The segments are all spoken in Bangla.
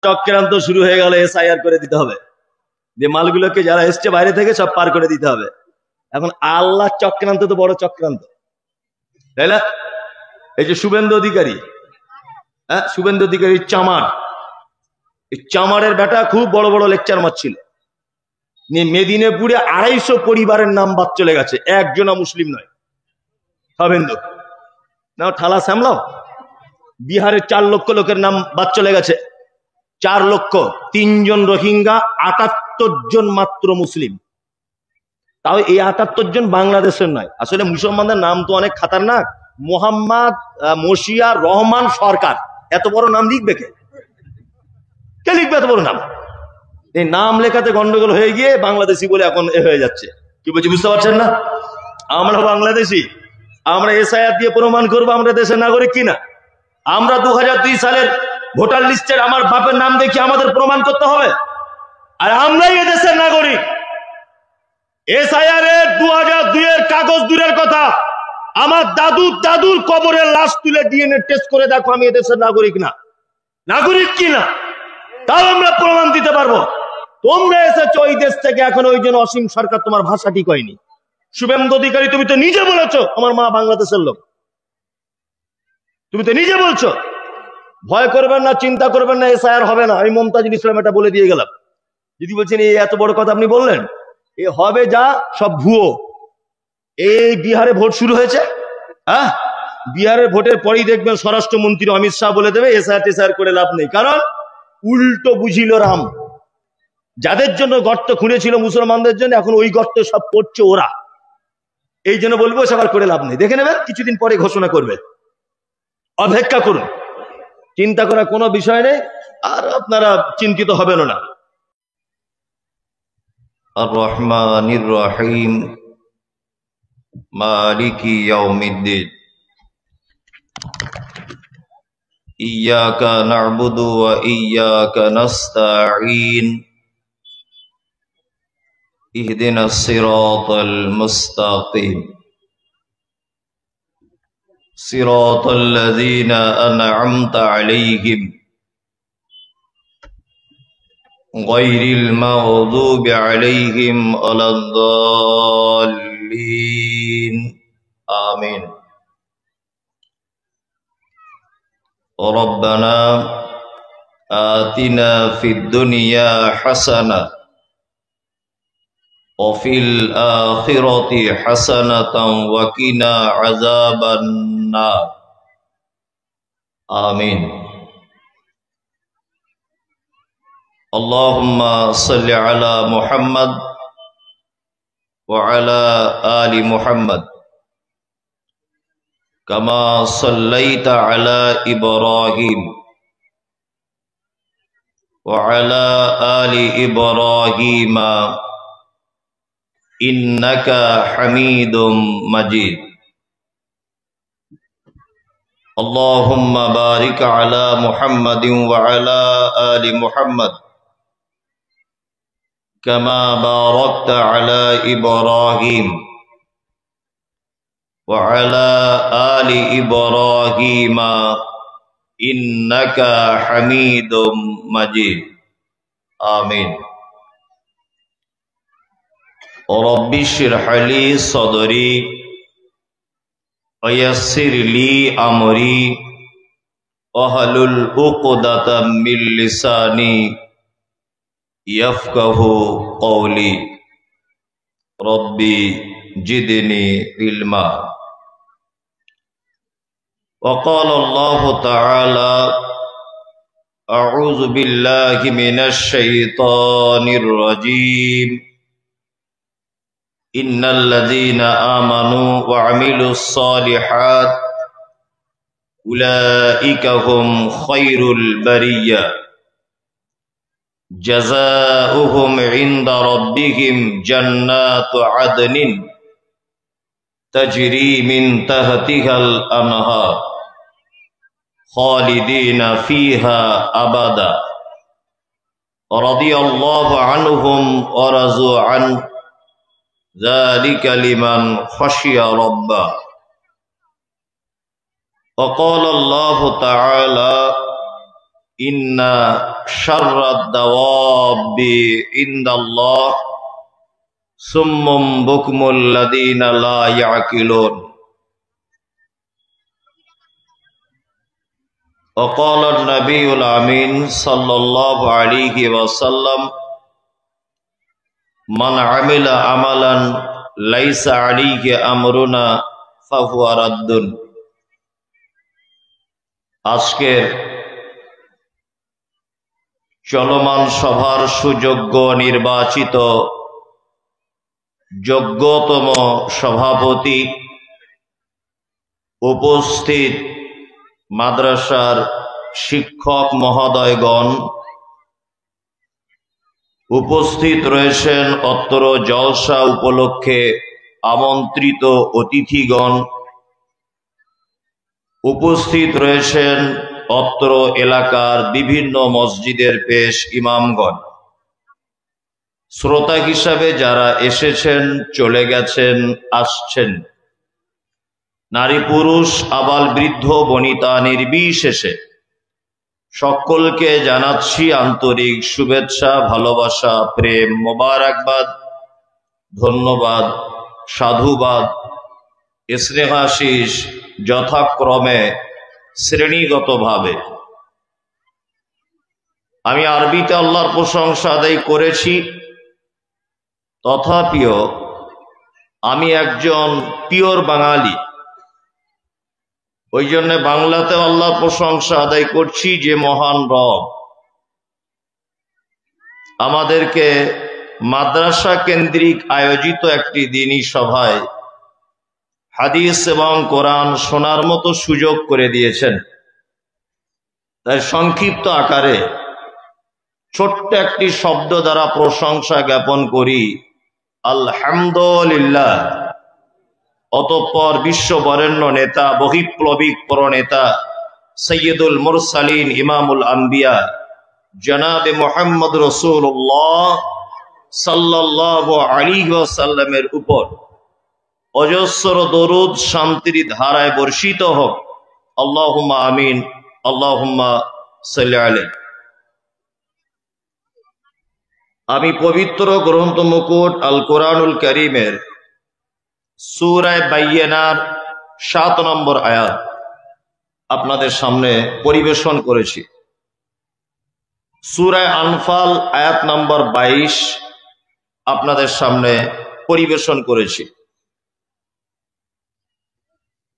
চক্রান্ত শুরু হয়ে গেল, এসআইআর করে দিতে হবে, যে মালগুলোকে যারা এসছে বাইরে থেকে সব পার করে দিতে হবে। এখন আল্লাহ চক্রান্ত তো বড় চক্রান্ত, তাই না? এই যে শুভেন্দু অধিকারী, শুভেন্দু অধিকারীর চামার, এই চামারের বেটা খুব বড় বড় লেকচার মারছিল। মেদিনীপুরে 250 পরিবারের নাম বাদ চলে গেছে, একজনা মুসলিম নয়। শুভেন্দু না ঠালা সামলাও। বিহারের 4 লক্ষ লোকের নাম বাদ চলে গেছে, 4 লক্ষ, 3 জন রোহিঙ্গা, 78 জন মাত্র মুসলিম। তাও এই 78 জন বাংলাদেশের নয়। আসলে মুসলমানদের নাম তো অনেক খাতারনাক। মোহাম্মদ মশিয়া রহমান সরকার, এত বড় নাম লিখবে কে? কে লিখবে এত বড় নাম? এই নাম লেখাতে গন্ডগোল হয়ে গিয়ে বাংলাদেশি বলে এখন হয়ে যাচ্ছে। কি বলছি বুঝতে পারছেন না? আমরা বাংলাদেশি, আমরা এসআইআর দিয়ে প্রমাণ করবো আমরা দেশের নাগরিক কিনা। আমরা 2002 সালের ভোটার লিস্টের আমার বাপের নাম দেখি আমাদের প্রমাণ করতে হবে, আর আমরাই এদেশের নাগরিক। এসআইআর এর 2002 এর কাগজ দূরের কথা, আমার দাদুর কবরের লাশ তুলে ডিএনএ টেস্ট করে দেখো আমি এদেশের নাগরিক না, নাগরিক কিনা, তাও আমরা প্রমাণ দিতে পারবো। তোমরা এসেছো ওই দেশ থেকে, এখন ওই জন্য অসীম সরকার তোমার ভাষা ঠিক হয়নি। শুভেন্দু অধিকারী, তুমি তো নিজে বলেছো আমার মা বাংলাদেশের লোক, তুমি তো নিজে বলছো। ভয় করবেন না, চিন্তা করবেন না, এসআইআর হবে না। আমি মমতাজুল ইসলাম এটা বলে দিয়ে গেলাম। যদি বলছেন এই এত বড় কথা আপনি বললেন, এ হবে যা সব ভুয়ো। এই বিহারে ভোট শুরু হয়েছে, বিহারের ভোটের পরেই দেখবেন স্বরাষ্ট্রমন্ত্রী অমিত শাহ বলে দেবে এসআইআর করে লাভ নেই, কারণ উল্টো বুঝিল রাম। যাদের জন্য গর্ত খুঁড়েছিল মুসলমানদের জন্য, এখন ওই গর্ত সব পড়ছে ওরা। এই জন্য বলবো সবার করে লাভ নেই, দেখে নেবেন কিছুদিন পরে ঘোষণা করবে, অপেক্ষা করুন। চিন্তা করার কোনো বিষয় নেই, আর আপনারা চিন্তিত হবেন না। আর রহমানির রহিম মালিকি ইয়াউমিদ্দিন ইয়্যাকা না'বুদু ওয়া ইয়্যাকা নাস্তাঈন ইহদিনাস সিরাতাল মুস্তাকিম সিরাতাল লাযীনা আন'আমতা আলাইহিম গায়রিল মাগদুবি আলাইহিম ওয়ালাদ-দাল্লিন আমিন। রব্বানা আতিনা ফিদ দুনিয়া হাসানাহ ওয়া ফিল আখিরাতি হাসানাতাও ওয়া কিনা আযাবান নার। আমিন। আল্লাহুম্মা সাল্লি আলা মুহাম্মাদ ওয়া আলা আলি মুহাম্মাদ কামা সাল্লাইতা আলা ইব্রাহিম ওয়া আলা আলি ইব্রাহিম ইন্নাকা হামিদুম মাজিদ। আল্লাহুম্মা বারিক আলা মুহাম্মাদিন ওয়া আলা আলি মুহাম্মাদ কামা বারাকতা আলা ইব্রাহিম ওয়া আলা আলি ইব্রাহিম ইন্নাকা হামিদুম মাজিদ। আমিন। রব্বি ইশরাহ লি সাদরি ওয়া ইয়াসসির লি আমরি ওয়াহলুল উকদাতাম মিন লিসানি ইয়াফকাহু কওলি। রব্বি জিদনি ইলমা। وقال الله تعالى أعوذ بالله من الشيطان الرجيم إن الذين آمنوا وعملوا الصالحات أولئك هم خير البرية جزاؤهم عند ربهم جنات عدن تجري من تحتها الأنهار خالدين فيها أبدا رضي الله عنهم ورضوا عنه ذلك لمن خشي ربه وقال الله تعالى ইন্না শাররাদ দাওয়াবি ইনদাল্লাহ সুম্মুম বুকমুল লাযীনা লা ইয়াকিলুন। وقال النبي الأمين صلى الله عليه وسلم من عمل عملا ليس عليه أمرنا فهو رد। আজকের চলমান সভার সুযোগ্য নির্বাচিত যোগ্যতম সভাপতি, উপস্থিত মাদ্রাসার শিক্ষক মহোদয়গণ, উপস্থিত রয়েছেন অত্র জলসা উপলক্ষে আমন্ত্রিত অতিথিগণ, উপস্থিত রয়েছেন অত্র এলাকার বিভিন্ন মসজিদের পেশ ইমামগণ, শ্রোতা হিসাবে যারা এসেছেন, চলে গেছেন, আসছেন, নারী পুরুষ আবাল বৃদ্ধ বনিতা নির্বিশেষে সকলকে জানাচ্ছি আন্তরিক শুভেচ্ছা, ভালোবাসা, প্রেম, মোবারকবাদ, ধন্যবাদ, সাধুবাদ, স্নেহাশিস যথাক্রমে শ্রেণীগতভাবে। আমি আরবিতে আল্লাহর প্রশংসা আদায় করেছি, তথাপিও আমি একজন পিওর বাঙালি, ওই জন্য বাংলাতে আল্লাহর প্রশংসা আদায় করছি যে মহান রব আমাদেরকে মাদ্রাসা কেন্দ্রিক আয়োজিত একটি দ্বীনী সভায় হাদিস এবং কোরআন শোনার মতো সুযোগ করে দিয়েছেন। তাই সংক্ষিপ্ত আকারে ছোট্ট একটি শব্দ দ্বারা প্রশংসা জ্ঞাপন করি, আলহামদুলিল্লাহ। অতঃপর বিশ্ববরেণ্য নেতা, বহিপ্লবিক প্রণেতা, সৈয়দুল মুরসালিন, ইমামুল আম্বিয়া জনাবে মুহাম্মদ রাসূলুল্লাহ সাল্লাল্লাহু আলাইহি ওয়াসাল্লামের উপর অজস্র দরুদ শান্তির ধারায় বর্ষিত হোক। আল্লাহুম্মা আমিন, আল্লাহুম্মা সাল্লি আলাইহি। আমি পবিত্র গ্রন্থ মুকুট আল কোরআনুল কারীমের সূরা বাইয়িনার 7 নম্বর আয়াত আপনাদের সামনে পরিবেশন করেছি। সূরা আনফাল আয়াত নম্বর 22 আপনাদের সামনে পরিবেশন করেছি।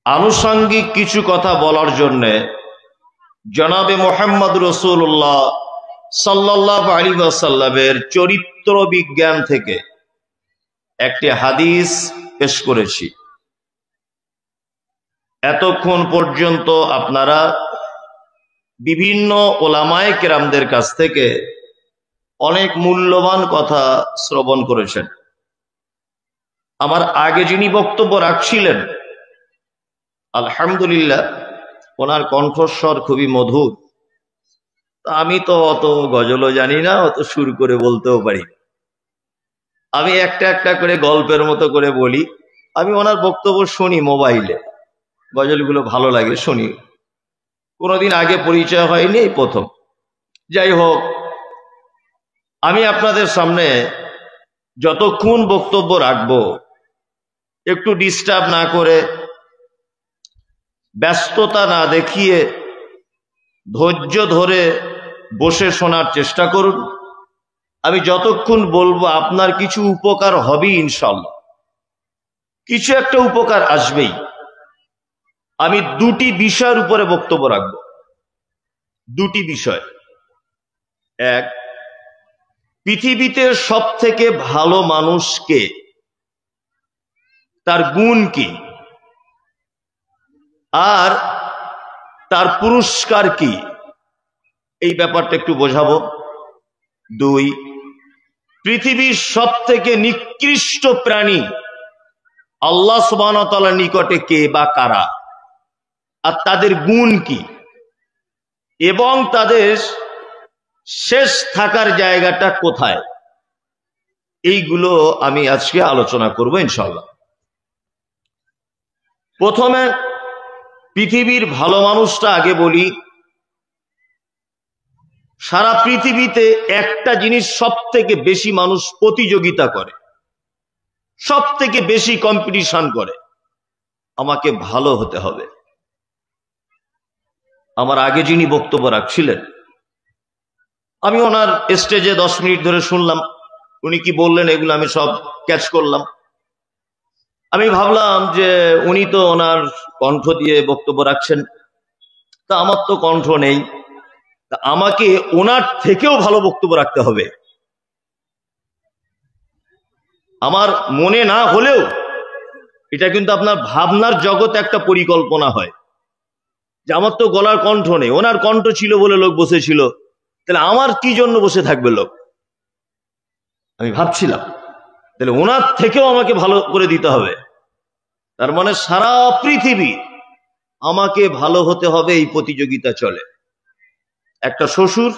আনুষঙ্গিক কিছু কথা বলার জন্য জনাবে মুহাম্মদ রাসূলুল্লাহ সাল্লাল্লাহু আলাইহি ওয়াসাল্লামের চরিত্র বিজ্ঞান থেকে একটি হাদিস পেশ করেছি। এতক্ষণ পর্যন্ত আপনারা বিভিন্ন ওলামায়ে কেরামদের কাছ থেকে অনেক মূল্যবান কথা শ্রবণ করেছেন। আমার আগে যিনি বক্তব্য রাখছিলেন, আলহামদুলিল্লাহ, ওনার কণ্ঠস্বর খুবই মধুর। আমি তো অত গজলও জানি না, অত সুর করে বলতেও পারি। আমি একটা একটা করে গল্পের মতো করে বলি। আমি ওনার বক্তব্য শুনি মোবাইলে, গজলগুলো ভালো লাগে, শুনি। কোনোদিন আগে পরিচয় হয়নি, এই প্রথম। যাই হোক, আমি আপনাদের সামনে যতক্ষণ বক্তব্য রাখবো একটু ডিস্টার্ব না করে, ব্যস্ততা না দেখিয়ে ধৈর্য ধরে বসে শোনার চেষ্টা করুন। আমি যতক্ষণ বলবো আপনার কিছু উপকার হবে ইনশাআল্লাহ, কিছু একটা উপকার আসবেই। আমি দুটি বিষয়ের উপরে বক্তব্য রাখবো, দুটি বিষয়। এক, পৃথিবীতে সব থেকে ভালো মানুষ কে, তার গুণ কি, আর তার পুরস্কার কি, এই ব্যাপারটা একটু বোঝাবো। দুই, পৃথিবীর সব থেকে নিকৃষ্ট প্রাণী আল্লাহ সুবহানাহু ওয়া তাআলার নিকটে কে বা কারা, আর তাদের গুণ কি, এবং তাদের শেষ থাকার জায়গাটা কোথায়, এইগুলো আমি আজকে আলোচনা করব ইনশাআল্লাহ। প্রথমে পৃথিবীর ভালো মানুষটা আগে বলি। সারা পৃথিবীতে একটা জিনিস সব থেকে বেশি মানুষ প্রতিযোগিতা করে, সব থেকে বেশি কম্পিটিশন করে, আমাকে ভালো হতে হবে। আমার আগে যিনি বক্তব্য রাখছিলেন, আমি ওনার স্টেজে 10 মিনিট ধরে শুনলাম, উনি কি বললেন এগুলো আমি সব ক্যাচ করলাম। আমি ভাবলাম যে উনি তো ওনার কণ্ঠ দিয়ে বক্তব্য রাখছেন, তা আমার তো কণ্ঠ নেই, তা আমাকে ওনার থেকেও ভালো বক্তব্য রাখতে হবে। আমার মনে না হলেও এটা কিন্তু আপনার ভাবনার জগতে একটা পরিকল্পনা হয় যে আমার তো গলার কণ্ঠ নেই, ওনার কণ্ঠ ছিল বলে লোক বসেছিল, তাহলে আমার কি জন্য বসে থাকবে লোক। আমি ভাবছিলাম তাহলে ওনার থেকেও আমাকে ভালো করে দিতে হবে। তার মানে সারা পৃথিবী আমাকে ভালো হতে হবে, এই প্রতিযোগিতা চলে। একটা শ্বশুর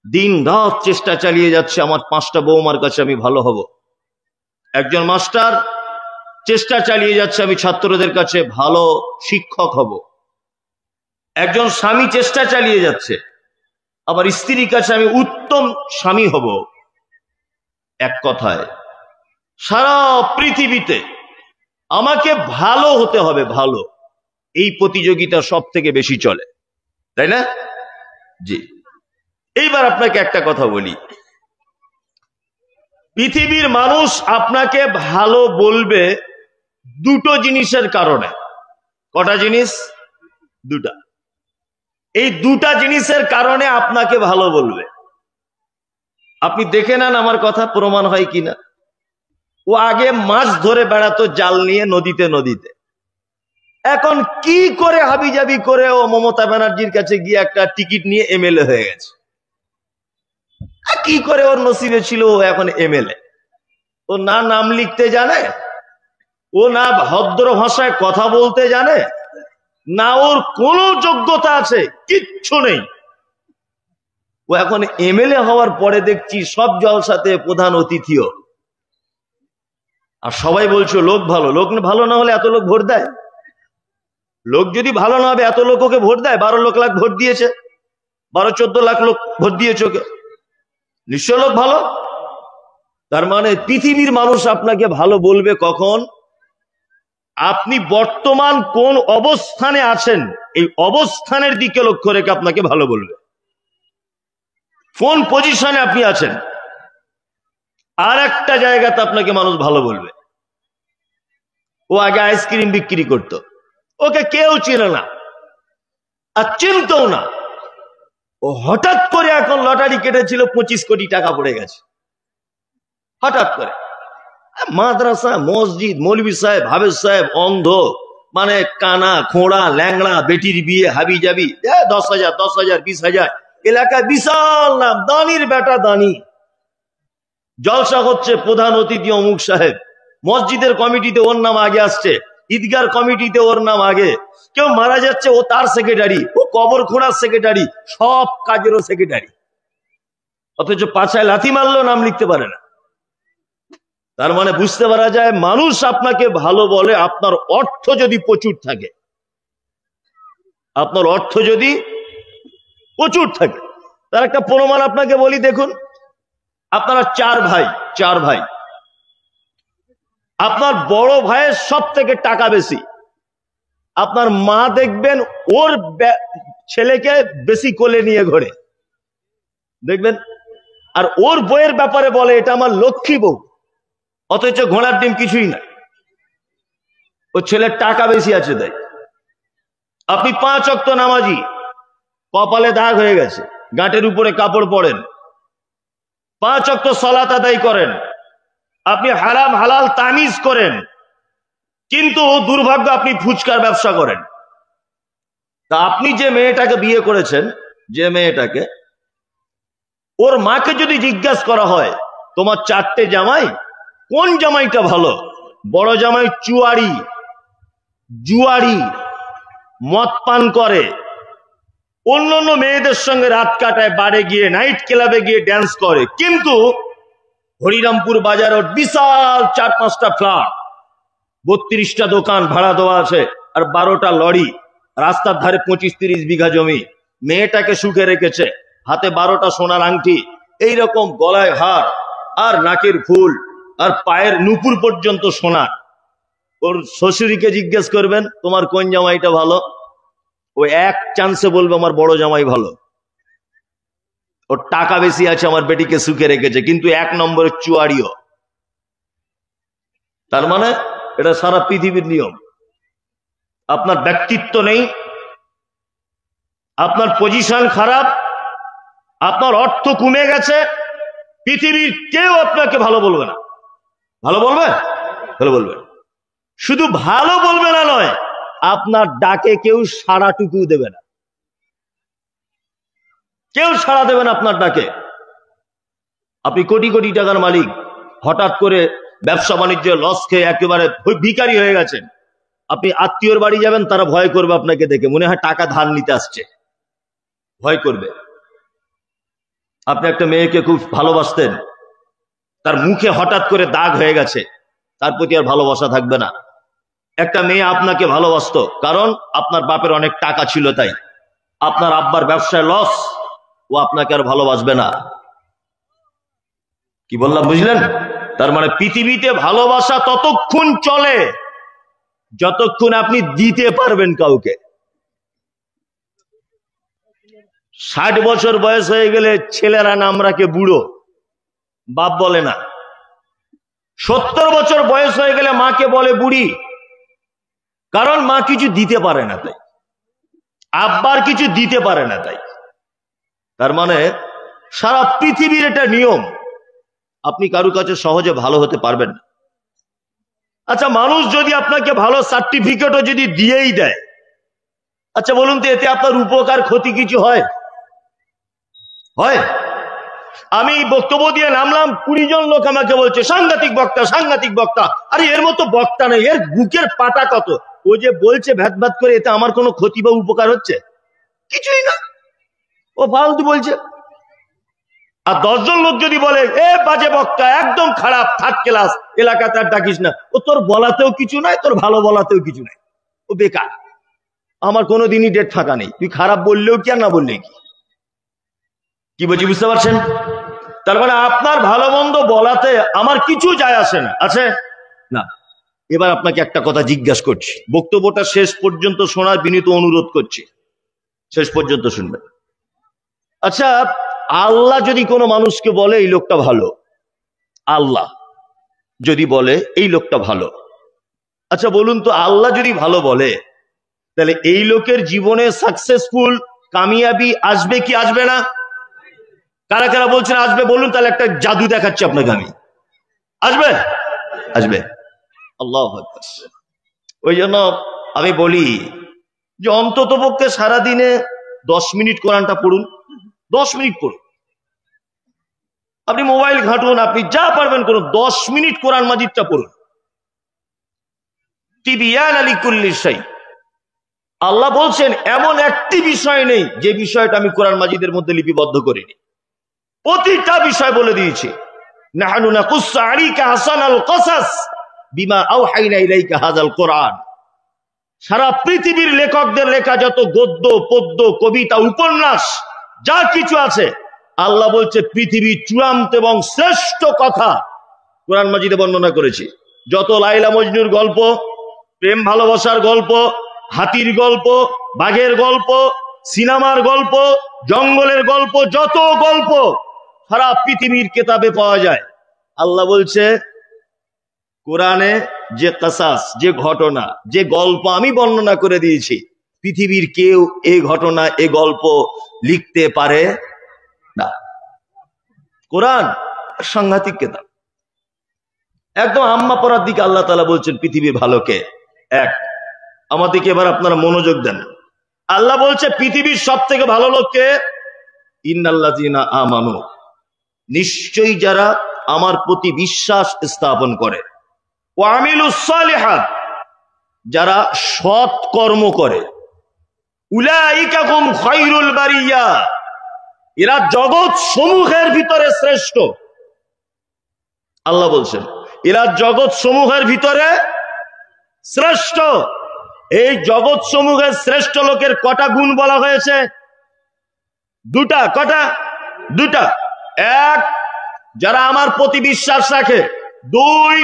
দিন রাত চেষ্টা চালিয়ে যাচ্ছে আমার 5টা বৌমার কাছে আমি ভালো হব। একজন মাস্টার চেষ্টা চালিয়ে যাচ্ছে আমি ছাত্রদের কাছে ভালো শিক্ষক হব। একজন স্বামী চেষ্টা চালিয়ে যাচ্ছে আবার স্ত্রীর কাছে আমি উত্তম স্বামী হব। এক কথায় সারা পৃথিবীতে আমাকে ভালো হতে হবে, ভালো, এই প্রতিযোগিতা সব থেকে বেশি চলে, তাই না? জি। এইবার আপনাকে একটা কথা বলি, পৃথিবীর মানুষ আপনাকে ভালো বলবে দুটো জিনিসের কারণে। কটা জিনিস? দুটা। এই দুটা জিনিসের কারণে আপনাকে ভালো বলবে। আপনি দেখে নেন আমার কথা প্রমাণ হয় কিনা। ও আগে মাছ ধরে বেড়াতো জাল নিয়ে নদীতে নদীতে, এখন কি করে হাবিজাবি করে ও মমতা ব্যানার্জির কাছে গিয়ে একটা টিকিট নিয়ে এমএলএ হয়ে গেছে। কি করে ওর নসিবে ছিল ও এখন এমএলএ? ও না নাম লিখতে জানে, ও না ভদ্র ভাষায় কথা বলতে জানে, না ওর কোনো যোগ্যতা আছে, কিচ্ছু নেই। ও এখন এমএলএ হওয়ার পরে দেখছি সব জলসাতে প্রধান অতিথিও। আর সবাই বলছো লোক ভালো। লোক ভালো না হলে এত লোক ভোট দেয়? লোক যদি ভালো না হবে এত লোক ওকে ভোট দেয়? 12 লাখ ভোট দিয়েছে, 14 লাখ লোক ভোট দিয়েছে ওকে, নিশ্চয় লোক ভালো। তার মানে পৃথিবীর মানুষ আপনাকে ভালো বলবে কখন? আপনি বর্তমান কোন অবস্থানে আছেন, এই অবস্থানের দিকে লক্ষ্য রেখে আপনাকে ভালো বলবে। কোন পজিশনে আপনি আছেন, আর একটা জায়গাতে আপনাকে মানুষ ভালো বলবে। ও আগে আইসক্রিম বিক্রি করত, ওকে কেউ চিনে না আর চিনতও না। ও হঠাৎ করে এখন লটারি কেটেছিল, 25 কোটি টাকা পড়ে গেছে হঠাৎ করে। মাদ্রাসা, মসজিদ, মৌলভী সাহেব, হাফেজ সাহেব অন্ধ, মানে কানা খোঁড়া ল্যাংড়া, বেটির বিয়ে হাবি যাবি, 10,000 10,000 20,000, এলাকায় বিশাল নাম, দানির বেটা দানি। জলসা হচ্ছে, প্রধান অতিথি অমুক সাহেব, মসজিদের কমিটিতে ওর নাম আগে আসছে, ঈদগার কমিটিতে ওর নাম আগে, কেউ মারা যাচ্ছে ও তার সেক্রেটারি, ও কবর খোঁড়ার সেক্রেটারি, সব কাজেরও সেক্রেটারি। অথচ পাছায় লাথি মারলেও নাম লিখতে পারে না। তার মানে বুঝতে পারা যায় মানুষ আপনাকে ভালো বলে আপনার অর্থ যদি প্রচুর থাকে। আপনার অর্থ যদি প্রচুর থাকে, তার একটা প্রমাণ আপনাকে বলি। দেখুন, আপনারা 4 ভাই, আপনার বড় ভাইয়ের সব থেকে টাকা বেশি। আপনার মা দেখবেন ওর ছেলেকে বেশি কোলে নিয়ে ঘোরে, দেখবেন। আর ওর বইয়ের ব্যাপারে বলে এটা আমার লক্ষ্মী বউ, অথচ ঘোড়ার ডিম কিছুই না, ও ছেলের টাকা বেশি আছে তাই। আপনি 5 ওয়াক্ত নামাজি, কপালে দাগ হয়ে গেছে, গাঁটের উপরে কাপড় পরেন, 5 ওয়াক্ত সালাত আদায় করেন, আপনি হারাম হালাল তামিজ করেন, কিন্তু দুর্ভাগ্য আপনি ফুচকার ব্যবসা করেন। তা আপনি যে মেয়েটাকে বিয়ে করেছেন, যে মেয়েটাকে, ওর মাকে যদি জিজ্ঞাসা করা হয় তোমার 4টে জামাই, কোন জামাইটা ভালো? বড় জামাই জুয়ারি, মদ পান করে, অন্যান্য মেয়েদের সঙ্গে রাত কাটায়, বারে গিয়ে নাইট ক্লাবে গিয়ে ড্যান্স করে, কিন্তু হরিরামপুর বাজারে বিশাল 4-5টা ফ্ল্যাট, 32টা দোকান ভাড়া দেওয়া আছে, আর 12টা লরি, রাস্তার ধারে 25-30 বিঘা জমি। মেয়েটাকে সুখে রেখেছে, হাতে 12টা সোনার আংটি, এইরকম গলায় হার, আর নাকের ফুল, আর পায়ের নুপুর পর্যন্ত সোনা। ওর শ্বশুরীকে জিজ্ঞেস করবেন তোমার কোন জামাইটা ভালো, ও এক চান্সে বলবে আমার বড় জামাই ভালো। ওর টাকা বেশি আছে, আমার বেটিকে সুখে রেখেছে, কিন্তু 1 নম্বরের চুয়ারিও। তার মানে এটা সারা পৃথিবীর নিয়ম। আপনার ব্যক্তিত্ব নেই, আপনার পজিশন খারাপ, আপনার অর্থ কমে গেছে, পৃথিবীর কেউ আপনাকে ভালো বলবে না। ভালো বলবে? ভালো বলবে। শুধু ভালো বলবে না নয়, আপনার ডাকে কেউ সাড়াটুকু দেবে না। কেউ সাড়া দেবে না আপনার ডাকে। আপনি কোটি কোটি টাকার মালিক, হঠাৎ করে ব্যবসা বাণিজ্যে লস খেয়ে একেবারে ভিখারি হয়ে গেছেন। আপনি আত্মীয়র বাড়ি যাবেন, তারা ভয় করবে আপনাকে দেখে, মনে হয় টাকা ধার নিতে আসছে, ভয় করবে। আপনি একটা মেয়েকে খুব ভালোবাসতেন, তার মুখে হঠাৎ করে দাগ হয়ে গেছে, তার প্রতি আর ভালোবাসা থাকবে না। একটা মেয়ে আপনাকে ভালোবাসতো, কারণ আপনার বাপের অনেক টাকা ছিল, তাই আপনার আব্বার ব্যবসায় লস, ও আপনাকে আর ভালোবাসবে না। কি বললাম বুঝলেন? তার মানে পৃথিবীতে ভালোবাসা ততক্ষণ চলে যতক্ষণ আপনি দিতে পারবেন কাউকে। 60 বছর বয়স হয়ে গেলে ছেলেরা নামরাকে বুড়ো, বাপ বলে না। 70 বছর বয়স হয়ে গেলে মাকে বলে বুড়ি, কারণ মা কিছু দিতে পারে না তাই, আব্বার কিছু দিতে পারে না তাই। তার মানে সারা পৃথিবীর এটা নিয়ম, আপনি কারো কাছে সহজে ভালো হতে পারবেন না। আচ্ছা, মানুষ যদি আপনাকে ভালো সার্টিফিকেটও যদি দিয়েই দেয়, আচ্ছা বলুন তো এতে আপনার উপকার ক্ষতি কিছু হয়? হয়? আমি বক্তব্য দিয়ে নামলাম, 20 জন লোক আমাকে বলছে সাংঘাতিক বক্তা, সাংঘাতিক বক্তা। আরে এর মতো বক্তা নেই, এর বুকের পাটা কত। ও যে বলছে ভ্যাট ভ্যাট করে, এতে আমার কোনো ক্ষতি বা উপকার হচ্ছে? কিছুই না, ও ফালতু বলছে। আর 10 জন লোক যদি বলে এ বাজে বক্তা, একদম খারাপ, 3rd ক্লাস, এলাকাতে আর ডাকিস না, ও তোর বলাতেও কিছু নাই, তোর ভালো বলাতেও কিছু নাই, ও বেকার। আমার কোনোদিনই ডেট ফাঁকা নেই, তুই খারাপ বললেও কি আর না বললে কি বলছি বুঝতে পারছেন? তার মানে আপনার ভালো মন্দ বলাতে আমার কিছু যায় আসে না, আছে না। এবার আপনাকে একটা কথা জিজ্ঞাসা করছি, বক্তব্যটা শেষ পর্যন্ত শোনার বিনীত অনুরোধ করছি, শেষ পর্যন্ত শুনবেন। আচ্ছা, আল্লাহ যদি কোনো মানুষকে বলে এই লোকটা ভালো, আল্লাহ যদি বলে এই লোকটা ভালো, আচ্ছা বলুন তো আল্লাহ যদি ভালো বলে, তাহলে এই লোকের জীবনে সাকসেসফুল কামিয়াবি আসবে কি আসবে না? কারা কারা বলছেন আসবে বলুন, তাহলে একটা জাদু দেখাচ্ছি আপনাকে আমি। আসবে? আসবে। আল্লাহু আকবার। ওই জন্য আমি বলি যে অন্তত পক্ষে সারাদিনে 10 মিনিট কোরআনটা পড়ুন, 10 মিনিট পড়ুন। আপনি মোবাইল ঘাঁটুন, আপনি যা পারবেন করুন, 10 মিনিট কোরআন মাজিদটা পড়ুন। তিবিয়ান লিকুল্লি শাই। আল্লাহ বলছেন এমন একটি বিষয় নেই যে বিষয়টা আমি কোরআন মাজিদের মধ্যে লিপিবদ্ধ করিনি, প্রতিটা বিষয় বলে দিয়েছি। নাহনু নাকুসসু আলাইকা হাসানাল কসাস বিমা আওহাইনা ইলাইকা হাযাল কোরআন। সারা পৃথিবীর লেখকদের লেখা যত গদ্য পদ্য কবিতা উপন্যাস যা কিছু আছে, আল্লাহ বলছে পৃথিবীর চূড়ান্ত এবং শ্রেষ্ঠ কথা কোরআন মাজিদে বর্ণনা করেছি। যত লাইলা মজনুর গল্প, প্রেম ভালোবাসার গল্প, হাতির গল্প, বাঘের গল্প, সিনেমার গল্প, জঙ্গলের গল্প, যত গল্প সারা পৃথিবীর কেতাবে পাওয়া যায়, আল্লাহ বলছে কোরআনে যে কাসাস, যে ঘটনা, যে গল্প আমি বর্ণনা করে দিয়েছি, পৃথিবীর কেউ এই ঘটনা এই গল্প লিখতে পারে না। কোরআন সাংঘাতিক কেতাব, একদম আম্মা পড়ার দিকে আল্লাহ তাআলা বলছেন পৃথিবীর ভালোকে। এক, আমাদেরকে এবার আপনারা মনোযোগ দেন। আল্লাহ বলছে পৃথিবীর সব থেকে ভালো লোককে, ইন্নাল্লাযীনা আমানু, নিশ্চয়ই যারা আমার প্রতি বিশ্বাস স্থাপন করে, ওয়া আমিলুস সালিহাত, যারা সৎ কর্ম করে, উলাইকা হুম খায়রুল বারিয়া, এরা জগৎ সমূহের ভিতরে শ্রেষ্ঠ। আল্লাহ বলছেন এরা জগৎ সমূহের ভিতরে শ্রেষ্ঠ। এই জগৎ সমূহের শ্রেষ্ঠ লোকের কটা গুণ বলা হয়েছে? দুটা। কটা? দুটা। এক, যারা আমার প্রতি বিশ্বাস রাখে। দুই,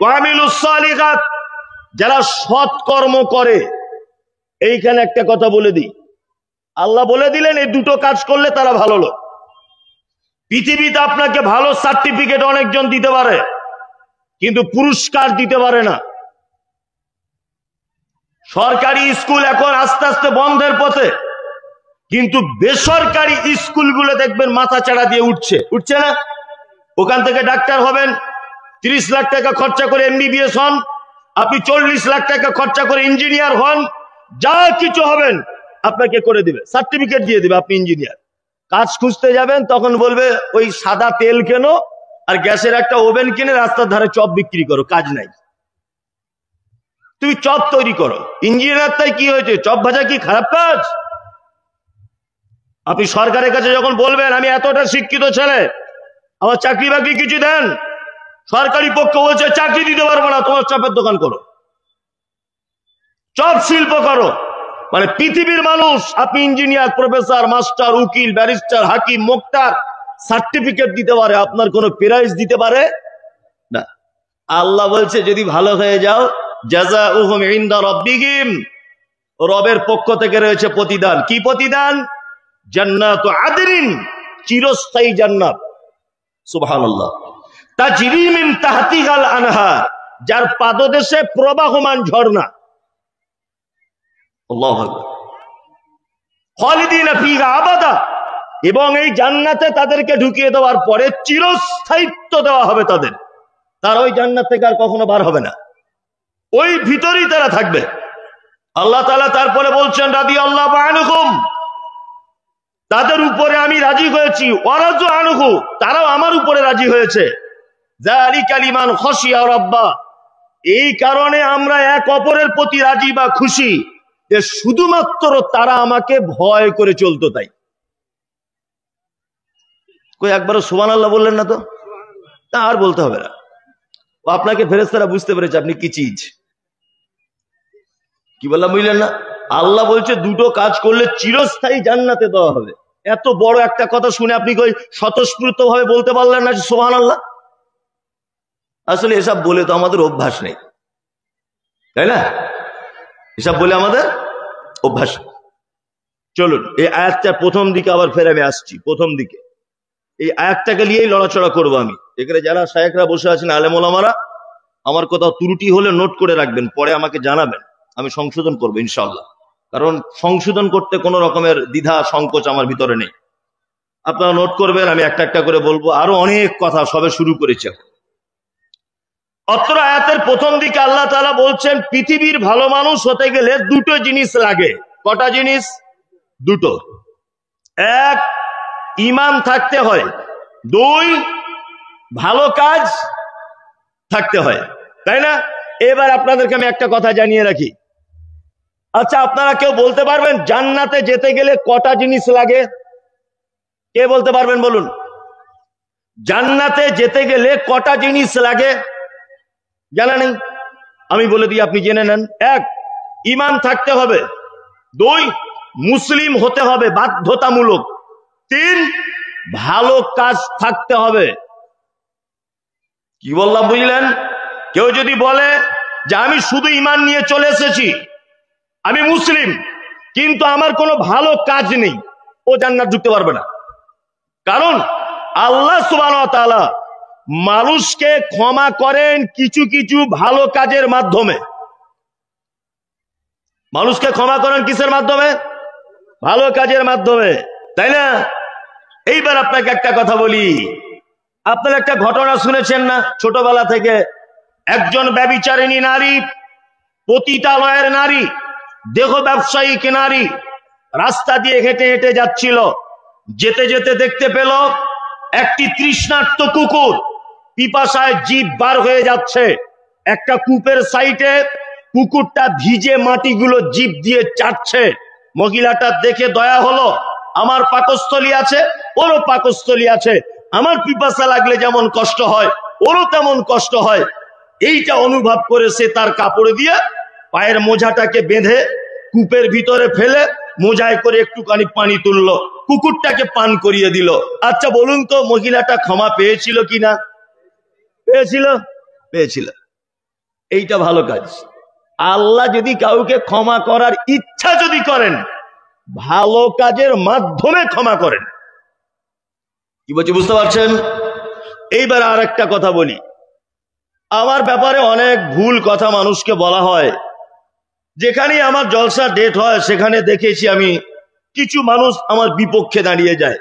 ওয়ামিলুস সালিহাত, যারা সৎকর্ম করে। এইখানে একটা কথা বলে দিই, আল্লাহ বলে দিলেন এই দুটো কাজ করলে তারা ভালো লোক। পৃথিবীতে আপনাকে ভালো সার্টিফিকেট অনেকজন দিতে পারে, কিন্তু পুরস্কার দিতে পারে না। সরকারি স্কুল এখন আস্তে আস্তে বন্ধের পথে, কিন্তু বেসরকারি স্কুলগুলো দেখবেন মাথা চাড়া দিয়ে উঠছে না? ওখান থেকে ডাক্তার হবেন, 30 লাখ টাকা খরচা করে এমবিবিএস হন, আপনি 40 লাখ টাকা খরচা করে ইঞ্জিনিয়ার হন, যা কিছু হবেন আপনাকে করে দিবে, সার্টিফিকেট দিয়ে দিবে আপনি ইঞ্জিনিয়ার। কাজ খুঁজতে যাবেন তখন বলবে ওই সাদা তেল কেন আর গ্যাসের একটা ওভেন কিনে রাস্তার ধারে চপ বিক্রি করো, কাজ নাই। তুমি চপ তৈরি করো, ইঞ্জিনিয়ার তাই কি হয়েছে? চপ ভাজা কি খারাপ কাজ? আপনি সরকারের কাছে যখন বলবেন আমি এতটা শিক্ষিত ছেলে, আমার চাকরি বাকরি কিছু দেন, সরকারি পক্ষ বলছে চাকরি দিতে পারবো না, তোমার চপের দোকান করো, চপ শিল্প করো। মানে পৃথিবীর মানুষ, আপনি ইঞ্জিনিয়ার, প্রফেসর, মাস্টার, উকিল, ব্যারিস্টার, হাকিম, মুক্তার, সার্টিফিকেট দিতে পারে, আপনার কোনো প্রাইজ দিতে পারে না। আল্লাহ বলছে যদি ভালো হয়ে যাও, জাযাউহুম ইনদা রাব্বিহিম, রবের পক্ষ থেকে রয়েছে প্রতিদান। কি প্রতিদান? জান্নাতু আদরিন, চিরস্থায়ী জান্নাত। সুবহানাল্লাহ। তাজরি মিন তাহতিহাল আনহার, যার পাদদেশে প্রবাহমান ঝর্ণা। আল্লাহু আকবার। খালিদিনা ফিহা আবাদা, এবং এই জান্নাতে তাদেরকে ঢুকিয়ে দেওয়ার পরে চিরস্থায়িত্ব দেওয়া হবে তাদের। তারা ওই জান্নাত থেকে আর কখনো বার হবে না, ওই ভিতরেই তারা থাকবে। আল্লাহ তাআলা তারপরে বলছেন রাদিয়াল্লাহু আনহুম, তাদের উপরে আমি রাজি হয়েছি, ওয়ারাজু আনহু, তারাও আমার উপরে রাজি হয়েছে। যালিকা লিমান খাশিয়া রাব্বা, এই কারণে আমরা এক অপরের প্রতি রাজি বা খুশি যে শুধুমাত্র তারা আমাকে ভয় করে চলতো তাই। কই একবারও সুবহানাল্লাহ বললেন না তো? তা আর বলতে হবে না, আপনাকে ফেরেশতারা বুঝতে পেরেছে আপনি কি চিজ। কি বললাম বুঝলেন না? আল্লাহ বলছে দুটো কাজ করলে চিরস্থায়ী জান্নাতে দেওয়া হবে। এত বড় একটা কথা শুনে আপনি কই স্বতঃস্ফূর্ত ভাবে বলতে পারলেন না সুবহানাল্লাহ? আসলে এসব বলে তো আমাদের অভ্যাস নেই, তাই না? এসব বলে আমাদের অভ্যাস। চলুন এই আয়াতটা প্রথম দিকে আবার ফের আমি আসছি। প্রথম দিকে এই আয়াতটাকে নিয়েই লড়াচড়া করবো আমি। এখানে যারা শায়েখরা বসে আছেন, আলেম ওলামারা, আমার কোথাও ত্রুটি হলে নোট করে রাখবেন, পরে আমাকে জানাবেন, আমি সংশোধন করবো ইনশাআল্লাহ। কারণ সংশোধন করতে কোনো রকমের দ্বিধা সংকোচ আমার ভিতরে নেই। আপনারা নোট করবেন, আমি একটা একটা করে বলবো। আরো অনেক কথা সবে শুরু করেছে। অত্র আয়াতের প্রথম দিকে আল্লাহ তাআলা বলছেন পৃথিবীর ভালো মানুষ হতে গেলে দুটো জিনিস লাগে। কটা জিনিস? দুটো। এক, ঈমান থাকতে হয়। দুই, ভালো কাজ থাকতে হয়, তাই না? এবার আপনাদেরকে আমি একটা কথা জানিয়ে রাখি। আচ্ছা, আপনারা কেউ বলতে পারবেন জান্নাতে যেতে গেলে কটা জিনিস লাগে? কে বলতে পারবেন বলুন? জান্নাতে যেতে গেলে কটা জিনিস লাগে? জানা নেই? আমি বলে দিই, আপনি জেনে নেন। এক, ঈমান থাকতে হবে। দুই, মুসলিম হতে হবে বাধ্যতামূলক। তিন, ভালো কাজ থাকতে হবে। কি বললাম বুঝলেন? কেউ যদি বলে যে আমি শুধু ঈমান নিয়ে চলে এসেছি, আমি মুসলিম, কিন্তু আমার কোনো ভালো কাজ নেই, ও জান্নাত ঢুকতে পারবে না। কারণ আল্লাহ সুবহানাহু ওয়া তাআলা মানুষকে ক্ষমা করেন কিছু কিছু ভালো কাজের মাধ্যমে। মানুষকে ক্ষমা করেন কিসের মাধ্যমে? ভালো কাজের মাধ্যমে, তাই না? এইবার আপনাকে একটা কথা বলি। আপনারা একটা ঘটনা শুনেছেন না ছোটবেলা থেকে? একজন ব্যভিচারিণী নারী, পতিতালয়ের নারী, দেহ ব্যবসায়িক নারী রাস্তা দিয়ে হেঁটে হেঁটে যাচ্ছিল। যেতে যেতে দেখতে পেল একটি তৃষ্ণার্ত কুকুর পিপাসায় জিভ বার হয়ে যাচ্ছে। একটা কূপের সাইডে কুকুরটা ভিজে মাটিগুলো জিভ দিয়ে চাটছে। মহিলাটা দেখে দয়া হলো, আমার পাকস্থলী আছে, ওরও পাকস্থলী আছে, আমার পিপাসা লাগলে যেমন কষ্ট হয় ওরও তেমন কষ্ট হয়। এইটা অনুভব করে সে তার কাপড় দিয়ে পায়ের মোজাটাকে বেঁধে কূপের ভিতরে ফেলে মোজায় করে একটুখানি পানি তুললো। কুকুরটাকে পান করিয়ে দিল। আচ্ছা বলুন তো মহিলাটা ক্ষমা পেয়েছিল কিনা? পেয়েছিল। এইটা ভালো কাজ। আল্লাহ যদি কাউকে ক্ষমা করার ইচ্ছা যদি করেন, ভালো কাজের মাধ্যমে ক্ষমা করেন। কি বলছি বুঝতে পারছেন? এইবার আর একটা কথা বলি। আমার ব্যাপারে অনেক ভুল কথা মানুষকে বলা হয়। যেখানে আমার জলসা ডেট হয় সেখানে দেখেছি আমি কিছু মানুষ আমার বিপক্ষে দাঁড়িয়ে যায়।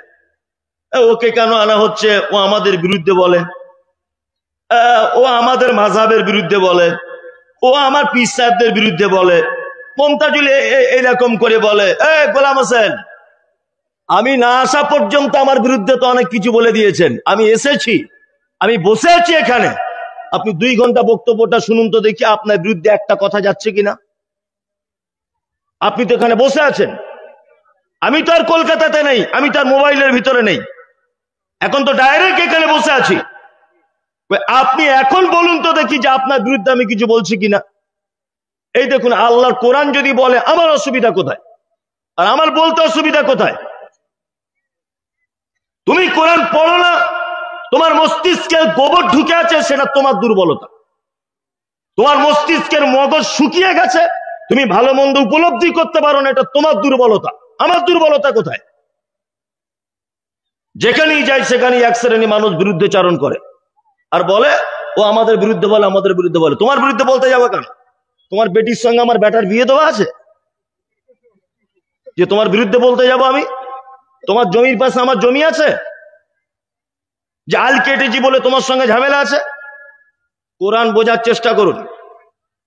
ওকে কেন আনা হচ্ছে? ও আমাদের বিরুদ্ধে বলে, ও আমাদের মাযহাবের বিরুদ্ধে বলে, ও আমার পীর সাহেবদের বিরুদ্ধে বলে, মমতাজুল এরকম করে বলে। গোলাম হোসেন, আমি না আসা পর্যন্ত আমার বিরুদ্ধে তো অনেক কিছু বলে দিয়েছেন। আমি এসেছি, আমি বসে আছি এখানে, আপনি 2 ঘন্টা বক্তব্যটা শুনুন তো দেখি আপনার বিরুদ্ধে একটা কথা যাচ্ছে কিনা। আপনি তো এখানে বসে আছেন, আমি তো আর কলকাতাতে নেই, আমি তো আর মোবাইলের ভিতরে নেই, এখন তো ডাইরেক্ট এখানে বসে আছি। আপনি এখন বলুন তো দেখি যে আপনার বিরুদ্ধে আমি কিছু বলছি কিনা। এই দেখুন, আল্লাহর কোরআন যদি বলে আমার অসুবিধা কোথায়? আর আমার বলতে অসুবিধা কোথায়? তুমি কোরআন পড়ো না, তোমার মস্তিষ্কে গোবর ঢুকে আছে, সেটা তোমার দুর্বলতা। তোমার মস্তিষ্কের মগজ শুকিয়ে গেছে, তুমি ভালো মন্দ উপলব্ধি করতে পারো না, এটা তোমার দুর্বলতা। আমার দুর্বলতা কোথায়? যেখানেই যাই সেখানেই এক শ্রেণী মানুষ বিরুদ্ধচারণ করে আর বলে ও আমাদের বিরুদ্ধে বলে, আমাদের বিরুদ্ধে বলে। তোমার বিরুদ্ধে বলতে যাবে কেন? তোমার বেটির সঙ্গে আমার বেটার বিয়ে দেওয়া আছে যে তোমার বিরুদ্ধে বলতে যাব আমি? তোমার জমির পাশে আমার জমি আছে, জাল কেটেছি বলে তোমার সঙ্গে ঝামেলা আছে? কোরআন বোঝার চেষ্টা করুন।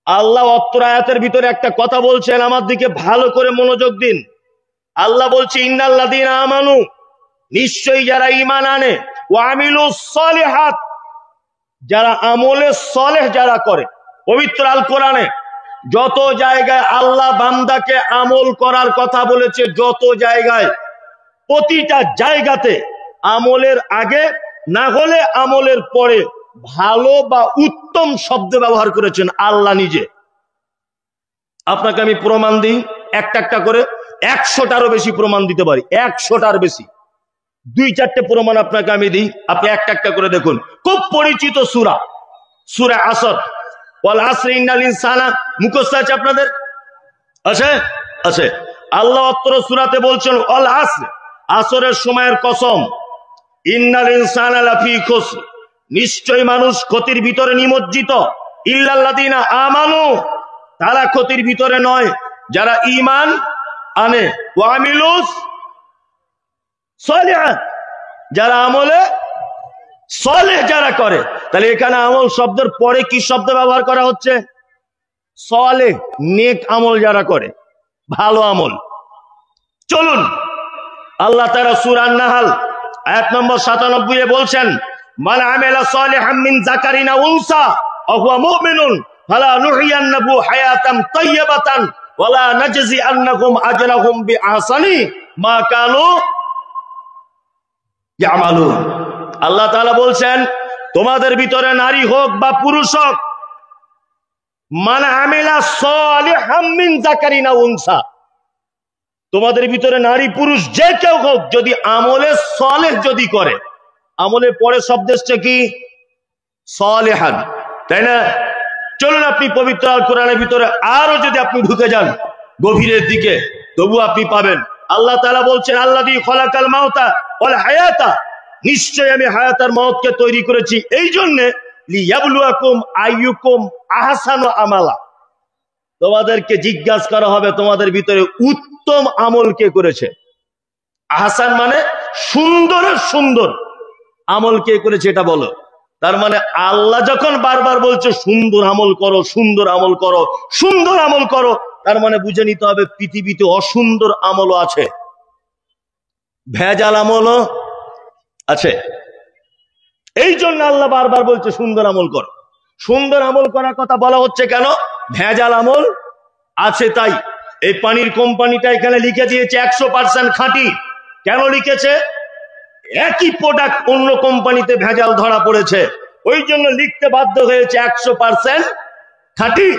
আল্লাহ অত্র আয়াতের ভিতরে একটা কথা বলছেন, আমার দিকে ভালো করে মনোযোগ দিন। আল্লাহ বলছে ইন্নাল্লাযীনা আমানু, নিশ্চয়ই যারা ঈমান আনে, ওয়া আমিলুস সালিহাত, যারা আমলে সালেহ যারা করে। পবিত্র আল কোরআনে যত জায়গায় আল্লাহ বান্দাকে আমল করার কথা বলেছে, যত জায়গায়, প্রতিটা জায়গাতে আমলের আগে না হলে আমলের পরে ভালো বা উত্তম শব্দ ব্যবহার করেছেন আল্লাহ নিজে। আপনাকে আমি প্রমাণ দিই একটা একটা করে, 100টারও বেশি প্রমাণ দিতে পারি, 100টার বেশি। 2-4টে প্রমাণ আপনাকে আমি দিই, আপনি একটা একটা করে দেখুন। খুব পরিচিত সূরা, সূরা আসর। ওয়াল আসরি ইন্নাল ইনসানা, মুখস্থ আছে আপনাদের? আছে। আল্লাহ অত্র সূরাতে বলছেন ওয়াল আসর, আসরের সময়ের কসম। ইন্নাল ইনসানা লাফি খুসর, নিশ্চয় মানুষ ক্ষতির ভিতরে নিমজ্জিত। ইল্লাল্লাযীনা আমানু, তারা ক্ষতির ভিতরে নয় যারা ঈমান আনে। ওয়া আমিলুস সালিহাত, যারা আমলে সালেহ যারা করে। তাহলে এখানে আমল শব্দের পরে কি শব্দ ব্যবহার করা হচ্ছে? সালেহ, নেক আমল যারা করে, ভালো আমল। চলুন, আল্লাহ তাআলা সূরা আন-নাহল আয়াত নম্বর 97 এ বলছেন মান আমিলা সালিহাম মিন যাকারিন আও উনসা ওয়া হুয়া মুমিনুন ফালা নুহইয়ান্নাহু হায়াতান তাইয়্যিবাতান ওয়ালা নাজজিআন্নাহুম আজরাহুম বিআহসানি মা কানু ইয়ামালুন। আল্লাহ তাআলা বলছেন তোমাদের ভিতরে নারী হোক বা পুরুষ হোক, মান আমিলা সালিহাম মিন যাকারিন আও উনসা, তোমাদের ভিতরে নারী পুরুষ যে কেউ হোক, যদি আমলে সালেহ যদি করে, আমলে পরে শব্দ এসছে কি? সালিহান, তাই না? চলুন আপনি পবিত্র আল কোরআনের ভিতরে আরো যদি আপনি ঢুকে যান গভীরের দিকে, তবু আপনি পাবেন। আল্লাহ তাআলা বলছেন আল্লাযী খলাকাল মাউতা ওয়াল হায়াতা, নিশ্চয় আমি হায়াত আর মওতকে তৈরি করেছি এই জন্য লিয়াবলুয়াকুম আইয়ুকুম আহসানু আমালা, তোমাদেরকে জিজ্ঞাসা করা হবে তোমাদের ভিতরে উত্তম আমল কে করেছে। আহসান মানে সুন্দরের সুন্দর আমল কে করেছে এটা বলো। তার মানে আল্লাহ যখন বারবার বলছে সুন্দর আমল করো, সুন্দর আমল করো, সুন্দর আমল করো, তার মানে বুঝে নিতে হবে পৃথিবীতে অসুন্দর আমলও আছে, ভেজাল আমলও আছে। এই জন্য আল্লাহ বারবার বলছে সুন্দর আমল করো। সুন্দর আমল করার কথা বলা হচ্ছে কেন? ভেজাল আমল আছে তাই। এই পানির কোম্পানিটা এখানে লিখে দিয়েছে 100% খাঁটি। কেন লিখেছে? একই প্রোডাক্ট অন্য কোম্পানিতে ভেজাল ধরা পড়েছে, ওই জন্য লিখতে বাধ্য হয়েছে 100% খাঁটি।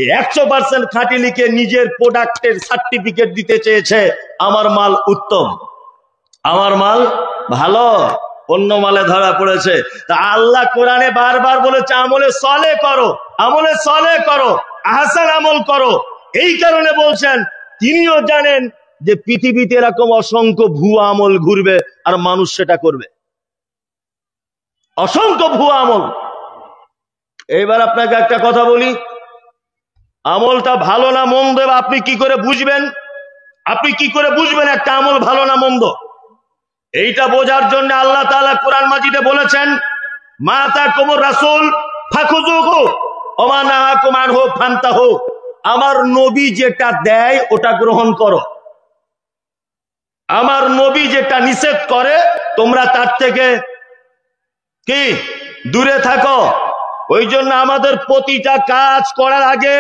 এই 100% খাঁটি লিখে নিজের প্রোডাক্টের সার্টিফিকেট দিতে চেয়েছে আমার মাল উত্তম। আমার মাল ভালো, অন্য মালে ধরা পড়েছে। তা আল্লাহ কোরআনে বারবার বলেছে আমলে সলে করো, আমলে সলে করো, আহসান আমল করো। এই কারণে বলছেন তিনিও জানেন যে পৃথিবীতে এরকম অসংখ্য ভুয়া আমল ঘুরবে আর মানুষ সেটা করবে, অসংখ্য ভুয়া আমল। এইবার আপনাকে একটা কথা বলি, আমলটা ভালো না মন্দ আপনি কি করে বুঝবেন? আপনি কি করে বুঝবেন একটা আমল ভালো না মন্দ? এইটা বোঝার জন্য আল্লাহ তাআলা কোরআন মাজিদে বলেছেন, মা তাকুমুর রাসূল ফাখুযুহু ওয়া মা নাহাকুম আনহু ফান্তাহু। আমার নবী যেটা দেয় ওটা গ্রহণ করো, আমার নবী যেটা নিষেধ করে তোমরা তার থেকে কি দূরে থাকো। ওই জন্য আমাদের প্রতিটা কাজ করার আগে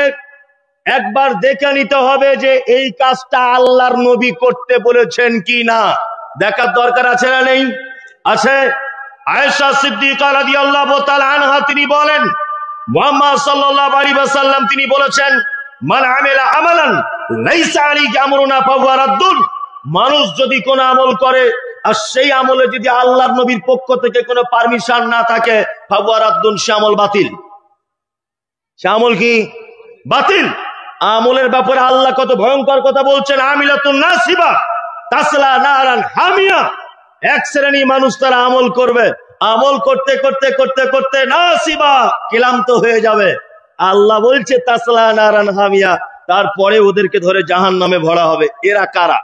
একবার দেখে নিতে হবে যে এই কাজটা আল্লাহর নবী করতে বলেছেন কি না, দেখার দরকার আছে না নেই? আছে। আয়েশা সিদ্দিকা রাদিয়াল্লাহু তাআলা আনহা তিনি বলেন, মুহাম্মদ সাল্লাল্লাহু আলাইহি ওয়াসাল্লাম তিনি বলেছেন, মান আমিলা আমালান লাইসা আলাইহি আমরুনা ফাহুয়া রাদ্দুন। মানুষ যদি কোনো আমল করে আর সেই আমলে যদি আল্লাহর নবীর পক্ষ থেকে কোনো পারমিশন না থাকে, ফাহুয়া রাদ্দুন, সে আমল বাতিল। সে আমল কি? বাতিল। আমলের ব্যাপারে আল্লাহ কত ভয়ঙ্কর কথা বলছেন, আমিলাতুন নাসিবা তাসলা নারান হামিয়া। এক শ্রেণী মানুষ তারা আমল করবে, আমল করতে করতে করতে করতে নাসিবা, ক্লান্ত হয়ে যাবে। আল্লাহ বলছে তাসলা নারান হামিয়া, তারপরে ওদেরকে ধরে জাহান্নামে ভরা হবে। এরা কারা?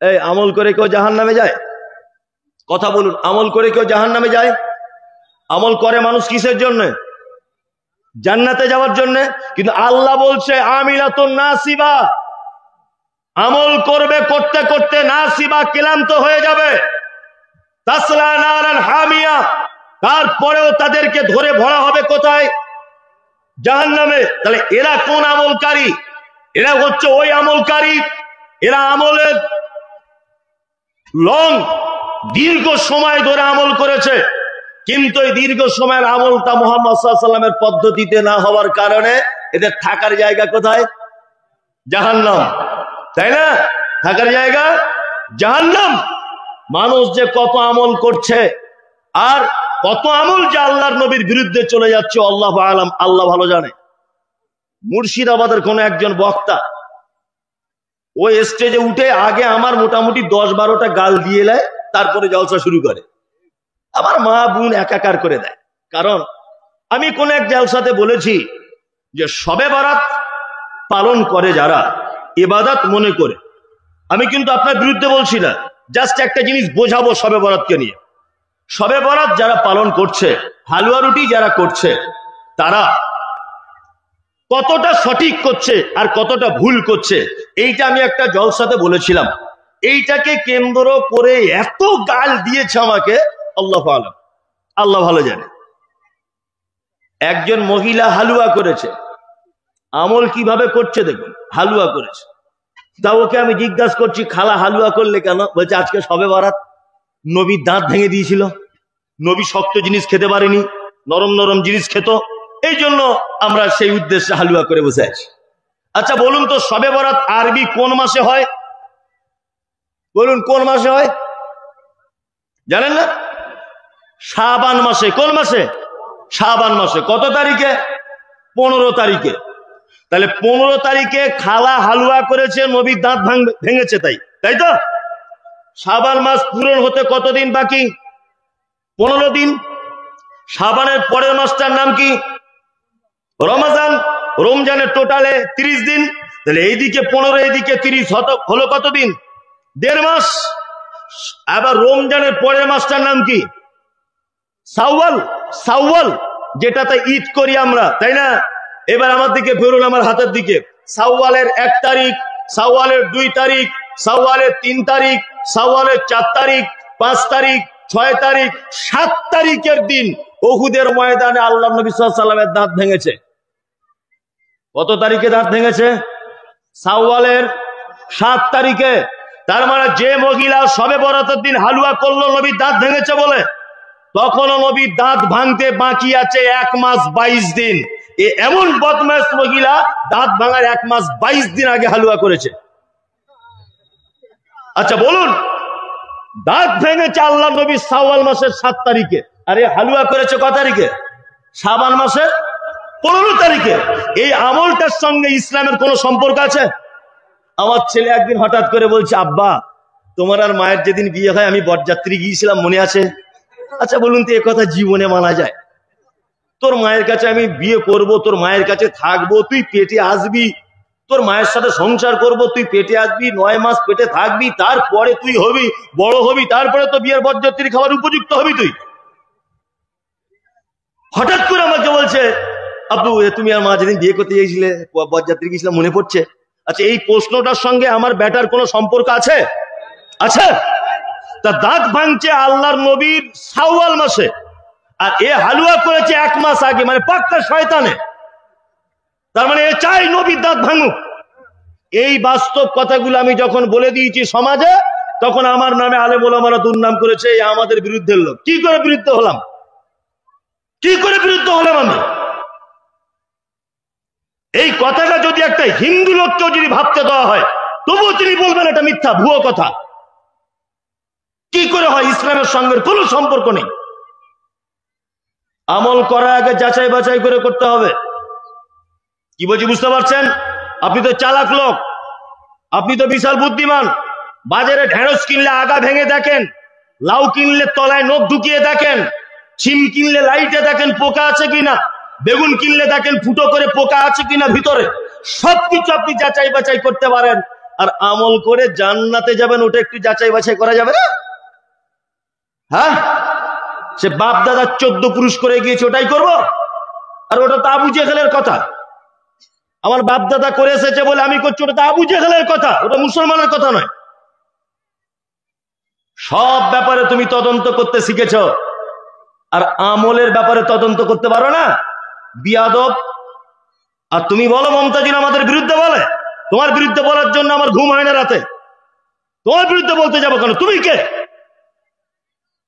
এই আমল করে কেউ জাহান্নামে যায়? কথা বলুন, আমল করে কেউ জাহান্নামে যায়? আমল করে মানুষ কিসের জন্য? জান্নাতে যাওয়ার জন্য। কিন্তু আল্লাহ বলছে আমিলাতুন নাসিবা, আমল করবে করতে করতে নাসিবা, ক্লান্ত হয়ে যাবে। তাসলা নারান হামিয়া, তারপরেও তাদেরকে ধরে ভরা হবে কোথায়? জাহান্নামে। তাহলে এরা কোন আমলকারী? এরা হচ্ছে ওই আমলকারী, এরা আমলের দীর্ঘ সময় ধরে আমল করেছে, কিন্তু এই দীর্ঘ সময়ের আমলটা মুহাম্মদ সাল্লাল্লাহু আলাইহি ওয়াসাল্লামের পদ্ধতিতে না হওয়ার কারণে এদের থাকার জায়গা কোথায়? জাহান্নাম। তাই না? থাকার জায়গা জাহান্নাম। মানুষ যে কত আমল করছে আর কত আমল যে আল্লাহর নবীর বিরুদ্ধে চলে যাচ্ছে, আল্লাহু আলাম, আল্লাহ ভালো জানে। মুর্শিদাবাদের কোন একজন বক্তা ওই স্টেজে উঠে আগে আমার মোটামুটি 10-12টা গাল দিয়ে নেয়, তারপরে জলসা শুরু করে। আমার মা বোন একাকার করে দেয়। কারণ আমি কোন এক জলসাতে বলেছি যে শবে বরাত পালন করে যারা, ইবাদত মনে করে, আমি কিন্তু আপনার বিরুদ্ধে বলছি না, জাস্ট একটা জিনিস বোঝাবো শবে বরাতকে নিয়ে। শবে বরাত যারা পালন করছে, হালুয়া রুটি যারা করছে, তারা কতটা সঠিক করছে আর কতটা ভুল করছে, এইটা আমি একটা জলসাতে বলেছিলাম। এইটাকে কেন্দ্র করে এত গাল দিয়েছে আমাকে, আল্লাহু আলাম, আল্লাহ ভালো জানে। একজন মহিলা হালুয়া করেছে, আমল কিভাবে করছে দেখুন, হালুয়া করেছে। তা ওকে আমি জিজ্ঞাসা করছি, খালা হালুয়া করলে কেন? বলছে আজকে শবে বরাত, নবীর দাঁত ভেঙে দিয়েছিল, নবী শক্ত জিনিস খেতে পারেনি, নরম নরম জিনিস খেত, এই জন্য আমরা সেই উদ্দেশ্যে হালুয়া করে বসে আছি। আচ্ছা বলুন তো, শবে বরাত আরবি কোন মাসে হয়? বলুন কোন মাসে হয়? জানেন না? শাবান মাসে। কোন মাসে? শাবান মাসে। কত তারিখে? 15 তারিখে। তাহলে 15 তারিখে খালা হালুয়া করেছে, নবীর দাঁত ভেঙেছে, তাই তো? শাবান মাস পূরণ হতে কতদিন বাকি? 15 দিন। শাবানের পরের মাসটার নাম কি? রমজান। রমজানের টোটালে 30 দিন। তাহলে এইদিকে 15, এইদিকে 30, হলো কতদিন? 1.5 মাস। আবার রমজানের পরের মাসটার নাম কি? শাওয়াল। শাওয়াল, যেটাতে ঈদ করি আমরা, তাই না? এবার আমার দিকে ফেরুন, আমার হাতের দিকে। শাওয়ালের 1 তারিখ, শাওয়ালের 2 তারিখ, শাওয়ালের 3 তারিখ, শাওয়ালের 4 তারিখ, 5 তারিখ, 6 তারিখ, 7 তারিখের দিন উহুদের ময়দানে আল্লাহ নবী সাল্লাল্লাহু আলাইহি ওয়াসাল্লামের দাঁত ভেঙেছে। কত তারিখে দাঁত ভেঙেছে? শাওয়ালের 7 তারিখে। তার মানে যে মহিলা শবে বরাতের দিন হালুয়া করলো নবীর দাঁত ভেঙেছে বলে, তখনও নবীর দাঁত ভাঙতে বাকি আছে 1 মাস 22 দিন। এমন বদমাশ মহিলা দাঁত ভাঙার 1 মাস 22 দিন আগে হালুয়া করেছে। আচ্ছা বলুন, দাঁত ভেঙেছে আল্লাহ নবী শাওয়াল মাসের 7 তারিখে, আরে হালুয়া করেছে ক তারিখে? শাবান মাসের 15 তারিখে। এই আমলটার সঙ্গে ইসলামের কোন সম্পর্ক আছে? আমার ছেলে একদিন হঠাৎ করে বলছে, আব্বা তোমার আর মায়ের যেদিন বিয়ে হয় আমি বরযাত্রী গিয়েছিলাম, মনে আছে? আচ্ছা বলুন তো, এ কথা জীবনে মানা যায়? তোর মায়ের কাছে আমি বিয়ে করব, তোর মায়ের কাছে থাকবো, তুই পেটে আসবি, তোর মায়ের সাথে সংসার করব, তুই পেটে আসবি, 9 মাস পেটে থাকবি, তারপরে তুই হবি বড় হবি, তারপরে তো বিয়ের বরযাত্রী খাবার উপযুক্ত হবি তুই। হঠাৎ করে আমাকে বলছে, আব্বু তুমি আর মা যেদিন বিয়ে করতে গিয়েছিলে বরযাত্রী গিয়েছিলাম, মনে পড়ছে? আচ্ছা এই প্রশ্নটার সঙ্গে আমার বেটার কোনো সম্পর্ক আছে? আছে। তা দাঁত ভাঙছে আল্লাহর নবীর শাওয়াল মাসে, আর এ হালুয়া করেছে 1 মাস আগে, মানে পাক্কা শয়তানে। তার মানে এ চাই নবীর দাঁত ভাঙুক। এই বাস্তব কথাগুলো আমি যখন বলে দিয়েছি সমাজে, তখন আমার নামে আলেম ওলামারা দুর্নাম করেছে, আমাদের বিরুদ্ধের লোক। কি করে বিরুদ্ধে হলাম? কি করে বিরুদ্ধ হলাম আমি? এই কথাটা যদি একটা হিন্দু লোককেও যদি ভাবতে দেওয়া হয়, তবুও তিনি বলবেন এটা মিথ্যা, ভুয়ো কথা। কি করে হয়? ইসলামের সঙ্গে কোনো সম্পর্ক নেই। আমল করার আগে যাচাই বাছাই করে করতে হবে। কি বলছি বুঝতে পারছেন? আপনি তো চালাক লোক, আপনি তো বিশাল বুদ্ধিমান। বাজারে ঢেঁড়স কিনলে আগা ভেঙে দেখেন, লাউ কিনলে তলায় নখ ঢুকিয়ে দেখেন, শিম কিনলে লাইটে দেখেন পোকা আছে কিনা, বেগুন কিনলে দেখেন ফুটো করে পোকা আছে কিনা ভিতরে। সবকিছু আপনি যাচাই বাছাই করতে পারেন। আর আমল করে জান্নাতে যাবেন, ওটা একটু যাচাই বাছাই করা যাবে না? হ্যাঁ, সে বাপ দাদা 14 পুরুষ করে গিয়েছে, ওটাই করব? আর ওটা তো আবু জেহেলের কথা। আমার বাপ দাদা করে এসেছে বলে আমি করছি, ওটা তো আবু জেহেলের কথা, ওটা মুসলমানের কথা নয়। সব ব্যাপারে তুমি তদন্ত করতে শিখেছ, আর আমলের ব্যাপারে তদন্ত করতে পারো না? বিয়াদব। আর তুমি বলো মমতাজুল আমাদের বিরুদ্ধে বলে, তোমার বিরুদ্ধে বলার জন্য আমার ঘুম হয় না রাতে। তোমার বিরুদ্ধে বলতে যাবো কেন? তুমি কে?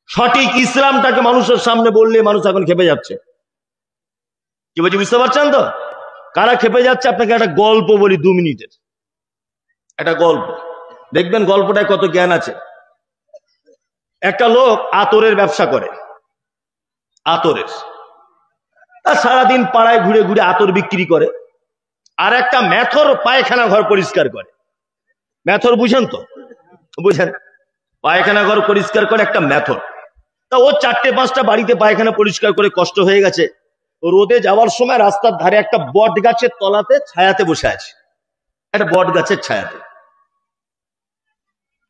সঠিক ইসলামটাকে মানুষের সামনে বললে মানুষ এখন খেপে যাচ্ছে। কি বলছি বুঝতে পারছেন তো? কারা খেপে যাচ্ছে? আপনাকে একটা গল্প বলি, 2 মিনিটের একটা গল্প, দেখবেন গল্পটায় কত জ্ঞান আছে। একটা লোক আতরের ব্যবসা করে, আতরের। তার সারাদিন পাড়ায় ঘুরে ঘুরে আতর বিক্রি করে। আর একটা মেথর পায়খানা ঘর পরিষ্কার করে। মেথর বুঝেন তো? বুঝেন? পায়খানা ঘর পরিষ্কার করে একটা মেথর। তা ও 4-5টা বাড়িতে পায়খানা পরিষ্কার করে কষ্ট হয়ে গেছে। রোদে যাওয়ার সময় রাস্তার ধারে একটা বট গাছের তলাতে ছায়াতে বসে আছে, একটা বট গাছের ছায়াতে।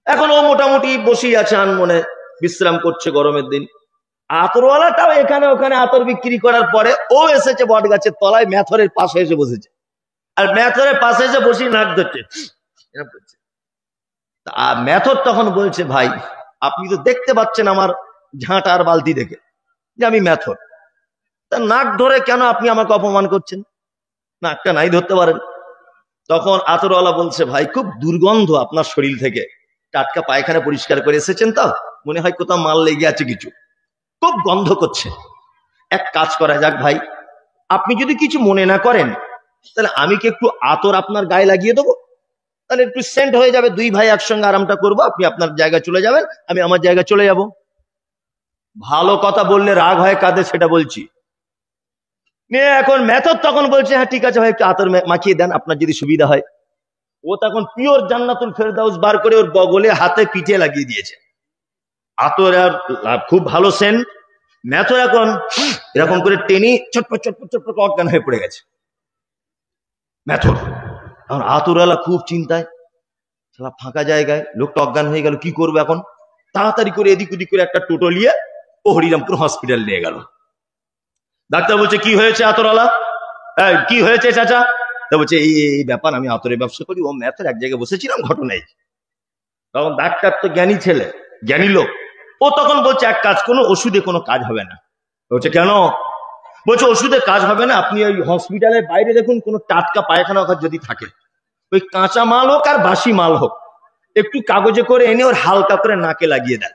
এখন ও মোটামুটি বসেই আছে, আনমনে বিশ্রাম করছে গরমের দিন। আতরওয়ালাটাও এখানে ওখানে আতর বিক্রি করার পরে ও এসেছে বট গাছের তলায়, মেথরের পাশে এসে বসেছে। আর মেথরের পাশে এসে বসে নাক ধরছে। মেথর তখন বলছে, ভাই আপনি তো দেখতে পাচ্ছেন আমার ঝাঁটা আর বালতি দেখে যে আমি মেথর, তা নাক ধরে কেন আপনি আমাকে অপমান করছেন? নাকটা নাই ধরতে পারেন। তখন আতরওয়ালা বলছে, ভাই খুব দুর্গন্ধ আপনার শরীর থেকে, টাটকা পায়খানা পরিষ্কার করে এসেছেন তো, মনে হয় কোথাও মাল লেগে আছে কিছু, খুব গন্ধ করছে। এক কাজ করা যাক ভাই, আপনি যদি কিছু মনে না করেন তাহলে আমি কি একটু আতর আপনার গায়ে লাগিয়ে দেবো? তাহলে একটু সেন্ট হয়ে যাবে, 2 ভাই একসঙ্গে আরামটা করবো, আপনি আপনার জায়গায় চলে যাবেন, আমি আমার জায়গায় চলে যাব। ভালো কথা বললে রাগ হয় কাঁদে, সেটা বলছি। এখন মেথড তখন বলছে, হ্যাঁ ঠিক আছে ভাই, একটু আতর মাখিয়ে দেন, আপনার যদি সুবিধা হয়। ও তখন পিওর জান্নাতুল ফেরদাউস বার করে ওর বগলে হাতে পিঠে লাগিয়ে দিয়েছে আতর, আর খুব ভালো সেন্ট। মেথর এখন এরকম করে টেনে চটপট চটপট চটপট অজ্ঞান হয়ে পড়ে গেছে মেথর। এখন আতরওয়ালা খুব চিন্তায়, ফাঁকা জায়গায় লোকটা অজ্ঞান হয়ে গেল, কি করবো এখন? তাড়াতাড়ি করে এদিক ওদিক করে একটা টোটো নিয়ে ও হরিরামপুর হসপিটাল নিয়ে গেল। ডাক্তার বলছে, কি হয়েছে আতরওয়ালা? কি হয়েছে চাচা? তা বলছে, এই ব্যাপার, আমি আতরের ব্যবসা করি, ও মেথর এক জায়গায় বসেছিলাম, ঘটনায়। তখন ডাক্তার তো জ্ঞানী ছেলে, জ্ঞানী লোক, ও তখন বলছে, এক কাজ করুন, ওষুধে কোনো কাজ হবে না। বলছে কেন? বলছে ওষুধে কাজ হবে না, আপনি ওই হসপিটালের বাইরে দেখুন, কোনো টাটকা পায়খানা ঘর যদি থাকে, ওই কাঁচা মাল হোক আর বাসি মাল হোক, একটু কাগজে করে এনে ওর হালকা করে নাকে লাগিয়ে দেন।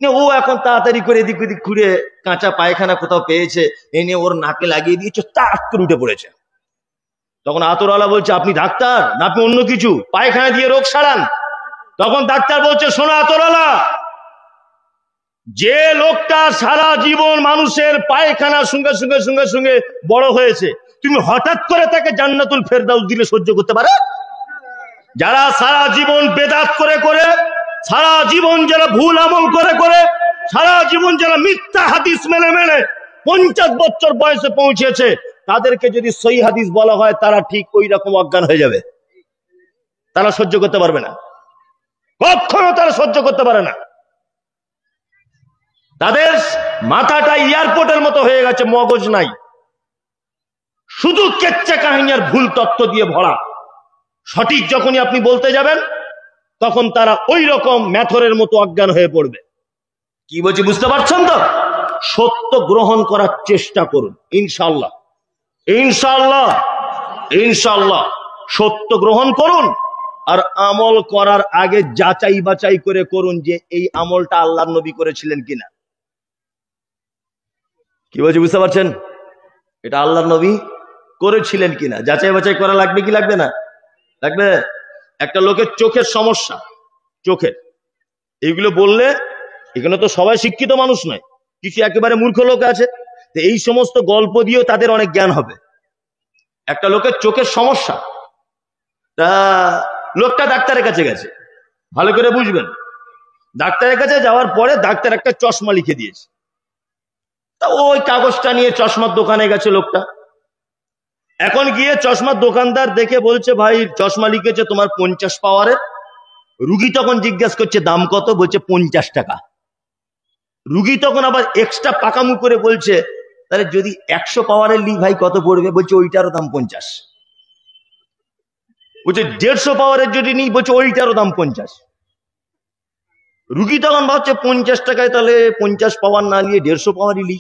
ও এখন তাড়াতাড়ি করে এদিক ওদিক ঘুরে কাঁচা পায়খানা কোথাও পেয়েছে, এনে ওর নাকে লাগিয়ে দিয়েছে, তাড়াত করে উঠে পড়েছে। তখন আতরওয়ালা বলছে, আপনি ডাক্তার না আপনি অন্য কিছু? পায়খানা দিয়ে রোগ সারান। তখন ডাক্তার বলছে, শোনো আতরালা, যে লোকটা সারা জীবন মানুষের পায়খানার সঙ্গে সঙ্গে সঙ্গে সঙ্গে বড় হয়েছে, তুমি হঠাৎ করে তাকে জান্নাতুল ফেরদাউস দিলে সহ্য করতে পারে? যারা সারা জীবন বেদাত করে করে, সারা জীবন যারা ভুল আমল করে করে, সারা জীবন যারা মিথ্যা হাদিস মেনে মেনে 50 বছর বয়সে পৌঁছেছে, তাদেরকে যদি সহি হাদিস বলা হয়, তারা ঠিক ওই রকম অজ্ঞান হয়ে যাবে। তারা সহ্য করতে পারবে না, কখনো তারা সহ্য করতে পারে না। তাদের মাথাটা এয়ারপোর্টের মতো হয়ে গেছে, মগজ নাই, শুধু কেচ্চা কাহিনী আর ভুল তত্ত্ব দিয়ে ভরা। সঠিক যখনই আপনি বলতে যাবেন, তখন তারা ওই রকম ম্যাথরের মতো অজ্ঞান হয়ে পড়বে। কি বলছি বুঝতে পারছেন তো? সত্য গ্রহণ করার চেষ্টা করুন, ইনশাআল্লাহ ইনশাআল্লাহ ইনশাআল্লাহ সত্য গ্রহণ করুন। আর আমল করার আগে যাচাই বাছাই করে করুন যে এই আমলটা আল্লাহর নবী করেছিলেন কিনা। কি বলছি বুঝতে পারছেন? এটা আল্লাহর নবী করেছিলেন কিনা যাচাই বাছাই করা লাগবে কি লাগবে না? লাগবে। একটা লোকের চোখের সমস্যা, চোখের, এইগুলো বললে, এখানে তো সবাই শিক্ষিত মানুষ নয়, কিছু একেবারে মূর্খ লোক আছে, তো এই সমস্ত গল্প দিয়েও তাদের অনেক জ্ঞান হবে। একটা লোকের চোখের সমস্যা, তা লোকটা ডাক্তারের কাছে গেছে, ভালো করে বুঝবেন। ডাক্তারের কাছে যাওয়ার পরে ডাক্তার একটা চশমা লিখে দিয়েছে। তা ওই কাগজটা নিয়ে চশমার দোকানে গেছে লোকটা। এখন গিয়ে চশমার দোকানদার দেখে বলছে, ভাই চশমা লিখেছে তোমার 50 পাওয়ারের। রুগী তখন জিজ্ঞাসা করছে দাম কত? বলছে 50 টাকা। রুগী তখন আবার এক্সট্রা পাকামু করে বলছে, তাহলে যদি 100 পাওয়ারের লি ভাই কত পড়বে? বলছে ওইটারও দাম 50। বলছে 150 পাওয়ারের যদি নিই, বলছে ওইটারও দাম 50। রুগী তখন ভাবছে 50 টাকায় তাহলে 50 পাওয়ার না নিয়ে 150 পাওয়ারই লি,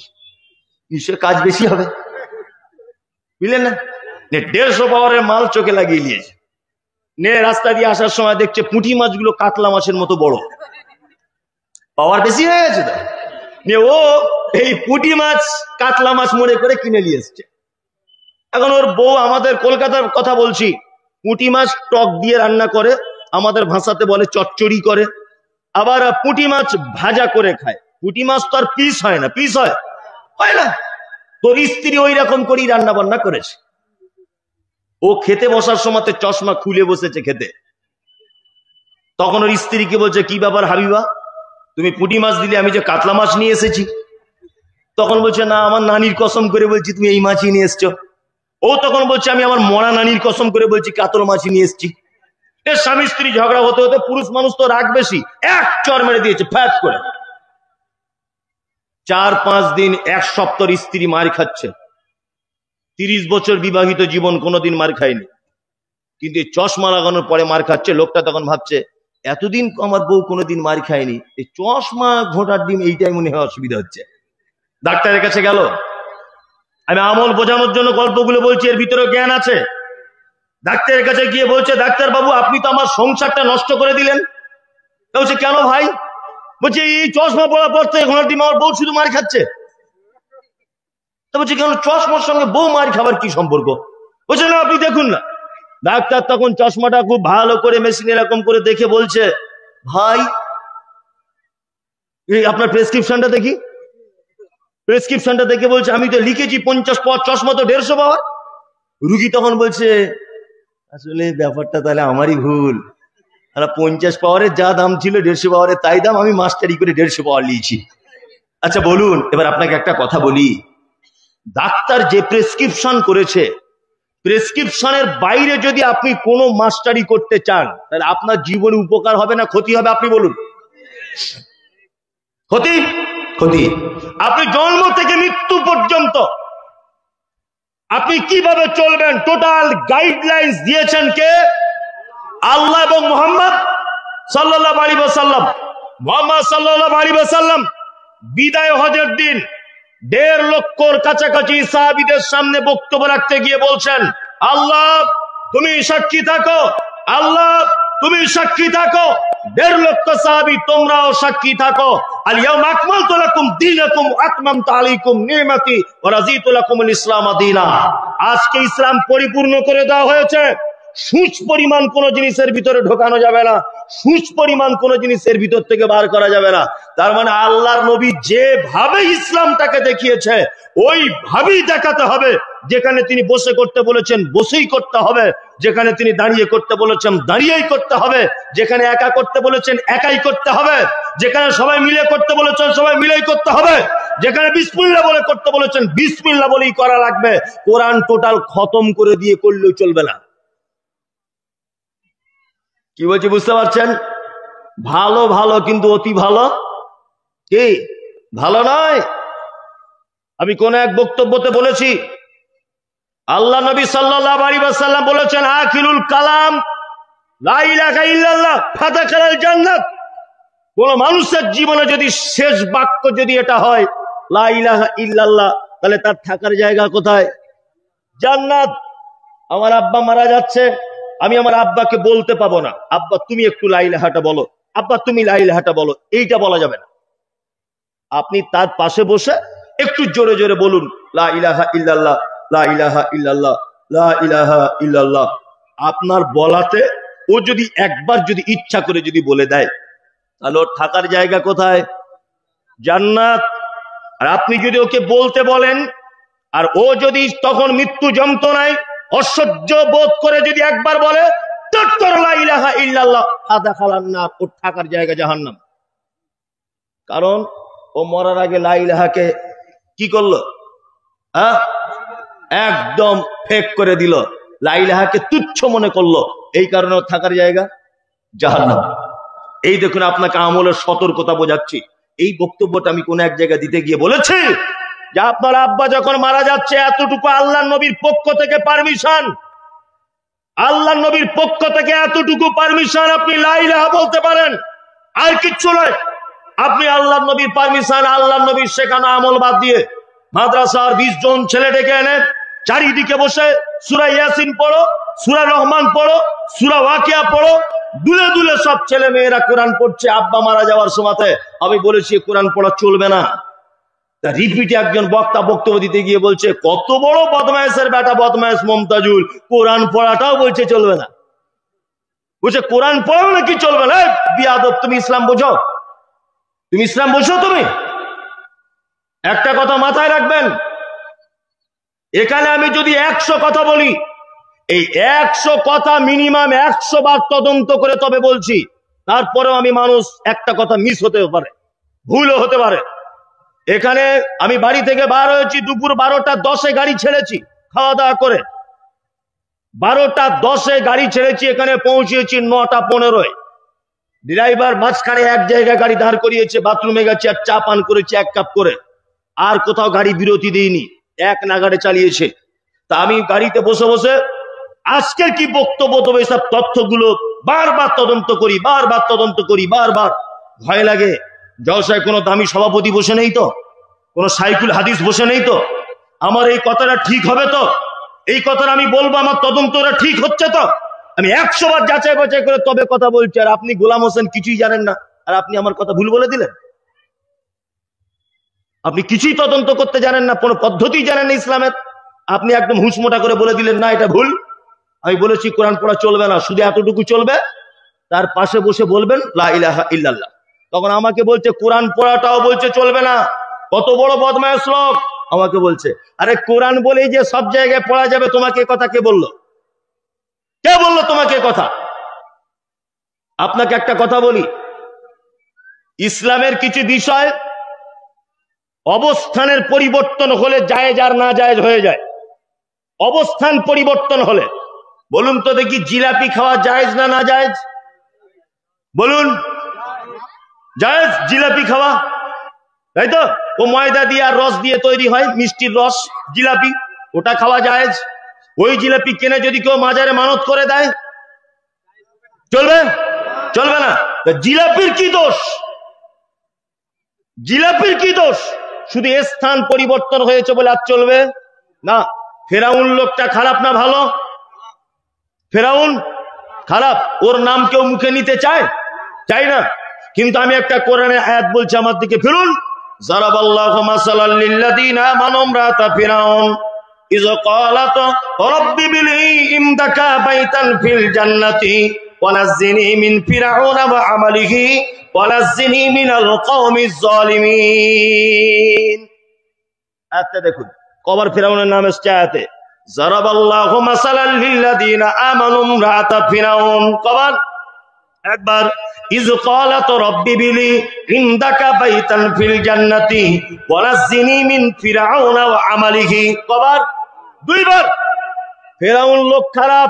নিশ্চয় কাজ বেশি হবে, বুঝলেন না? 150 পাওয়ারের মাল চোখে লাগিয়ে নিয়েছে। নে রাস্তা দিয়ে আসার সময় দেখছে পুঁটি মাছগুলো কাতলা মাছের মতো বড়, পাওয়ার বেশি হয়ে গেছে। ও এই পুঁটি মাছ কাতলা মাছ মনে করে কিনে নিয়ে এসছে। এখন ওর বউ, আমাদের কলকাতার কথা বলছি, পুঁটি মাছ টক দিয়ে রান্না করে, আমাদের ভাষাতে বলে চচ্চড়ি করে, আবার পুঁটি মাছ ভাজা করে খায়। পুঁটি মাছ তো আর পিস হয় না, পিস হয় না। তোর স্ত্রী ওই রকম করেই রান্না বান্না করেছে। ও খেতে বসার সময় চশমা খুলে বসেছে খেতে। তখন ওর স্ত্রীকে বলছে, কি ব্যাপার হাবিবা, তুমি পুঁটি মাছ দিলে, আমি যে কাতলা মাছ নিয়ে এসেছি। তখন বলছে, না আমার নানির কসম করে বলছি তুমি এই মাছই নিয়ে এসছো। ও তখন বলছে, আমি আমার মরা নানির কসম করে বলছি কাতল মাছই নিয়ে এসছি। এর স্বামী স্ত্রী ঝগড়া হতে হতে, পুরুষ মানুষ তো রাগ বেশি, এক চর মেরে দিয়েছে ফ্যাট করে। 4-5 দিন, 1 সপ্তাহ স্ত্রী মার খাচ্ছে। 30 বছর বিবাহিত জীবন, কোনোদিন মার খায়নি, কিন্তু এই চশমা লাগানোর পরে মার খাচ্ছে। লোকটা তখন ভাবছে, এতদিন আমার বউ কোনোদিন মার খায়নি, এই চশমা ঘোটার দিন এইটাই মনে হয় অসুবিধা হচ্ছে। ডাক্তারের কাছে গেল। আমি আমল বোঝানোর জন্য গল্পগুলো বলছি, এর ভিতরে জ্ঞান আছে। ডাক্তারের কাছে গিয়ে বলছে, ডাক্তার বাবু আপনি তো আমার সংসারটা নষ্ট করে দিলেন। বলছে, কেন ভাই? বলছে, এই চশমা পড়ার পর থেকে ঘোড়ার ডিম আমার বউ শুধু মার খাচ্ছে। তা বলছে, কেন চশমার সঙ্গে বউ মার খাবার কি সম্পর্ক? বলছে, না আপনি দেখুন না। ডাক্তার তখন চশমাটা খুব ভালো করে মেশিনে এরকম করে দেখে বলছে, ভাই এই আপনার প্রেসক্রিপশনটা দেখি। প্রেসক্রিপশনটা দেখে বলছে, আমি তো লিখেছি 50 পাওয়ার, চশমা তো 150 পাওয়ার। রুগী তখন বলছে, আসলে ব্যাপারটা তাহলে আমারই ভুল। 50 পাওয়ারের যা দাম ছিল 150 পাওয়ারের তাই দাম, আমি মাস্টারি করে 150 পাওয়ার নিয়েছি। আচ্ছা বলুন, এবার আপনাকে একটা কথা বলি, ডাক্তার যে প্রেসক্রিপশন করেছে, প্রেসক্রিপশনের বাইরে যদি আপনি কোনো মাস্টারি করতে চান, তাহলে আপনার জীবনে উপকার হবে না ক্ষতি হবে? আপনি বলুন। ক্ষতি, ক্ষতি। আপনি জন্ম থেকে মৃত্যু পর্যন্ত আপনি কিভাবে চলবেন, টোটাল গাইডলাইন্স দিয়েছেন কে? আল্লাহ এবং মুহাম্মদ সাল্লাল্লাহু আলাইহি ওয়াসাল্লাম। মুহাম্মদ সাল্লাল্লাহু আলাইহি ওয়াসাল্লাম বিদায় হজের দিন 1.5 লক্ষর কাছাকাছি সাহাবীদের সামনে বক্তব্য রাখতে গিয়ে বলছেন, আল্লাহ তুমি সাক্ষী থাকো, আল্লাহ তুমি সাক্ষী থাকো, 1.5 লক্ষ সাহাবী তোমরাও সাক্ষী থাকো। আল ইয়াউমা আকমালতু লাকুম দীনাকুম ওয়া আতমামতু আলাইকুম নি'মাতি ওয়া রাযীতু লাকুমুল ইসলাম দীনা। আজকে ইসলাম পরিপূর্ণ করে দেওয়া হয়েছে। সুচ পরিমাণ কোন জিনিসের ভিতরে ঢোকানো যাবে না। সুচ পরিমাণ কোন জিনিসের ভিতর থেকে বার করা যাবে না। তার মানে আল্লাহর নবী যেভাবে ইসলামটাকে দেখিয়েছে ওইভাবেই দেখাতে হবে। যেখানে তিনি বসে করতে বলেছেন বসেই করতে হবে, যেখানে তিনি দাঁড়িয়ে করতে বলেছেন দাঁড়িয়েই করতে হবে, যেখানে একা করতে বলেছেন একাই করতে হবে, যেখানে সবাই মিলে করতে বলেছেন সবাই মিলেই করতে হবে, যেখানে বিসমিল্লাহ বলে করতে বলেছেন বিসমিল্লাহ বলেই করা লাগবে। কোরআন টোটাল খতম করে দিয়ে করলেও চলবে না। কি বলছি বুঝতে পারছেন? ভালো ভালো কিন্তু অতি ভালো কি ভালো নয়। আমি কোন এক বক্তব্যতে বলেছি আল্লাহ নবী সাল্লাল্লাহু আলাইহি ওয়াসাল্লাম বলেছেন আখিরুল কালাম লা ইলাহা ইল্লাল্লাহ ফাদাখালাল জান্নাত। কোন মানুষের জীবনে যদি শেষ বাক্য যদি এটা হয় লা ইলাহা ইল্লাল্লাহ, তাহলে তার থাকার জায়গা কোথায়? জান্নাত। আমার আব্বা মারা যাচ্ছে, আমি আমার আব্বাকে বলতে পাবো না আব্বা তুমি একটু লা ইলাহাটা বলো, আব্বা তুমি লা ইলাহাটা বলো, এইটা বলা যাবে না। আপনি তার পাশে বসে একটু জোরে জোরে বলুন লা ইলাহা ইল্লাল্লাহ লা ইলাহা ইল্লাল্লাহ লা ইলাহা ইল্লাল্লাহ। আপনার বলাতে ও যদি একবার যদি ইচ্ছা করে যদি বলে দেয় তাহলে ওর থাকার জায়গা কোথায়? জান্নাত। আর আপনি যদি ওকে বলতে বলেন আর ও যদি তখন মৃত্যু যন্ত্রণায় অসহ্য বোধ করে যদি একবার বলে লা ইলাহা ইল্লাল্লাহ ফাদাখালান নার, ওর থাকার জায়গা জাহান্নাম। কারণ ও মরার আগে লা ইলাহাকে কি করলো? একদম ফেক করে দিল, লা ইলাহাকে তুচ্ছ মনে করলো, এই কারণে ওর থাকার জায়গা জাহান্নাম। এই দেখুন আপনাকে আমলের সতর্কতা বোঝাচ্ছি। এই বক্তব্যটা আমি কোন এক জায়গায় দিতে গিয়ে বলেছি যে আপনার আব্বা যখন মারা যাচ্ছে এতটুকু আল্লাহর নবীর পক্ষ থেকে পারমিশন, আল্লাহর নবীর পক্ষ থেকে এতটুকু পারমিশন, আপনি লা ইলাহা বলতে পারেন, আর কিচ্ছু নয়। আপনি আল্লাহর নবীর পারমিশন, আল্লাহর নবীর শেখানো আমল বাদ দিয়ে মাদ্রাসার 20 জন ছেলে ডেকে এনে চারিদিকে বসে সূরা ইয়াসিন পড়ো, সূরা রহমান পড়ো, সূরা ওয়াকিয়া পড়ো, দুলে দুলে সব ছেলে মেয়েরা কোরআন পড়ছে আব্বা মারা যাওয়ার সময়তে। আমি বলেছি কোরআন পড়া চলবে না। তা রিপিটে একজন বক্তা বক্তব্য দিতে গিয়ে বলছে কত বড় বদমায়েশের বেটা বদমায়েশ মমতাজুল, কোরআন পড়াটাও বলছে চলবে না। বলছে কোরআন পড়াও নাকি চলবে না? বিয়াদব, তুমি ইসলাম বোঝো? তুমি ইসলাম বোঝো? তুমি একটা কথা মাথায় রাখবেন, এখানে আমি যদি 100 কথা বলি, এই 100 কথা মিনিমাম 100 বার তদন্ত করে তবে বলছি। তারপরেও আমি মানুষ একটা কথা মিস হতে পারে, ভুলও হতে পারে। এখানে আমি বাড়ি থেকে বার হয়েছি দুপুর 12টা 10-এ গাড়ি ছেড়েছি খাওয়া দাওয়া করে, 12টা 10-এ গাড়ি ছেড়েছি, এখানে পৌঁছেছি 9টা 15-এ। ড্রাইভার মাঝখানে এক জায়গায় গাড়ি দাঁড় করিয়েছে, বাথরুমে গেছে আর চা পান করেছে 1 কাপ করে, আর কোথাও গাড়ি বিরতি দেয়নি, এক নাগাড়ে চালিয়েছে। তা আমি গাড়িতে বসে বসে আজকের কি বক্তব্য তবে সব তথ্যগুলো বারবার তদন্ত করি, বারবার তদন্ত করি, বারবার। ভয় লাগে, জলসায় কোনো দামি সভাপতি বসে নেই তো, কোনো সাইকুল হাদিস বসে নেই তো, আমার এই কথাটা ঠিক হবে তো, এই কথাটা আমি বলবো আমার তদন্তটা ঠিক হচ্ছে তো, আমি 100 বার যাচাই বাছাই করে তবে কথা বলছি। আর আপনি গোলাম হোসেন কিছুই জানেন না, আর আপনি আমার কথা ভুল বলে দিলেন। আপনি কিছুই তদন্ত করতে জানেন না, কোনো পদ্ধতি জানেন না ইসলামের, আপনি একদম হুঁশমোটা করে বলে দিলেন না এটা ভুল। আমি বলেছি কোরআন পড়া চলবে না, শুধু এতটুকু চলবে, তার পাশে বসে বলবেন লা ইলাহা ইল্লাল্লাহ। তখন আমাকে বলছে কোরআন পড়াটাও বলছে চলবে না, কত বড় বদমায়েশ লোক। আমাকে বলছে আরে কোরআন বলেই যে সব জায়গায় পড়া যাবে, তোমাকে কথা কে বললো? কে বললো তোমাকে কথা? আপনাকে একটা কথা বলি, ইসলামের কিছু বিষয় অবস্থানের পরিবর্তন হলে জায়েজ আর না জায়েজ হয়ে যায়। অবস্থান পরিবর্তন হলে, বলুন তো দেখি জিলাপি খাওয়া জায়েজ না না জায়েজ? বলুন জায়েজ জিলাপি খাওয়া, তাই তো? ও ময়দা দিয়ে আর রস দিয়ে তৈরি হয়, মিষ্টির রস জিলাপি, ওটা খাওয়া জায়েজ। ওই জিলাপি কিনে যদি কেউ মাজারে মানত করে দেয় চলবে? চলবে না। জিলাপির কি দোষ? জিলাপির কি দোষ? শুধু স্থান পরিবর্তন হয়েছে বলে আর চলবে না। ফেরাউন লোকটা খারাপ না ভালো? ফেরাউন খারাপ, ওর নাম কেউ মুখে নিতে চায়? চাই না। কিন্তু আমি একটা কোরআনের আয়াত বলছি, আমার দিকে ফিরুন। যারাবাল্লাহু মাসালাল লিল্লাযিনা আমানু ইমরাতা ফিরাউন ইয ক্বালাত রাব্বি বিলি ইমদাকা বাইতান ফিল জান্নাতি ওয়ানাজ্জিনি মিন ফিরআউনা ওয়া আমালিহি ওয়ানাজ্জিনি মিনাল কওমিজ জালিমিন। আচ্ছা দেখুন কবার ফিরাউনের নাম এসছে আয়াতে, যারাবাল্লাহু মাসালাল লিল্লাযিনা আমানু ইমরাআতা ফিরআউন। কবার? একবার। ইয ক্বালাত রাব্বি বিলি ইনদাকা বাইতান ফিল জান্নাতি ওয়ানাজ্জিনি মিন ফিরআউনা ওয়া আমালিহি। কবার? দুইবার। ফেরাউন লোক খারাপ,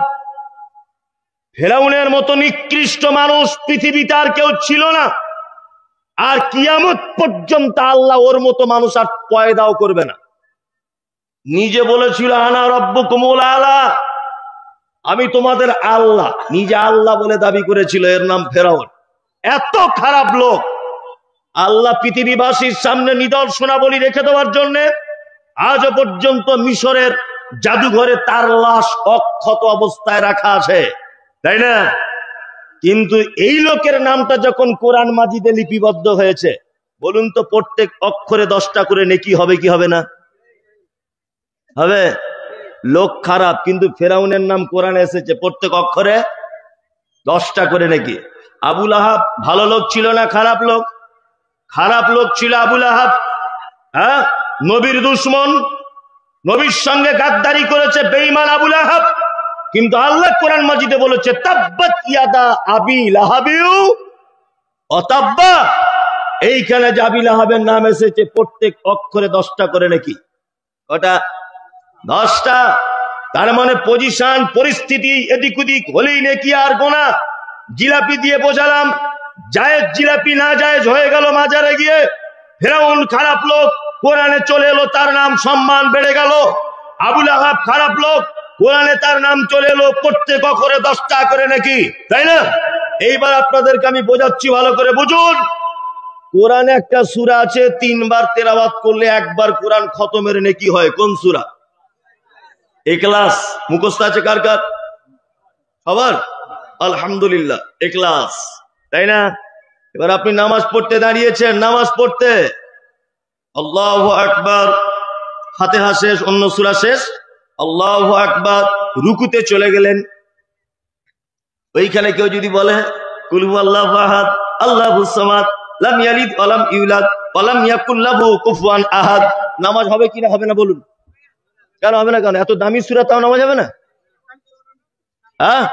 ফেরাউনের মতো নিকৃষ্ট মানুষ পৃথিবীতে আর কেউ ছিল না, আর কিয়ামত পর্যন্ত আল্লাহ ওর মতো মানুষ আর পয়দাও করবে না। নিজে বলেছিল আনা রব্বুকুমুল আলা, আমি তোমাদের আল্লাহ, নিজে আল্লাহ বলে দাবি করেছিল। এর নাম ফেরাউন। এত খারাপ লোক। আল্লাহ পৃথিবীবাসীর সামনে নিদর্শনাবলী রেখে দেওয়ার জন্য আজও পর্যন্ত মিশরের জাদুঘরে তার লাশ অক্ষত অবস্থায় রাখা আছে, তাই না? কিন্তু এই লোকের নামটা যখন কোরআন মাজিদে লিপিবদ্ধ হয়েছে, বলুন তো প্রত্যেক অক্ষরে 10টা করে নেকি হবে কি হবে না? হবে। লোক খারাপ, কিন্তু ফেরাউনের নাম কোরআনে এসেছে প্রত্যেক অক্ষরে 10টা করে নেকি। আবুল আহাব ভালো লোক ছিল না খারাপ লোক? খারাপ লোক ছিল আবুল আহাব। হ্যাঁ, নবীর দুশমন, নবীর সঙ্গে গাদ্দারি করেছে বেঈমান আবুল আহাব। কিন্তু আল্লাহ কোরআন মাজিদে বলেছে তাব্বাত ইয়াদা আবি লাহাবিউ ওয়া তাব্বা। এইখানে যে আবি লাহাবের নাম এসেছে প্রত্যেক অক্ষরে 10টা করে নাকি। ওটা 10টা। তার মানে পজিশন পরিস্থিতি এদিক ওদিক হলেই নাকি আর গোনা। জিলাপি দিয়ে বোঝালাম, জায়েজ জিলাপি না জায়েজ হয়ে গেল মাজারে গিয়ে। ফেরাউন খারাপ লোক, কোরআনে চলে এলো তার নাম, সম্মান বেড়ে গেল। আবুল আহাব খারাপ লোক, কোরআনে তার নাম চলে এলো প্রত্যেক অক্ষরে 10টা করে নাকি, তাই না? এইবার আপনাদেরকে আমি বোঝাচ্ছি, ভালো করে বুঝুন। কোরআনে একটা সূরা আছে 3 বার তেলাওয়াত করলে একবার কোরআন খতমের নেকি হয়। কোন সূরা? ইখলাস। মুখস্থ আছে কার কার? সবার? আলহামদুলিল্লাহ, ইখলাস, তাই না? এবার আপনি নামাজ পড়তে দাঁড়িয়েছেন, নামাজ পড়তে আল্লাহু আকবার, ফাতিহা শেষ, অন্য সূরা শেষ, আল্লাহু আকবার, রুকুতে চলে গেলেন। ওইখানে কেউ যদি বলে কুল হুয়াল্লাহু আহাদ আল্লাহুস সামাদ লাম ইয়ালিদ ওয়া লাম ইউলাদ ওয়া লাম ইয়াকুল লাহু কুফুয়ান আহাদ, নামাজ হবে কি না হবে না বলুন? কেন হবে না? কেন? এত দামি সূরা তাও নামাজ হবে না? হ্যাঁ,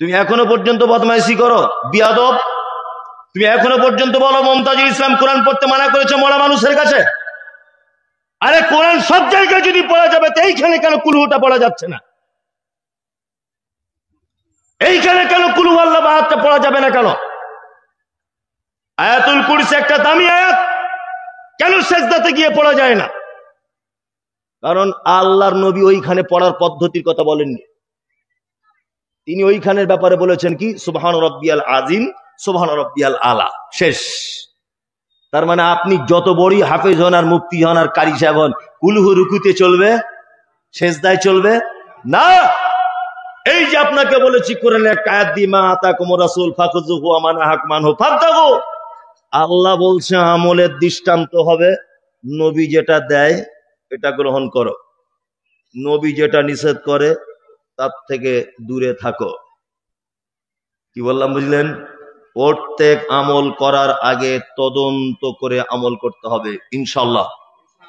তুমি এখনো পর্যন্ত বদমাইশি করো, বিয়াদব। তুমি এখনো পর্যন্ত বলো মমতাজুল ইসলাম কোরআন পড়তে মানা করেছে মরা মানুষের কাছে। আরে কোরআন সব জায়গায় যদি পড়া যাবে তো এইখানে কেন কুলহুটা পড়া যাচ্ছে না? এইখানে কেন কুল হুয়াল্লাহু আহাদটা পড়া যাবে না কেন? আয়াতুল কুরসি একটা দামি আয়াত, কেন সেজদাতে গিয়ে পড়া যায় না? কারণ আল্লাহর নবী ওইখানে পড়ার পদ্ধতির কথা বলেননি। তিনি ওইখানের ব্যাপারে বলেছেন কি সুবহান রাব্বিয়াল আযীম, সুবহান রাব্বিয়াল আলা, শেষ। তার মানে আপনি যত বড়ই হাফেজ হন আর মুফতি হন আর কারি সাহেব হন, কুলহু রুকুতে চলবে, সেজদায় চলবে না। এই যে আপনাকে বলেছি কোরআনে একটা আয়াত দিয়ে মা আতাকুমুর রাসূল ফাখুযুহু ওয়া মানহাকুম আনহু ফাবতাগু। আল্লাহ বলছে আমলের দৃষ্টান্ত হবে নবী যেটা দেয় এটা গ্রহণ করো, নবী যেটা নিষেধ করে তার থেকে দূরে থাকো। কি বললাম বুঝলেন? প্রত্যেক আমল করার আগে তদন্ত করে আমল করতে হবে। ইনশাআল্লাহ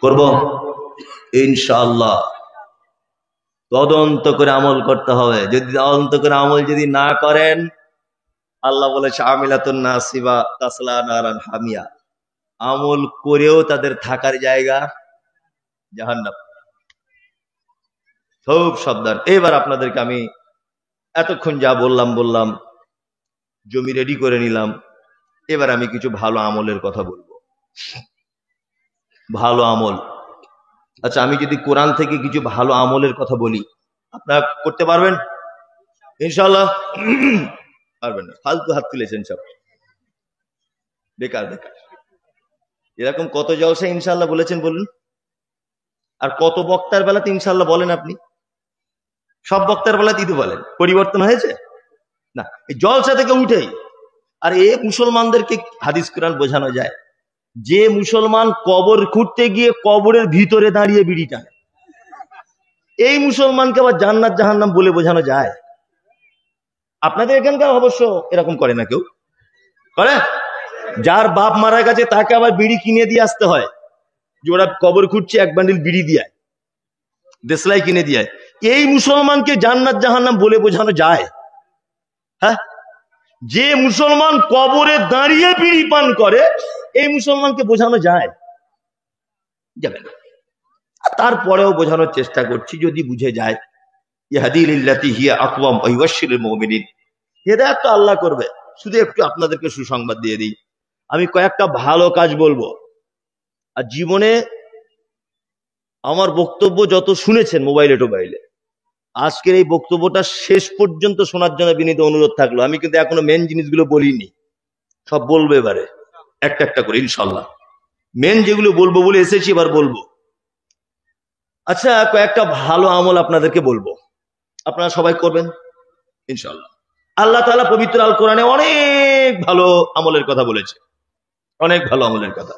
করব, ইনশাআল্লাহ তদন্ত করে আমল করতে হবে। যদি তদন্ত করে আমল যদি না করেন, আল্লাহ বলেছে আমিলাতুন নাসিবা তাসলা নারান হামিয়া, আমল করেও তাদের থাকার জায়গা জাহান্নাম। খুব সাবধান। এবার আপনাদেরকে আমি এতক্ষণ যা বললাম, জমি রেডি করে নিলাম। এবার আমি কিছু ভালো আমলের কথা বলবো। ভালো আমল। আচ্ছা, আমি যদি কোরআন থেকে কিছু ভালো আমলের কথা বলি, আপনারা করতে পারবেন? ইনশাআল্লাহ পারবেন না? ফালতু হাত তুলেছেন সব, বেকার বেকার। এরকম কত জলসা ইনশাআল্লাহ বলেছেন বলুন? আর কত বক্তার বেলাতে ইনশাআল্লাহ বলেন আপনি? সব বক্তার বেলাতে দিতে বলেন, পরিবর্তন হয়েছে না? এই জলসা থেকে উঠেই। আর এ মুসলমানদেরকে হাদিস কোরআন বোঝানো যায়, যে মুসলমান কবর খুঁড়তে গিয়ে কবরের ভিতরে দাঁড়িয়ে বিড়ি টানে, এই মুসলমানকে আবার জান্নাত জাহান্নাম বলে বোঝানো যায়? আপনাদের এখানকার অবশ্য এরকম করে না কেউ, করে? যার বাপ মারা গেছে তাকে আবার বিড়ি কিনে দিয়ে আসতে হয়, যে ওরা কবর খুঁড়ছে, এক বান্ডিল বিড়ি দিয়ে দেশলাই কিনে দিয়ে। এই মুসলমানকে জান্নাত জাহান্নাম বলে বোঝানো যায়? হ্যাঁ, যে মুসলমান কবরে দাঁড়িয়ে বিড়ি পান করে এই মুসলমানকে বোঝানো যায়? যাবে না। তারপরেও বোঝানোর চেষ্টা করছি, যদি বুঝে যায়। হেদায়েত তো আল্লাহ করবে, শুধু একটু আপনাদেরকে সুসংবাদ দিয়ে দিই। আমি কয়েকটা ভালো কাজ বলবো। আর জীবনে আমার বক্তব্য যত শুনেছেন মোবাইলে টোবাইলে, আজকের এই বক্তব্যটা শেষ পর্যন্ত শোনার জন্য বিনীত অনুরোধ থাকলো। আমি কিন্তু এখনো মেন জিনিসগুলো বলিনি, সব বলবো এবারে একটা একটা করে ইনশাল্লাহ। মেন যেগুলো বলবো বলে এসেছি এবার বলবো। আচ্ছা, কয়েকটা ভালো আমল আপনাদেরকে বলবো, আপনারা সবাই করবেন ইনশাল্লাহ। আল্লাহ তাআলা পবিত্র আল কোরআনে অনেক ভালো আমলের কথা বলেছে, অনেক ভালো আমলের কথা।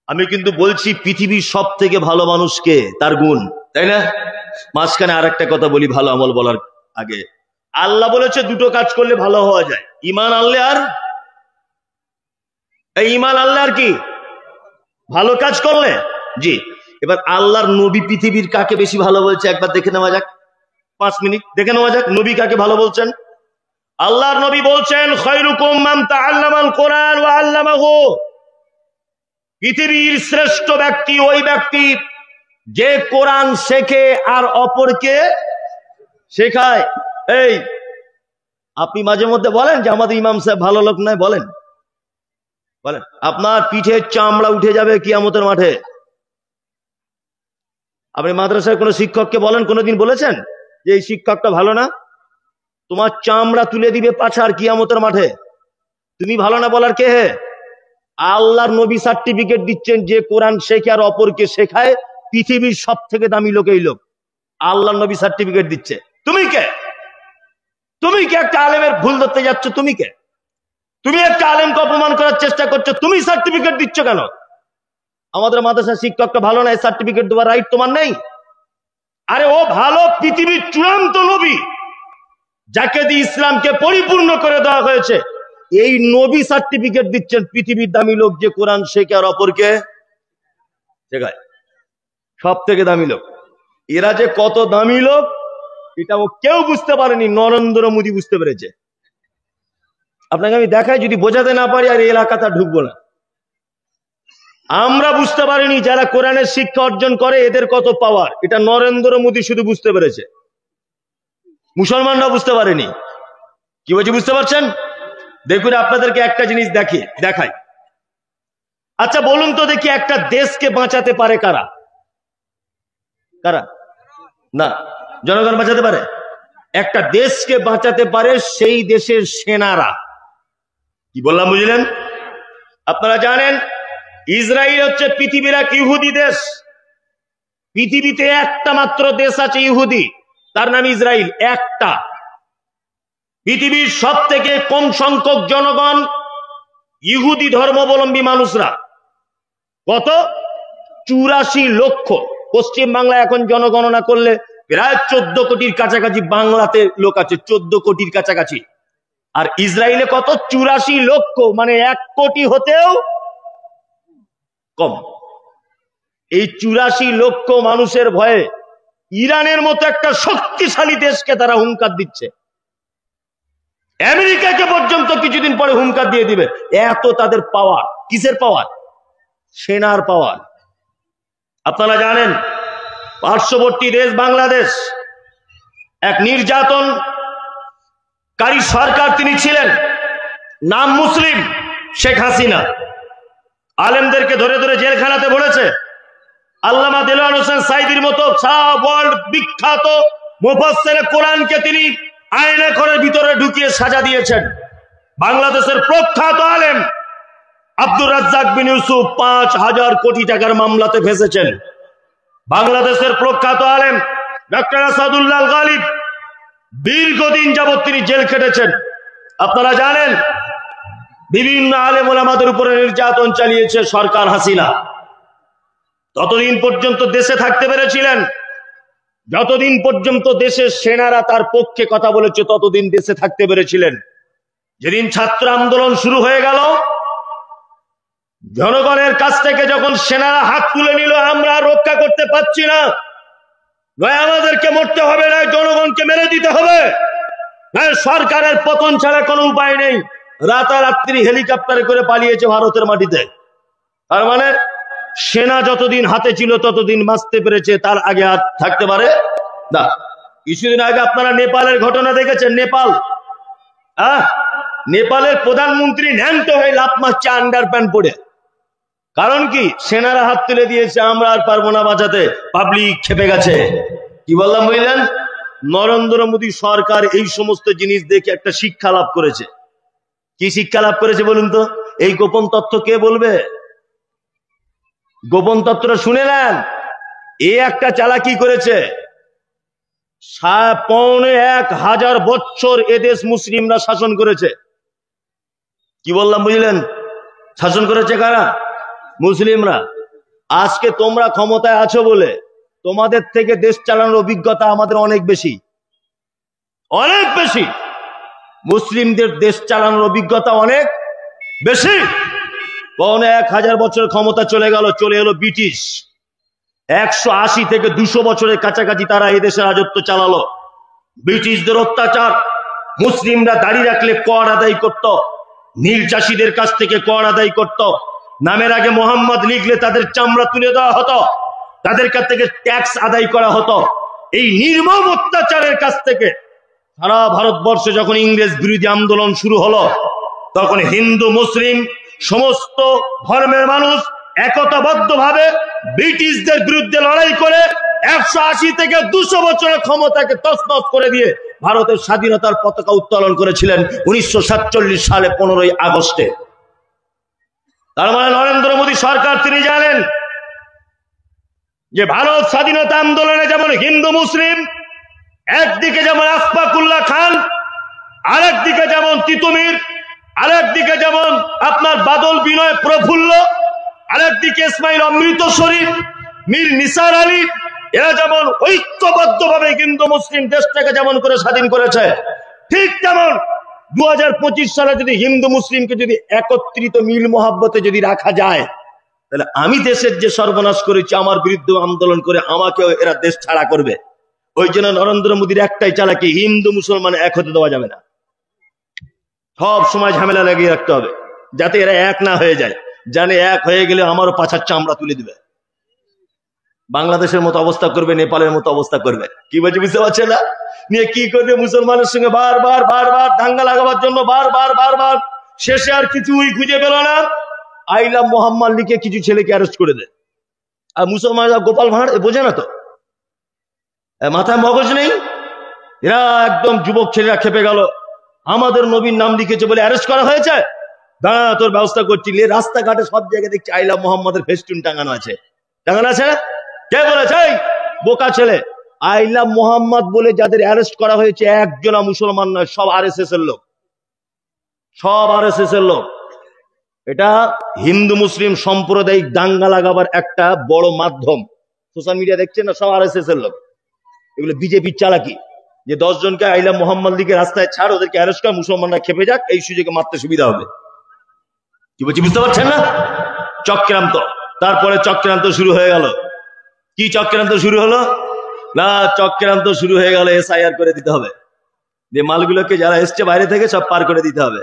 আমি কিন্তু বলছি পৃথিবীর সব থেকে ভালো মানুষকে, তার গুণ, তাই না? মাঝখানে আর একটা কথা বলি ভালো আমল বলার আগে। আল্লাহ বলেছে দুটো কাজ করলে ভালো হওয়া যায়, ঈমান আনলে আর ঈমান আনলে আর কি ভালো কাজ করলে। জি, এবার আল্লাহর নবী পৃথিবীর কাকে বেশি ভালো বলছে একবার দেখে নেওয়া যাক, 5 মিনিট দেখে নেওয়া যাক নবী কাকে ভালো বলছেন। আল্লাহর নবী বলছেন, খায়রুকুম মান তাআল্লামাল কোরআন ওয়া আল্লামাহু। পৃথিবীর শ্রেষ্ঠ ব্যক্তি ওই ব্যক্তি যে কোরআন শেখে আর অপরকে শেখায়। এই আপনি মাঝে মধ্যে বলেন যে আমাদের ইমাম সাহেব ভালো লোক নয়, বলেন বলেন, আপনার পিঠের চামড়া উঠে যাবে কিয়ামতের মাঠে। আপনি মাদ্রাসায় কোনো শিক্ষককে বলেন, কোনোদিন বলেছেন যে এই শিক্ষকটা ভালো না? তোমার চামড়া তুলে দিবে পাছার কিয়ামতের মাঠে। তুমি ভালো না বলার কে হে? আল্লাহর নবী সার্টিফিকেট দিচ্ছেন যে কোরআন শেখে আর অপরকে শেখায়, পৃথিবীর সব থেকে দামি লোক এই লোক। আল্লাহর নবী সার্টিফিকেট দিচ্ছে, তুমি কে? তুমি কে একটা আলেমের ভুল ধরতে যাচ্ছ? তুমি কে? তুমি একটা আলেমকে অপমান করার চেষ্টা করছো, তুমি সার্টিফিকেট দিচ্ছ কেন? আমাদের মাদ্রাসার শিক্ষকটা ভালো না, সার্টিফিকেট দেওয়ার রাইট তোমার নেই। আরে ও ভালো, পৃথিবীর চূড়ান্ত নবী যাকে দিয়ে ইসলামকে পরিপূর্ণ করে দেওয়া হয়েছে, এই নবী সার্টিফিকেট দিচ্ছেন পৃথিবীর দামি লোক যে কোরআন শেখে আর অপরকে শেখায়, সব থেকে দামি লোক। এরা যে কত দামি লোক এটা কেউ বুঝতে পারেনি, নরেন্দ্র মোদী বুঝতে পেরেছে। আপনাকে আমি দেখাই, যদি বোঝাতে না পারি আর এই এলাকাতে ঢুকবো না। আমরা বুঝতে পারিনি যারা কোরআনের শিক্ষা অর্জন করে এদের কত পাওয়ার, এটা নরেন্দ্র মোদী শুধু বুঝতে পেরেছে, মুসলমানরা বুঝতে পারেনি। কি বলছি বুঝতে পারছেন? দেখুন আপনাদেরকে একটা জিনিস দেখাই। আচ্ছা বলুন তো দেখি, একটা দেশকে বাঁচাতে পারে কারা? কারা? না, জনগণ বাঁচাতে পারে? একটা দেশকে বাঁচাতে পারে সেই দেশের সেনারা। কি বললাম বুঝলেন? আপনারা জানেন ইসরায়েল হচ্ছে পৃথিবীর এক ইহুদি দেশ। পৃথিবীতে একটা মাত্র দেশ আছে ইহুদি, তার নাম ইসরায়েল, একটা। পৃথিবীর সব থেকে কম সংখ্যক জনগণ ইহুদি ধর্মাবলম্বী মানুষরা। কত? 84 লক্ষ। পশ্চিম বাংলায় এখন জনগণনা করলে প্রায় 14 কোটির কাছাকাছি বাংলাতে লোক আছে, 14 কোটির কাছাকাছি। আর ইসরায়েলে কত? 84 লক্ষ, মানে 1 কোটি হতেও কম। এই 84 লক্ষ মানুষের ভয়ে ইরানের মতো একটা শক্তিশালী দেশকে তারা হুঙ্কার দিচ্ছে। আমেরিকাকে পর্যন্ত কিছুদিন পরে হুঙ্কার দিয়ে দিবে, এত তাদের পাওয়ার। কিসের পাওয়ার? সেনার পাওয়ার। আপনারা জানেন পার্শ্ববর্তী দেশ বাংলাদেশ, এক নির্যাতনকারী সরকার তিনি ছিলেন, নাম মুসলিম, শেখ হাসিনা। আলেমদেরকে ধরে ধরে জেলখানাতে ভরেছে। আল্লামা দেলোয়ার হোসেন সাইদির মতো সারা ওয়ার্ল্ড বিখ্যাত মুফাসসিরে কোরআনকে তিনি আয়না ঘরের ভিতরে ঢুকিয়ে সাজা দিয়েছেন। বাংলাদেশের প্রখ্যাত আলেম আব্দুর রাজ্জাক বিন ইউসুফ 5,000 কোটি টাকার মামলাতে ফেঁসেছেন। বাংলাদেশের প্রখ্যাত আলেম ডক্টর আসাদুল্লাহ গালিব দীর্ঘদিন যাবৎ তিনি জেল খেটেছেন। আপনারা জানেন বিভিন্ন আলেম ওলামাদের উপরে নির্যাতন চালিয়েছে সরকার হাসিনা। ততদিন পর্যন্ত দেশে থাকতে পেরেছিলেন যতদিন পর্যন্ত দেশের সেনারা তার পক্ষে কথা বলেছে ততদিন দেশে থাকতে পেরেছিলেন। যেদিন ছাত্র আন্দোলন শুরু হয়ে গেল, জনগণের কাছ থেকে যখন সেনারা হাত তুলে নিল, আমরা রক্ষা করতে পারছি না, নয় আমাদেরকে মরতে হবে, না জনগণকে মেরে দিতে হবে, নয় সরকারের পতন ছাড়া কোনো উপায় নেই, রাতারাত্রি হেলিকপ্টারে করে পালিয়েছে ভারতের মাটিতে। তার মানে সেনা যতদিন হাতে ছিল ততদিন বাঁচতে পেরেছে, তার আগে আর থাকতে পারে না। কিছুদিন আগে আপনারা নেপালের ঘটনা দেখেছেন। নেপালের প্রধানমন্ত্রী ন্যাংটো হয়ে লাফ মারছে আন্ডার প্যান্ট পরে। কারণ কি? সেনারা হাত তুলে দিয়েছে, আমরা আর পারবো না বাঁচাতে, পাবলিক খেপে গেছে। কি বললাম বুঝলেন? নরেন্দ্র মোদী সরকার এই সমস্ত জিনিস দেখে একটা শিক্ষা লাভ করেছে। কি শিক্ষা লাভ করেছে বলুন তো? এই গোপন তথ্য কে বলবে? গোপন তথ্যটা শুনে নেন। এ একটা চালাকি করেছে। 1000 বছর এদেশ মুসলিমরা শাসন করেছে। কি বললাম বুঝলেন? শাসন করেছে কারা? মুসলিমরা। আজকে তোমরা ক্ষমতায় আছো বলে তোমাদের থেকে দেশ চালানোর অভিজ্ঞতা আমাদের অনেক বেশি, অনেক বেশি। মুসলিমদের দেশ চালানোর অভিজ্ঞতা অনেক বেশি। 1000 বছর ক্ষমতা চলে গেল, চলে এলো ব্রিটিশ। 180 থেকে 200 বছরের কাছাকাছি তারা এদেশে রাজত্ব চালালো। ব্রিটিশদের অত্যাচার, মুসলিমরা দাড়ি রাখলে কর আদায় করত, নীল চাষীদের কাছ থেকে কর আদায় করত, নামের আগে মোহাম্মদ লিখলে তাদের চামড়া তুলে দেওয়া হতো, তাদের কাছ থেকে ট্যাক্স আদায় করা হতো। এই নির্মম অত্যাচারের কাছ থেকে সারা ভারতবর্ষে যখন ইংরেজ বিরোধী আন্দোলন শুরু হলো, তখন হিন্দু মুসলিম সমস্ত ধর্মের মানুষ একতাবদ্ধভাবে ব্রিটিশদের বিরুদ্ধে লড়াই করে 180 থেকে 200 বছরের ক্ষমতাকে তছনছ করে দিয়ে ভারতের স্বাধীনতার পতাকা উত্তোলন করেছিলেন 1947 সালে 15ই আগস্টে। তার মানে নরেন্দ্র মোদী সরকার তিনি জানেন যে ভারত স্বাধীনতা আন্দোলনে যেমন হিন্দু মুসলিম, একদিকে যেমন আশফাকুল্লাহ খান, আরেকদিকে যেমন তিতুমির, আরেকদিকে যেমন আপনার বাদল বিনয় প্রফুল্ল, আরেকদিকে ইসমাইল অমৃতসরী, মীর নিসার আলী, এরা যেমন ঐক্যবদ্ধভাবে হিন্দু মুসলিম দেশটাকে যেমন করে স্বাধীন করেছে, ঠিক তেমন 2025 সালে যদি হিন্দু মুসলিমকে যদি একত্রিত মিল মহাব্বতে যদি রাখা যায়, তাহলে আমি দেশের যে সর্বনাশ করেছি, আমার বিরুদ্ধে আন্দোলন করে আমাকেও এরা দেশ ছাড়া করবে। ওই জন্য নরেন্দ্র মোদীর একটাই চালাকি, হিন্দু মুসলমান এক হতে দেওয়া যাবে না। সব সময় ঝামেলা লাগিয়ে রাখতে হবে যাতে এরা এক না হয়ে যায়। জানে এক হয়ে গেলে আমারও পাছার চামড়া তুলে দিবে, বাংলাদেশের মতো অবস্থা করবে, নেপালের মতো অবস্থা করবে। কি বলছে বুঝতে পারছে না? নিয়ে কি করবে? মুসলমানের সঙ্গে বারবার দাঙ্গা লাগাবার জন্য বারবার শেষে আর কিছুই খুঁজে পেল না, আইলা মোহাম্মদ লিখে কিছু ছেলেকে অ্যারেস্ট করে দেয়। আর মুসলমানরা গোপাল ভাঁড় বোঝে না তো, মাথায় মগজ নেই। এরা একদম যুবক ছেলেরা খেপে গেল, আমাদের নবীর নাম লিখেছে বলে অ্যারেস্ট করা হয়েছে, দাঁড়া তোর ব্যবস্থা করছি। রাস্তাঘাটে সব জায়গায় দেখছি আইলা মোহাম্মদের ফেস্টুন টাঙানো আছে। কে বলেছে? বোকা ছেলে। আইলা মোহাম্মদ বলে যাদের অ্যারেস্ট করা হয়েছে একজনা মুসলমান নয়, সব আরএসএস এর লোক, সব আরএসএস এর লোক। এটা হিন্দু মুসলিম সাম্প্রদায়িক দাঙ্গা লাগাবার একটা বড় মাধ্যম। সোশ্যাল মিডিয়া দেখছেন না, সব আরএসএস এর লোক। এগুলো বিজেপির চালাকি, যে 10 জনকে আইলা মোহাম্মদ লিখে রাস্তায় ছাড়, ওদেরকে অ্যারেস্ট কর, মুসলমানরা খেপে যাক, এই সুযোগে মারতে সুবিধা হবে। কি বলছি বুঝতে পারছেন না? চক্রান্ত। তারপরে চক্রান্ত শুরু হয়ে গেল। কি চক্রান্ত শুরু হলো? না, চক্রান্ত শুরু হয়ে গেল এসআইআর করে দিতে হবে, যে মালগুলোকে যারা এসছে বাইরে থেকে সব পার করে দিতে হবে।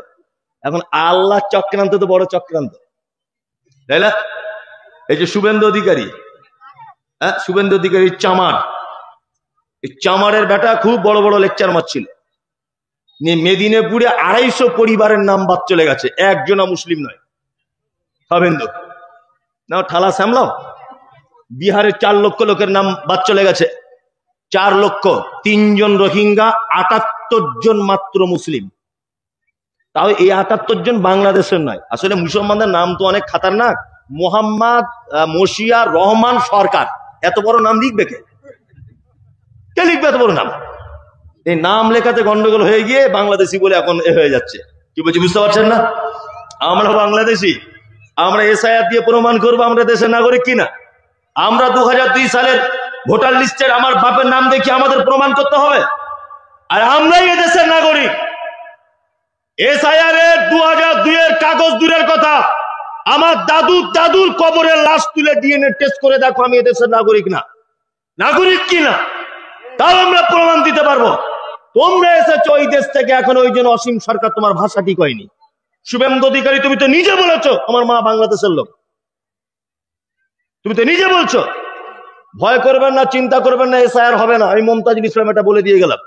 এখন আল্লাহ চক্রান্ত তো বড় চক্রান্ত, তাই না? এই যে শুভেন্দু অধিকারী, শুভেন্দু অধিকারীর চামার, এই চামারের বেটা খুব বড় বড় লেকচার মারছিল। মেদিনীপুরে 250 পরিবারের নাম বাদ চলে গেছে, একজনা মুসলিম নয়, সব হিন্দু। না ঠালা সামলাও। বিহারে 4 লক্ষ লোকের নাম বাদ চলে গেছে, 4 লক্ষ, 3 জন রোহিঙ্গা, 78 জন মাত্র মুসলিম। তাও এই 78 জন বাংলাদেশের নয়। আসলে মুসলমানদের নাম তো অনেক খাতারনাক। মোহাম্মদ মশিয়া রহমান সরকার, এত বড় নাম লিখবে কে? কে লিখবে এত বড় নাম? এই নাম লেখাতে গন্ডগোল হয়ে গিয়ে বাংলাদেশি বলে এখন হয়ে যাচ্ছে। কি বলছি বুঝতে পারছেন না? আমরা বাংলাদেশি, আমরা এসআইআর দিয়ে প্রমাণ করবো আমরা দেশের নাগরিক কিনা। আমরা 2002 সালের ভোটার লিস্টের আমার বাপের নাম দেখে আমাদের প্রমাণ করতে হবে? আর আমরাই এদেশের নাগরিক। এসআইআর এর 2002 কাগজ দূরের কথা, আমার দাদুর কবরের লাশ তুলে ডিএনএ টেস্ট করে দেখো আমি এদেশের নাগরিক না, নাগরিক কিনা, তাও আমরা প্রমাণ দিতে পারবো। তোমরা এসেছো ওই দেশ থেকে, এখন ওই জন্য অসীম সরকার তোমার ভাষা ঠিক হয়নি। শুভেন্দু অধিকারী, তুমি তো নিজে বলেছো আমার মা বাংলাদেশের লোক, তুমি তো নিজে বলছো। ভয় করবেন না, চিন্তা করবেন না, এসআইআর হবে না। আমি মমতাজুল ইসলাম এটা বলে দিয়ে গেলাম।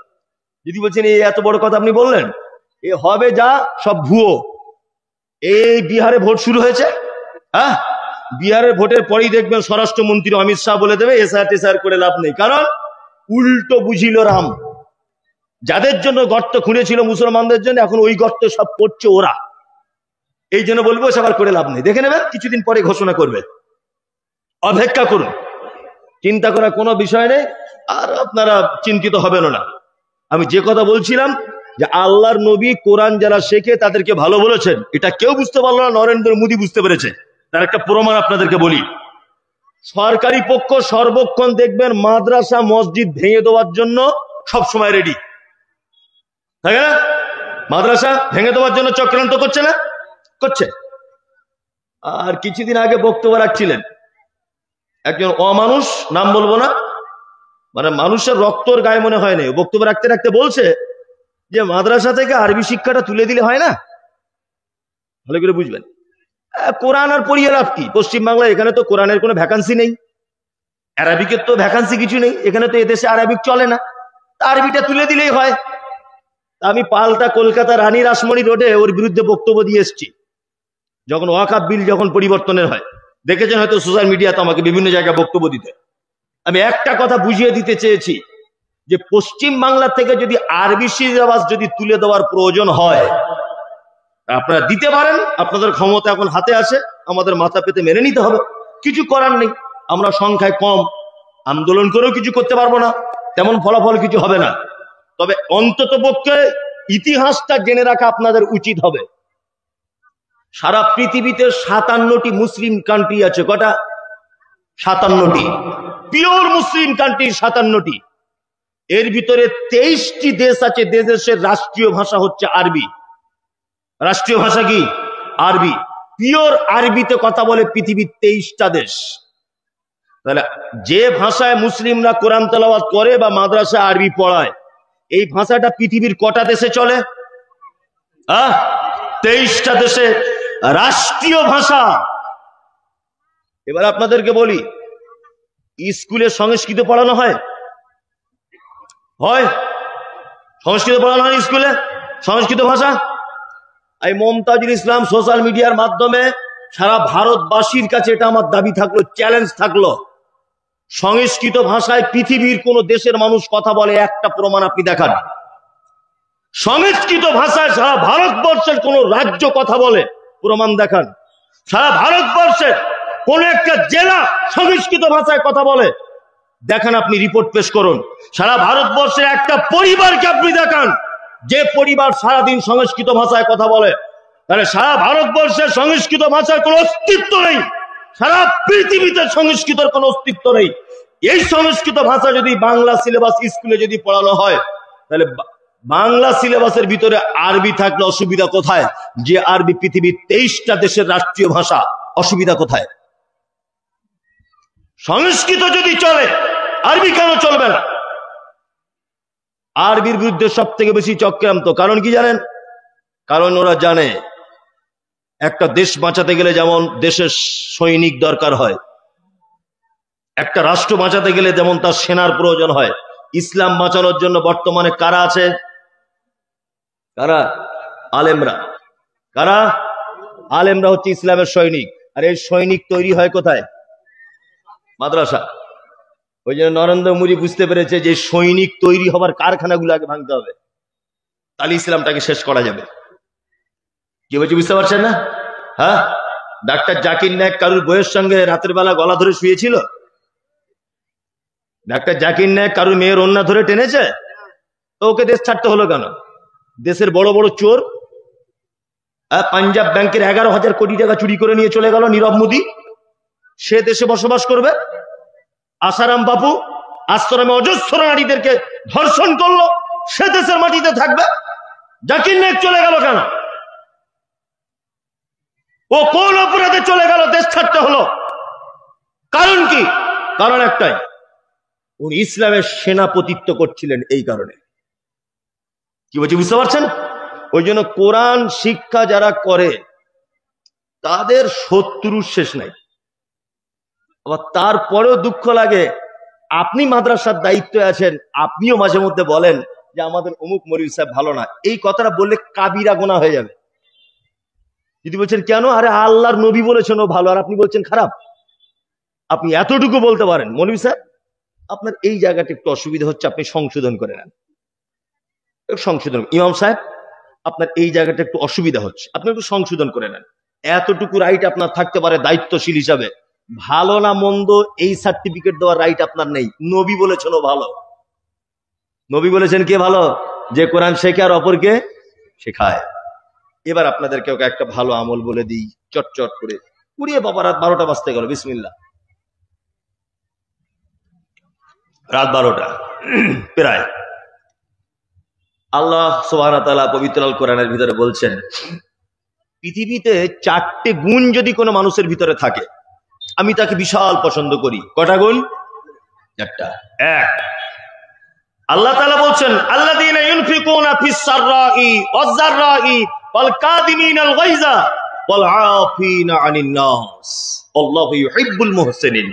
যদি বলছেন এই এত বড় কথা আপনি বললেন, এ হবে যা সব ভুয়ো। এই বিহারে ভোট শুরু হয়েছে, হ্যাঁ, বিহারের ভোটের পরেই দেখবেন স্বরাষ্ট্রমন্ত্রী অমিত শাহ বলে দেবে এসআইআর করে লাভ নেই, কারণ উল্টো বুঝিল রাম। যাদের জন্য গর্ত খুঁড়েছিল মুসলমানদের জন্য, এখন ওই গর্ত সব পড়ছে ওরা। এই জন্য বলবো সবার করে লাভ নেই, দেখে নেবেন কিছুদিন পরে ঘোষণা করবে, অপেক্ষা করুন। চিন্তা করার কোনো বিষয় নেই, আর আপনারা চিন্তিত হবেন না। আমি যে কথা বলছিলাম যে আল্লাহর নবী কোরআন যারা শেখে তাদেরকে ভালো বলেছেন, এটা কেউ বুঝতে পারলো না, নরেন্দ্র মোদী বুঝতে পেরেছে। তার একটা প্রমাণ আপনাদেরকে বলি। সরকারি পক্ষ সর্বক্ষণ দেখবেন মাদ্রাসা মসজিদ ভেঙে দেওয়ার জন্য সবসময় রেডি, তাই না? মাদ্রাসা ভেঙে দেওয়ার জন্য চক্রান্ত করছে না? করছে। আর কিছুদিন আগে বক্তব্য রাখছিলেন একজন অমানুষ, নাম বলবো না, মানে মানুষের রক্তর গায়ে মনে হয় না, বক্তব্য রাখতে রাখতে বলছে যে মাদ্রাসা থেকে আরবি শিক্ষাটা তুলে দিলে হয় না? ভালো করে বুঝবেন, কোরআন আর পড়িয়ে লাভ কি? পশ্চিমবাংলায় এখানে তো কোরআনের কোনো ভ্যাকান্সি নেই, আরবিকের তো ভ্যাকান্সি কিছু নেই, এখানে তো এদেশে আরবিক চলে না, আরবিটা তুলে দিলেই হয়। আমি পাল্টা কলকাতা রানী রাসমণি রোডে ওর বিরুদ্ধে বক্তব্য দিয়ে এসেছি, যখন ওয়াকফ বিল যখন পরিবর্তনের হয়। দেখেছেন হয়তো সোশ্যাল মিডিয়াতে আমাকে বিভিন্ন জায়গায় বক্তব্য দিতে। আমি একটা কথা বুঝিয়ে দিতে চেয়েছি যে পশ্চিম বাংলা থেকে যদি আরবি সিলেবাস যদি তুলে দেওয়ার প্রয়োজন হয়, আপনারা দিতে পারেন, আপনাদের ক্ষমতা এখন হাতে আছে, আমাদের মাথা পেতে মেনে নিতে হবে, কিছু করার নেই। আমরা সংখ্যায় কম, আন্দোলন করেও কিছু করতে পারবো না, তেমন ফলাফল কিছু হবে না। তবে অন্তত পক্ষে ইতিহাসটা জেনে রাখা আপনাদের উচিত হবে। সারা পৃথিবীতে 57টি মুসলিম কান্ট্রি আছে। কটা? 57টি পিওর মুসলিম কান্ট্রি, 57টি। এর ভিতরে 23টি দেশ আছে, দেশের রাষ্ট্রীয় ভাষা হচ্ছে আরবি। রাষ্ট্রীয় ভাষা কি? আরবি। পিওর আরবিতে কথা বলে পৃথিবীর 23টা দেশ। তাহলে যে ভাষায় মুসলিমরা কোরআন তেলাওয়াত করে বা মাদ্রাসায় আরবি পড়ায়, এই ভাষাটা পৃথিবীর কটা দেশে চলে? 23টা দেশে রাষ্ট্রীয় ভাষা। এবার আপনাদেরকে বলি, স্কুলে সংস্কৃত পড়ানো হয়? হয়? সংস্কৃত পড়ানো হয় স্কুলে, সংস্কৃত ভাষা। এই মমতাজুল ইসলাম সোশ্যাল মিডিয়ার মাধ্যমে সারা ভারতবাসীর কাছে এটা আমার দাবি থাকলো, চ্যালেঞ্জ থাকলো, সংস্কৃত ভাষায় পৃথিবীর কোন দেশের মানুষ কথা বলে একটা প্রমাণ আপনি দেখান। সংস্কৃত ভাষায় সারা ভারতবর্ষের কোন রাজ্য কথা বলে প্রমাণ দেখান। সারা ভারতবর্ষের কোন একটা জেলা সংস্কৃত ভাষায় কথা বলে দেখান, আপনি রিপোর্ট পেশ করুন। সারা ভারতবর্ষের একটা পরিবারকে আপনি দেখান যে পরিবার সারাদিন সংস্কৃত ভাষায় কথা বলে। তাহলে সারা ভারতবর্ষের সংস্কৃত ভাষার কোনো অস্তিত্ব নেই, সারা পৃথিবীতে সংস্কৃতের কোনো অস্তিত্ব নেই। এই সংস্কৃত ভাষা যদি বাংলা সিলেবাস স্কুলে যদি পড়ানো হয়, তাহলে বাংলা সিলেবাসের ভিতরে আরবি থাকলে অসুবিধা কোথায়? যে আরবি পৃথিবীর 23টা দেশের রাষ্ট্রীয় ভাষা, অসুবিধা কোথায়? সংস্কৃত যদি চলে, আরবি কেন চলবে না? আরবির বিরুদ্ধে সব থেকে বেশি চক্রান্ত। কারণ কি জানেন? কারণ ওরা জানে একটা দেশ বাঁচাতে গেলে যেমন দেশের সৈনিক দরকার হয়, একটা রাষ্ট্র বাঁচাতে গেলে যেমন তার সেনার প্রয়োজন হয়, ইসলাম বাঁচানোর জন্য বর্তমানে কারা আছে? কারা? আলেমরা। কারা? আলেমরা হচ্ছে ইসলামের সৈনিক। আর এই সৈনিক তৈরি হয় কোথায়? মাদ্রাসা। ওই জন্য নরেন্দ্র মোদী বুঝতে পেরেছে যে সৈনিক তৈরি হবার কারখানাগুলো আগে ভাঙতে হবে, তাহলে ইসলামটাকে শেষ করা যাবে। কি বলছি বুঝতে পারছেন না? হ্যাঁ, ডাক্তার জাকির নায়েক কারুর বইয়ের সঙ্গে রাতের বেলা গলা ধরে শুয়েছিল? ডাক্তার জাকির নায়েক কারুর মেয়ের ওন্না ধরে টেনেছে? তো ওকে দেশ ছাড়তে হলো কেন? দেশের বড় বড় চোর, পাঞ্জাব ব্যাংকের 11,000 কোটি টাকা চুরি করে নিয়ে চলে গেল নীরব মোদী, সে দেশে বসবাস করবে। আসারাম বাপু আশ্রমে অজস্র নারীদেরকে ধর্ষণ করলো, সে দেশের মাটিতে থাকবে? জাকির নায়েক চলে গেল কেন? ও কোন অপরাধে চলে গেল, দেশ ছাড়তে হলো? কারণ কি? কারণ একটাই, উনি ইসলামের সেনাপতিত্ব করছিলেন। এই কারণে কি বলছি বুঝতে পারছেন? ওই জন্য কোরআন শিক্ষা যারা করে তাদের শত্রুর শেষ নাই। আবার তারপরেও দুঃখ লাগে, আপনি মাদ্রাসার দায়িত্বে আছেন, আপনিও মাঝে মধ্যে বলেন যে আমাদের অমুক মৌলভী সাহেব ভালো না। এই কথাটা বললে কাবিরা গুনাহ হয়ে যাবে। যদি বলছেন কেন, আরে আল্লাহর নবী বলেছেন ও ভালো, আর আপনি বলছেন খারাপ। আপনি এতটুকু বলতে পারেন, মৌলভী সাহেব আপনার এই জায়গাটা একটু অসুবিধা হচ্ছে, আপনি সংশোধন করে নেন, সংশোধন। ইমাম সাহেব আপনার এই জায়গাটা একটু অসুবিধা হচ্ছে, আপনি একটু সংশোধন করে নেন। এতটুকু রাইট আপনার থাকতে পারে দায়িত্বশীল হিসাবে। ভালো না মন্দ এই সার্টিফিকেট দেওয়ার রাইট আপনার নেই। নবী বলেছেন ও ভালো। নবী বলেছেন কে ভালো? যে কোরআন শেখে আর অপরকে শেখায়। এবার আপনাদেরকে একটা ভালো আমল বলে দিই চটচট করে। পুড়িয়ে বাবা রাত 12টা বাজতে গেল, বিসমিল্লাহ। রাত 12টা প্রায়। আল্লাহ সুবহানাহু ওয়া তাআলা পবিত্র আল কোরআনের ভিতরে বলছেন, পৃথিবীতে 4টে গুণ যদি কোনো মানুষের ভিতরে থাকে, আমি তাকে বিশাল পছন্দ করি। কটা গুণ? 4টা। এক, আল্লাহ তাআলা বলছেন, আল্লাযীনা ইউনফিকুনা ফিস সাররাই ওয়াজ যাররাই ওয়াল কাযিমিনাল গায়যা ওয়াল আফিনা আনিন নাস আল্লাহু ইউহিব্বুল মুহসিনিন।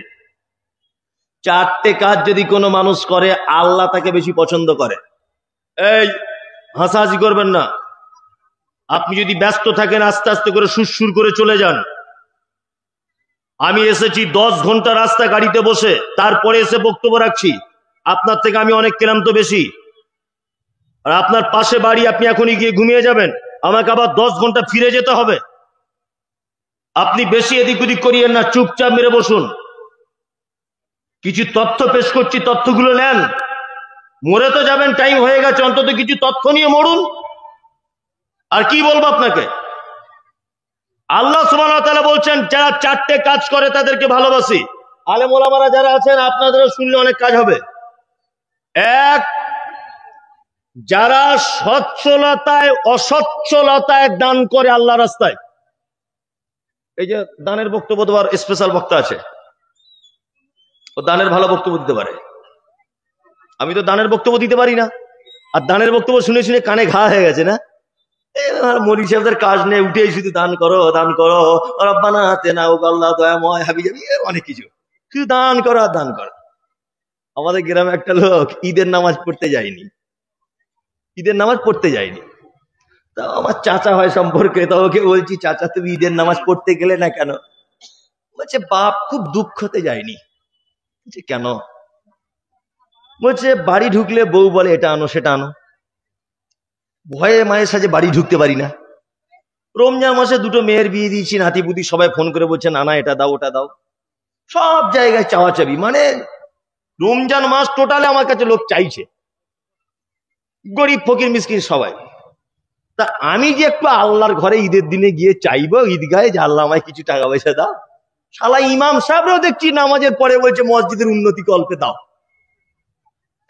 4টে কাজ যদি কোনো মানুষ করে, আল্লাহ তাকে বেশি পছন্দ করে। এই হাসাহাসি করবেন না। আপনি যদি ব্যস্ত থাকেন, আস্তে আস্তে করে সুরসুর করে চলে যান। আমি এসেছি 10 ঘন্টা রাস্তা গাড়িতে বসে, তারপরে এসে বক্তব্য রাখছি। আপনার থেকে আমি অনেক ক্লান্ত বেশি। আর আপনার পাশে বাড়ি, আপনি এখনই গিয়ে ঘুমিয়ে যাবেন, আমাকে আবার 10 ঘন্টা ফিরে যেতে হবে। আপনি বেশি এদিক ওদিক করিয়েন না, চুপচাপ মেরে বসুন। কিছু তথ্য পেশ করছি, তথ্যগুলো নেন। মরে তো যাবেন, টাইম হয়ে গেছে, অন্তত কিছু তথ্য নিয়ে মরুন। আর কি বলবো আপনাকে? আল্লাহ সুবহানাহু ওয়া তাআলা বলছেন, যারা 4টে কাজ করে তাদেরকে ভালোবাসি। আলেম ওলামারা যারা আছেন, আপনাদেরও শুনলে অনেক কাজ হবে। এক, যারা সচ্ছলতায় অসচ্ছলতায় দান করে আল্লাহর রাস্তায়। এই যে দানের বক্তব্য দেওয়ার স্পেশাল বক্তা আছে, ও দানের ভালো বক্তব্য দিতে পারে। আমি তো দানের বক্তব্য দিতে পারি না। আর দানের বক্তব্য শুনে শুনে কানে ঘা হয়ে গেছে না? মৌলভী সাহেবদের কাজ নেই, উঠেই শুধু দান করো, দান করো, রব্বানা আতিনা আল্লাহ দয়াময় হাবিজাবি, অনেক কিছু, শুধু দান করো আর দান করো। আমাদের গ্রামে একটা লোক ঈদের নামাজ পড়তে যায়নি, ঈদের নামাজ পড়তে যায়নি। তা আমার চাচা হয় সম্পর্কে, তা ওকে বলছি, চাচা তুমি ঈদের নামাজ পড়তে গেলে না কেন? বলছে বাপ খুব দুঃখতে যায়নি। কেন? বলছে বাড়ি ঢুকলে বউ বলে এটা আনো সেটা আনো, ভয়ে মায়ের সাথে বাড়ি ঢুকতে পারি না। রমজান মাসে 2টো মেয়ের বিয়ে দিয়েছি, নাতিপুতি সবাই ফোন করে বলছে নানা এটা দাও ওটা দাও, সব জায়গায় চাওয়াচাবি। মানে রমজান মাস টোটালে আমার কাছে লোক চাইছে, গরিব ফকির মিসকিন সবাই। তা আমি যে একটু আল্লাহর ঘরে ঈদের দিনে গিয়ে চাইবো ঈদগাহে যে আল্লাহ আমায় কিছু টাকা পয়সা দাও, শালা ইমাম সাহেবরাও দেখছি নামাজের পরে বলছে মসজিদের উন্নতি কল্পে দাও।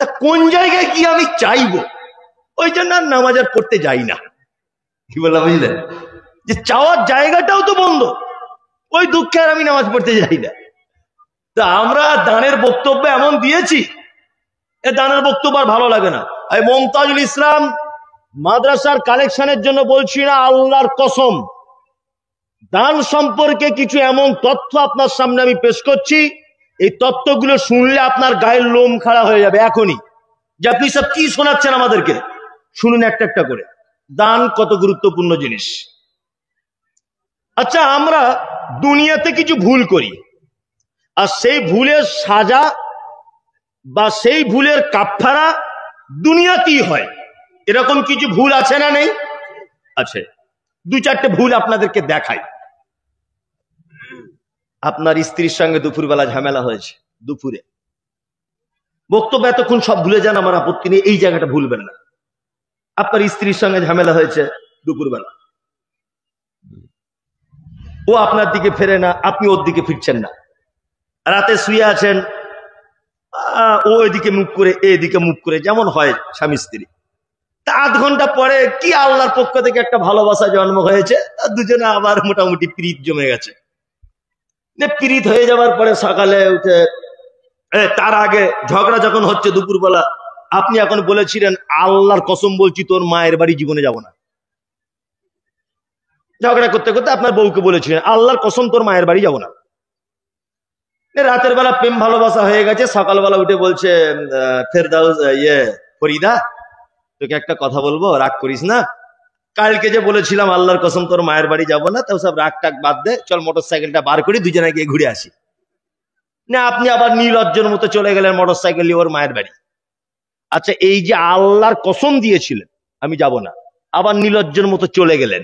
তা কোন জায়গায় কি আমি চাইবো? ওই জন্য আর নামাজ আর পড়তে যাই না। কি বললাম বুঝলেন? যে চাওয়ার জায়গাটাও তো বন্ধ, ওই দুঃখে আর আমি নামাজ পড়তে যাই না। তা আমরা দানের বক্তব্য এমন দিয়েছি, এ দানের বক্তব্য আর ভালো লাগে না। এই মমতাজুল ইসলাম মাদ্রাসার কালেকশনের জন্য বলছি না, আল্লাহর কসম, দান সম্পর্কে কিছু এমন তথ্য আপনার সামনে আমি পেশ করছি, এই তথ্যগুলো শুনলে আপনার গায়ের লোম খাড়া হয়ে যাবে এখনই। যে আপনি সব কি শোনাচ্ছেন আমাদেরকে, শুনুন একটা একটা করে। দান কত গুরুত্বপূর্ণ জিনিস। আচ্ছা, আমরা দুনিয়াতে কিছু ভুল করি, আর সেই ভুলের সাজা বা সেই ভুলের কাফারা দুনিয়াতেই হয়। এরকম কিছু ভুল আছে না নেই? আছে। 2-4টে ভুল আপনাদেরকে দেখাই। আপনার স্ত্রীর সঙ্গে দুপুরবেলা ঝামেলা হয়েছে, দুপুরে বক্তব্য এতক্ষণ সব ভুলে যান, আমার আপত্তি নেই, এই জায়গাটা ভুলবেন না। আপনার স্ত্রীর সঙ্গে ঝামেলা হয়েছে দুপুরবেলা, ও আপনার দিকে ফেরে না, আপনি ওর দিকে ফিরছেন না, রাতে শুয়ে আছেন, ও এদিকে মুখ করে এদিকে মুখ করে, যেমন হয় স্বামী স্ত্রী। তা আধ ঘন্টা পরে কি আল্লাহর পক্ষ থেকে একটা ভালোবাসা জন্ম হয়েছে, দুজনে আবার মোটামুটি প্রীত জমে গেছে। প্রীত হয়ে যাওয়ার পরে সকালে উঠে, তার আগে ঝগড়া যখন হচ্ছে দুপুরবেলা, আপনি এখন বলেছিলেন আল্লাহর কসম বলছি তোর মায়ের বাড়ি জীবনে যাব না। ঝগড়া করতে করতে আপনার বউকে বলেছিলেন আল্লাহর কসম তোর মায়ের বাড়ি যাব না। রাতের বেলা প্রেম ভালোবাসা হয়ে গেছে, সকালবেলা উঠে বলছে ফেরদাউস ফরিদা তোকে একটা কথা বলবো, রাগ করিস না, কালকে যে বলেছিলাম আল্লাহর কসম তোর মায়ের বাড়ি যাব না, তো সব রাগ টাগ বাদ দে, চল মোটর সাইকেলটা বার করি দুজনে গিয়ে ঘুরে আসি। না আপনি আবার নির্লজ্জের মতো চলে গেলেন মোটর সাইকেল নিয়ে ওর মায়ের বাড়ি। আচ্ছা, এই যে আল্লাহর কসম দিয়েছিলেন আমি যাব না, আবার নির্লজ্জের মতো চলে গেলেন,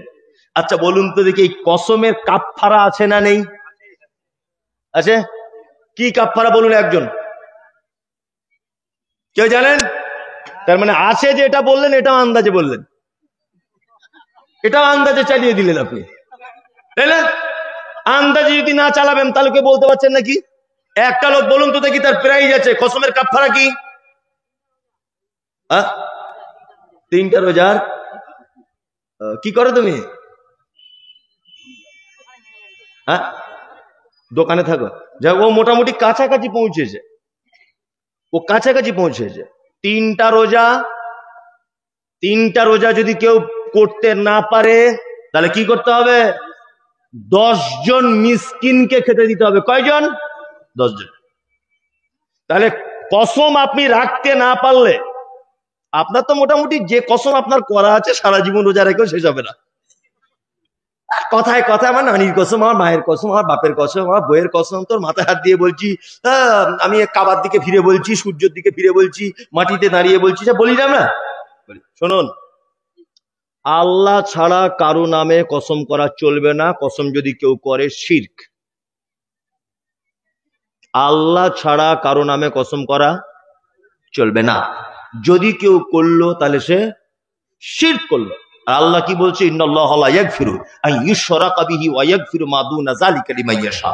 আচ্ছা বলুন তো দেখি এই কসমের কাফফারা আছে না নেই? আছে। কি কাফফারা বলুন একজন, কেউ জানেন? তার মানে আছে যে এটা বললেন, এটাও আন্দাজে বললেন, এটাও আন্দাজে চালিয়ে দিলেন আপনি, তাই না? আন্দাজে যদি না চালাবেন তাহলে কেউ বলতে পারছেন নাকি? একটা লোক বলুন তো দেখি তার প্রাইজ আছে, কসমের কাফফারা কি? 3টা রোজার। কি করো তুমি? দোকানে থাকো। যাক, ও মোটামুটি কাছাকাছি পৌঁছেছে, ও কাছাকাছি পৌঁছেছে। 3টা রোজা যদি কেউ করতে না পারে তাহলে কি করতে হবে? 10 জন মিসকিনকে খেতে দিতে হবে। কয়জন? 10 জন। তাহলে কসম আপনি রাখতে না পারলে আপনার তো মোটামুটি যে কসম আপনার করা আছে সারা জীবন রোজা রেখেও শেষ হবে না। কথায় কথায় আমার নানির কসম, আমার মায়ের কসম, আমার বাপের কসম, আমার বইয়ের কসম, তোর মাথায় হাত দিয়ে বলছি, আমি কাবার দিকে ফিরে বলছি, সূর্যের দিকে ফিরে বলছি, মাটিতে দাঁড়িয়ে বলছি, বলি না? শুনুন, আল্লাহ ছাড়া কারো নামে কসম করা চলবে না। কসম যদি কেউ করে শিরক। আল্লাহ ছাড়া কারো নামে কসম করা চলবে না। যদি কেউ করলো তাহলে সে শিরক করলো। আল্লাহ কি বলছে? ইন্নাল্লাহা লা ইয়াগফিরু আন ইউশরাকা বিহি ওয়া ইয়াগফিরু মা দুনা যালিকা লিমান ইয়াশা।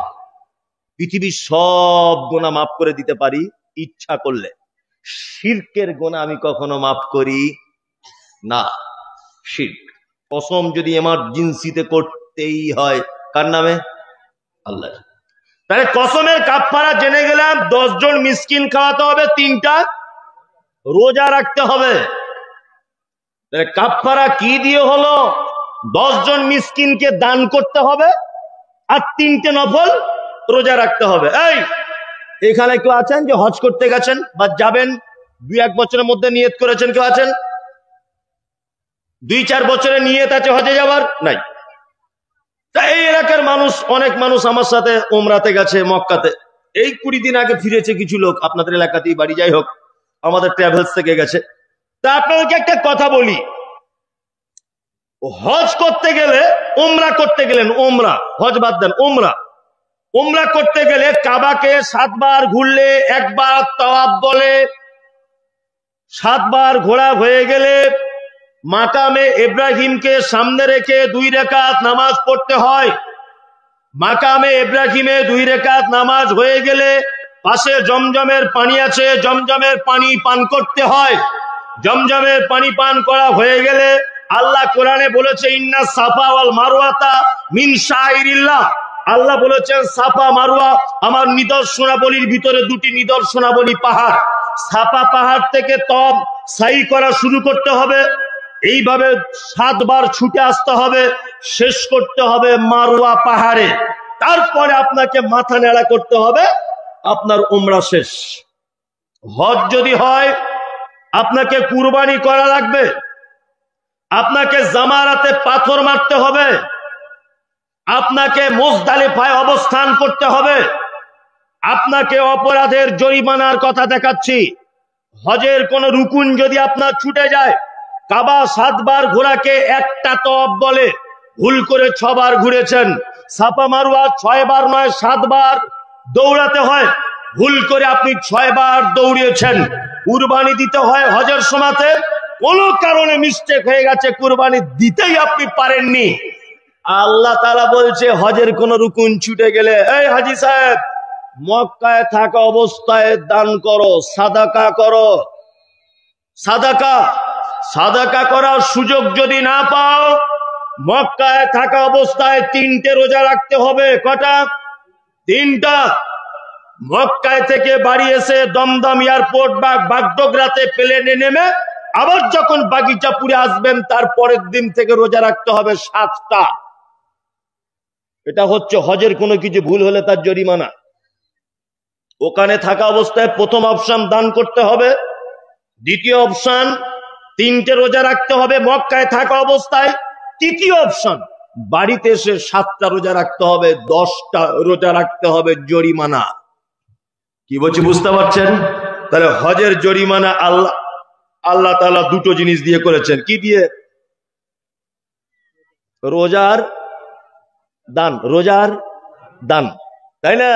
পৃথিবীর সব গুনাহ মাফ করে দিতে পারি ইচ্ছা করলে, শিরকের গুনাহ আমি কখনো মাফ করি না। শিরক কসম যদি এমার্জেন্সিতে করতেই হয়, কার নামে? আল্লাহ। তাহলে কসমের কাফফারা জেনে গেলাম, 10 জন মিসকিন খাওয়াতে হবে, 3টা রোজা রাখতে হবে। তাহলে কাফফারা কি দিয়ে হলো? 10 জন মিসকিনকে দান করতে হবে আর 3টে নফল রোজা রাখতে হবে। এখানে কেউ আছেন যে হজ করতে গেছেন বা যাবেন, 2-1 বছরের মধ্যে নিয়ত করেছেন? কেউ আছেন? 2-4 বছরের নিয়ত আছে হজে যাবার? নাই। তা এই এলাকার মানুষ, অনেক মানুষ আমার সাথে উমরাতে গেছে মক্কাতে, এই 20 দিন আগে ফিরেছে কিছু লোক, আপনাদের এলাকাতেই বাড়ি, যাই হোক আমাদের ট্রাভেলস থেকে গেছে। তা আপনাদেরকে একটা কথা বলি, হজ করতে গেলে, উমরা করতে গেলেন, উমরা, হজ বাদ দেন, উমরা করতে গেলে কাবাকে 7 বার ঘুরলে, 1 বার তাওয়াফ বলে, 7 বার ঘোরা হয়ে গেলে মাকামে ইব্রাহিমকে সামনে রেখে 2 রাকাত নামাজ পড়তে হয়। মাকামে ইব্রাহিমে 2 রাকাত নামাজ হয়ে গেলে পাশে জমজমের পানি আছে, জমজমের পানি পান করতে হয়। জমজমের পানি পান করা হয়ে গেলে আল্লাহ কোরআনে বলেছে ইন্না সাফা ওয়াল মারওয়াতা মিন শাইরিল্লাহ। আল্লাহ বলেছেন সাফা মারওয়া আমার নিদর্শনাবলীর ভিতরে 2টি নিদর্শনাবলী পাহাড়। সাফা পাহাড় থেকে তওয়াব সাই করা শুরু করতে হবে, এইভাবে 7 বার ছুটে আসতে হবে, শেষ করতে হবে মারওয়া পাহাড়ে। তারপরে আপনাকে মাথা নেড়া করতে হবে, আপনার উমরা শেষ। হজ যদি হয় আপনাকে কুরবানি করা লাগবে, আপনাকে জামারাতে পাথর মারতে হবে, আপনাকে মুজদালিফায় অবস্থান করতে হবে, আপনাকে অপরাধের জরিমানার কথা দেখাচ্ছি। হজের কোন রুকুন যদি আপনার ছুটে যায়, কাবা 7 বার ঘোরাকে একটা তওয়াব বলে, ভুল করে 6 বার ঘুরেছেন। সাফা মারওয়া 6 বার নয় 7 বার দৌড়াতে হয়, ভুল করে আপনি 6 বার দৌড়িয়েছেন। কুরবানি দিতে হয় হজের সময়তে, কোন কারণে মিস্টেক হয়ে গেছে, কুরবানি দিতেই আপনি পারেননি, আল্লাহ তাআলা বলছে হজের কোন রুকুন ছুটে গেলে, এই হাজী সাহেব মক্কায় থাকা অবস্থায় দান করো, সাদাকা করো। সাদাকা সাদাকা করার সুযোগ যদি না পাও, মক্কায় থাকা অবস্থায় 3টে রোজা রাখতে হবে। কটা? 3টা। মক্কায় থেকে বাড়ি এসে দমদম এয়ারপোর্ট বা বাগডোগরাতে প্লেনে নেমে আবার যখন বাগিচাপুরে আসবেন তার পরের দিন থেকে রোজা রাখতে হবে 7টা। এটা হচ্ছে হজের কোনো কিছু ভুল হলে তার জরিমানা। ওখানে থাকা অবস্থায় প্রথম অপশন দান করতে হবে, দ্বিতীয় অপশন 3টে রোজা রাখতে হবে মক্কায় থাকা অবস্থায়, তৃতীয় অপশন বাড়িতে এসে 7টা রোজা রাখতে হবে, 10টা রোজা রাখতে হবে, জরিমানা। কি বলছি বুঝতে পারছেন? তাহলে হজের জরিমানা আল্লাহ তাআলা দুটো জিনিস দিয়ে করেছেন। কি দিয়ে? রোজার দান, রোজার দান, তাই না?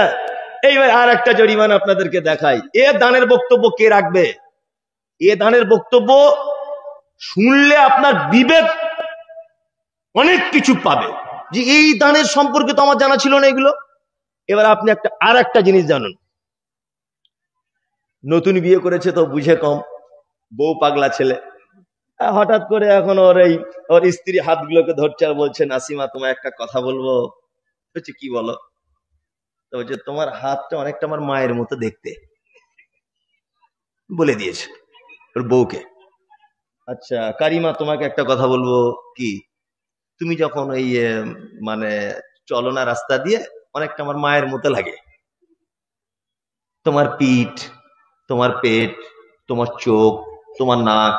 এইবার আর একটা জরিমানা আপনাদেরকে দেখাই। এ দানের বক্তব্য কে রাখবে? এ দানের বক্তব্য শুনলে আপনার বিবেক অনেক কিছু পাবে, যে এই দানের সম্পর্কে তো আমার জানা ছিল না এগুলো। এবার আপনি আর একটা জিনিস জানুন। নতুন বিয়ে করেছে তো বুঝে কম, বউ পাগলা ছেলে, হঠাৎ করে এখন ওর স্ত্রী হাতগুলোকে ধরছে আর বলছে, নাসিমা তোমায় একটা কথা বলবো। বলছে কি বলো? তো বলছে তোমার হাতটা অনেকটা আমার মায়ের মতো দেখতে, বলে দিয়েছে ওর বউকে। আচ্ছা কারিমা তোমাকে একটা কথা বলবো, কি? তুমি যখন ওই মানে চলো না রাস্তা দিয়ে, অনেকটা আমার মায়ের মতো লাগে। তোমার পিঠ, তোমার পেট, তোমার চোখ, তোমার নাক,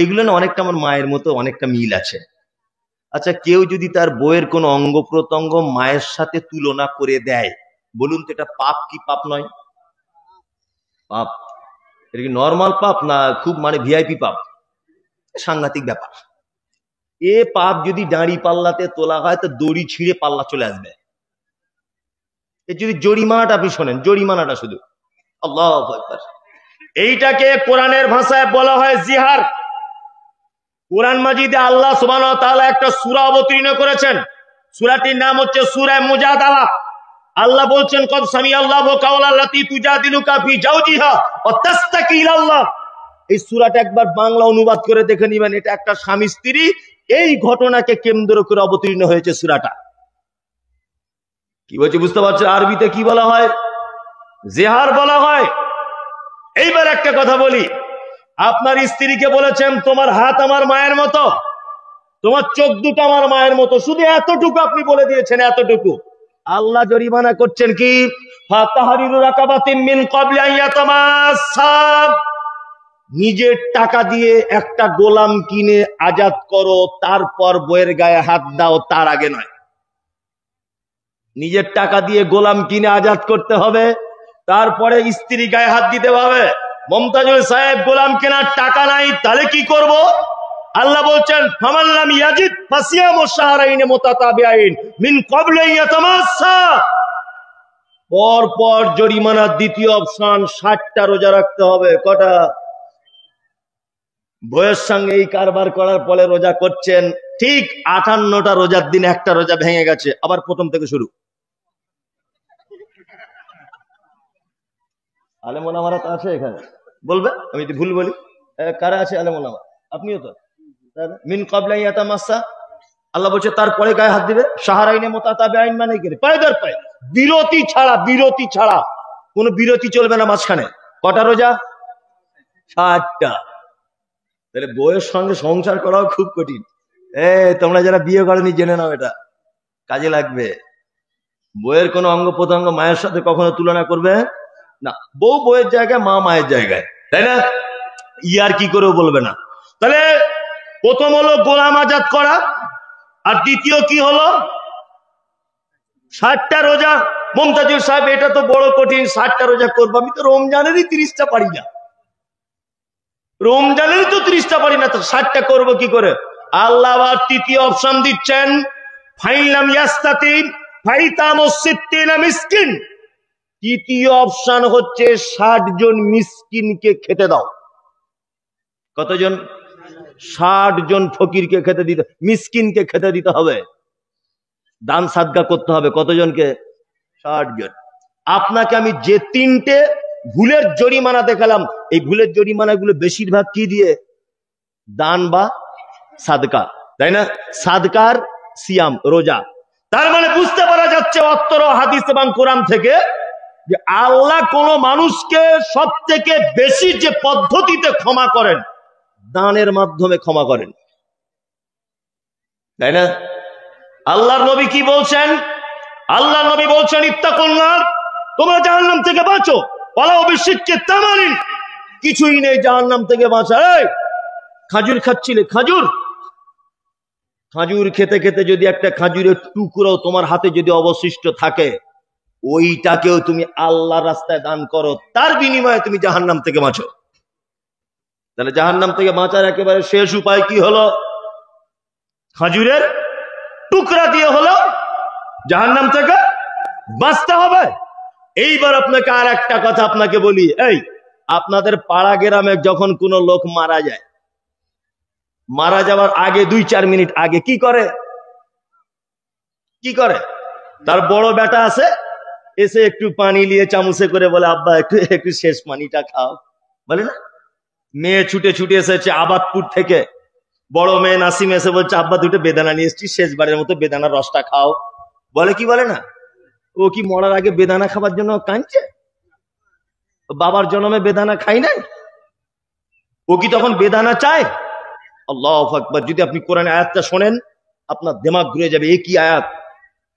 এগুলো না অনেকটা আমার মায়ের মতো, অনেকটা মিল আছে। আচ্ছা কেউ যদি তার বউয়ের কোনো অঙ্গ প্রত্যঙ্গ মায়ের সাথে তুলনা করে দেয়, বলুন তো এটা পাপ কি পাপ নয়? পাপ। এটা কি নর্মাল পাপ না খুব মানে ভিআইপি পাপ? সাংঘাতিক ব্যাপার। এ পাপ যদি দাঁড়ি পাল্লাতে তোলা হয় তো দড়ি ছিঁড়ে পাল্লা চলে আসবে। এর যদি জরিমানাটা আপনি শোনেন, জরিমানাটা শুধু আল্লাহু আকবার। এইটাকে কোরআনের ভাষায় বলা হয় জিহার। কোরআন মাজিদে আল্লাহ সুবহানাহু ওয়া তাআলা একটা সূরা অবতীর্ণ করেছেন। সূরাটির নাম হচ্ছে সূরা মুজাদালা। আল্লাহ বলছেন, কদ সামিআল্লাহু কাওলাল্লাতী তুজাদিলুকা ফি জাওজিহা ওয়া তাসতাকি ইলাল্লাহ। এই সূরাটা একবার বাংলা অনুবাদ করে দেখে নিবেন। এটা একটা স্বামী স্ত্রী, এই ঘটনাকে কেন্দ্র করে অবতীর্ণ হয়েছে সূরাটা। কি বলছে বুঝতে পারছেন? আরবিতে কি বলা হয়? জিহার বলা হয়। এইবার একটা কথা বলি, আপনার স্ত্রীকে বলেছেন তোমার হাত আমার মায়ের মতো, তোমার চোখ দুটো আমার মায়ের মতো, শুধু এতটুকু আপনি বলে দিয়েছেন, এতটুকু। আল্লাহ জরিমানা করছেন কি? ফাতাহরিরু রাকাবাতিন মিন ক্বাবলি আন ইয়াতামাসসা। নিজের টাকা দিয়ে একটা গোলাম কিনে আজাদ করো, তারপর বইয়ের গায়ে হাত দাও, তার আগে নয়। নিজের টাকা দিয়ে গোলাম কিনে আজাদ করতে হবে, তারপরে স্ত্রী গায়ে হাত দিতে হবে। মমতাজুল সাহেব গোলাম কেনার টাকা নাই, তাহলে কি করব? আল্লাহ বলছেন ফামান লাম ইয়াজিদ ফাসিয়ামু শাহরাইন মুতাতাবিআইন মিন ক্বাবলি আন ইয়াতামাসসা। পর জরিমানার দ্বিতীয় অপশন 60টা রোজা রাখতে হবে। কটা? বইয়ের সঙ্গে এই কারবার করার ফলে রোজা করছেন, ঠিক 58টা রোজার দিন একটা রোজা ভেঙে গেছে, আবার প্রথম থেকে শুরু। আলেম ওলামারা তো আছে এখানে, বলবে আমি যদি ভুল বলি। কারা আছে আলেম ওলামা? আপনিও তো। মিন ক্বাবলি আন ইয়াতামাসসা, আল্লাহ বলছে তারপরে গায়ে হাত দিবে। শাহরাইনে মুতাতাবিআইন মানে কি? পায়ে দর পায়ে, বিরতি ছাড়া, বিরতি ছাড়া, কোনো বিরতি চলবে না মাঝখানে। কটা রোজা? 60টা। তাহলে বউয়ের সঙ্গে সংসার করাও খুব কঠিন। তোমরা যারা বিয়ে করেনি জেনে নাও, এটা কাজে লাগবে। বউয়ের কোনো অঙ্গ প্রত্যঙ্গ মায়ের সাথে কখনো তুলনা করবে না। বউ বউয়ের জায়গায়, মা মায়ের জায়গায়, তাই না? ইয়ার কি করেও বলবে না। তাহলে প্রথম হলো গোলাম আজাদ করা, আর দ্বিতীয় কি হলো? 60টা রোজা। মমতাজুল সাহেব এটা তো বড় কঠিন, 60টা রোজা করবো। আমি তো রমজানেরই 30টা পারি না, রমজানেরই তো 30টা পারি না, তো 60টা করবো কি করে? আল্লাহ আবার তৃতীয় অপশন দিচ্ছেন, ফাইলাম ইয়াস্তাতি ফাইতামু সিত্তিনা মিসকিন। তৃতীয় অপশন হচ্ছে 60 জন মিসকিনকে খেতে দাও। কতজন? 60 জন ফকিরকে খেতে দিতে, মিসকিনকে খেতে দিতে হবে, দান সাদকা করতে হবে। কতজনকে? 60 জন। আপনাকে আমি যে 3টে ভুলের জরিমানা দেখালাম, এই ভুলের জরিমানাগুলো বেশিরভাগ কি দিয়ে? দান বা সাদকা, তাই না? সাদকার সিয়াম, রোজা। তার মানে বুঝতে পারা যাচ্ছে অত্তর হাদিস এবং কোরআন থেকে যে আল্লাহ কোন মানুষকে সব থেকে বেশি যে পদ্ধতিতে ক্ষমা করেন, দানের মাধ্যমে ক্ষমা করেন, তাই না? আল্লাহর নবী কি বলছেন? আল্লাহর নবী বলছেন ইত্তাকুল্লাহ, তোমরা জাহান্নাম থেকে বাঁচো, ওয়ালাউ বিশিক্কি তামারিন, কিছুই নেই জাহান্নাম থেকে বাঁচা। এই খাজুর খাচ্ছিলে, খাজুর খাজুর খেতে খেতে যদি একটা খাজুরের টুকরো তোমার হাতে যদি অবশিষ্ট থাকে, ওইটাকেও তুমি আল্লাহর রাস্তায় দান করো, তার বিনিময়ে তুমি জাহান্নাম থেকে বাঁচো। তাহলে জাহান্নাম থেকে বাঁচার একেবারে শেষ উপায় কি হলো? খাজুরের টুকরা দিয়ে হলো জাহান্নাম থেকে বাঁচতে হবে। এইবার আপনাকে আর একটা কথা আপনাকে বলি, এই আপনাদের পাড়া গ্রামে যখন কোনো লোক মারা যায়, মারা যাওয়ার আগে 2-4 মিনিট আগে কি করে? কি করে? তার বড় বেটা আছে, এসে একটু পানি নিয়ে চামচে করে বলে, আব্বা একটু একটু শেষ পানিটা খাও, বলে না? মেয়ে ছুটে ছুটে এসেছে আবাদপুর থেকে, বড় মেয়ে নাসিম এসে বলছে, আব্বা 2টো বেদানা নিয়ে এসেছি, শেষবারের মতো বেদানার রসটা খাও, বলে কি? বলে না? ও কি মরার আগে বেদানা খাবার জন্য কাঁদছে? বাবার জন্মে বেদানা খাই নাই, ও কি তখন বেদানা চায়? আল্লাহু আকবার। যদি আপনি কোরআন আয়াতটা শোনেন, আপনার দিমাগ ঘুরে যাবে। এ কি আয়াত?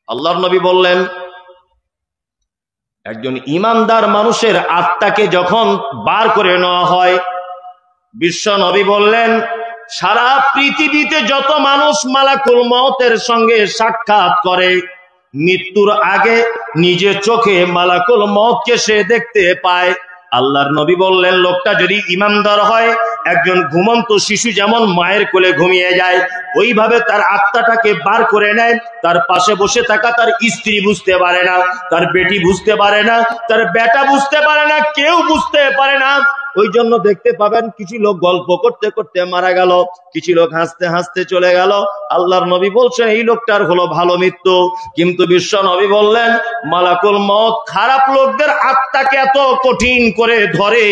আল্লাহর নবী বললেন, একজন ইমানদার মানুষের আত্মাকে যখন বার করে নেওয়া হয়, বিশ্ব নবী বললেন, সারা পৃথিবীতে যত মানুষ মালাকুল মউতের সঙ্গে সাক্ষাৎ করে, মৃত্যুর আগে নিজের চোখে মালাকুল মউতকে সে দেখতে পায়। আল্লাহর নবী বললেন, লোকটা যদি ইমানদার হয়, একজন ঘুমন্ত শিশু যেমন মায়ের কোলে ঘুমিয়ে যায়, ওইভাবে তার আত্মাটাকে বার করে নেয়। তার পাশে বসে থাকা তার স্ত্রী বুঝতে পারে না, তার বেটি বুঝতে পারে না, তার বেটা বুঝতে পারে না, কেউ বুঝতে পারে না। ওই জন্য দেখতে পাবেন কিছু লোক গল্প করতে করতে মারা গেল, কিছু লোক হাসতে হাসতে চলে গেল। আল্লাহর নবী বলছেন এই লোকটার হলো ভালো মৃত্যু। কিন্তু বিশ্ব নবী বললেন, মালাকুল মউত খারাপ লোকদের আত্মাকে এত কঠিন করে ধরে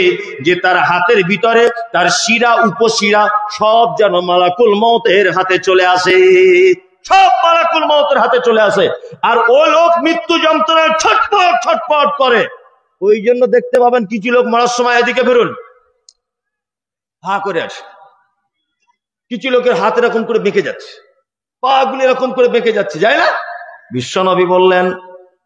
যে তার হাতের ভিতরে তার শিরা উপশিরা সব যেন মালাকুল মউতের হাতে চলে আসে, সব মালাকুল মউতের হাতে চলে আসে। আর ও লোক মৃত্যু যন্ত্রণায় ছটফট ছটফট করে। ওই জন্য দেখতে পাবেন কিছু লোক মরার সময় এদিকে বেরোন হা করে আসে, কিছু লোকের হাত এরকম করে বেঁকে যাচ্ছে, পা গুলো এরকম করে বেঁকে যাচ্ছে, যায় না? বিশ্ব নবী বললেন,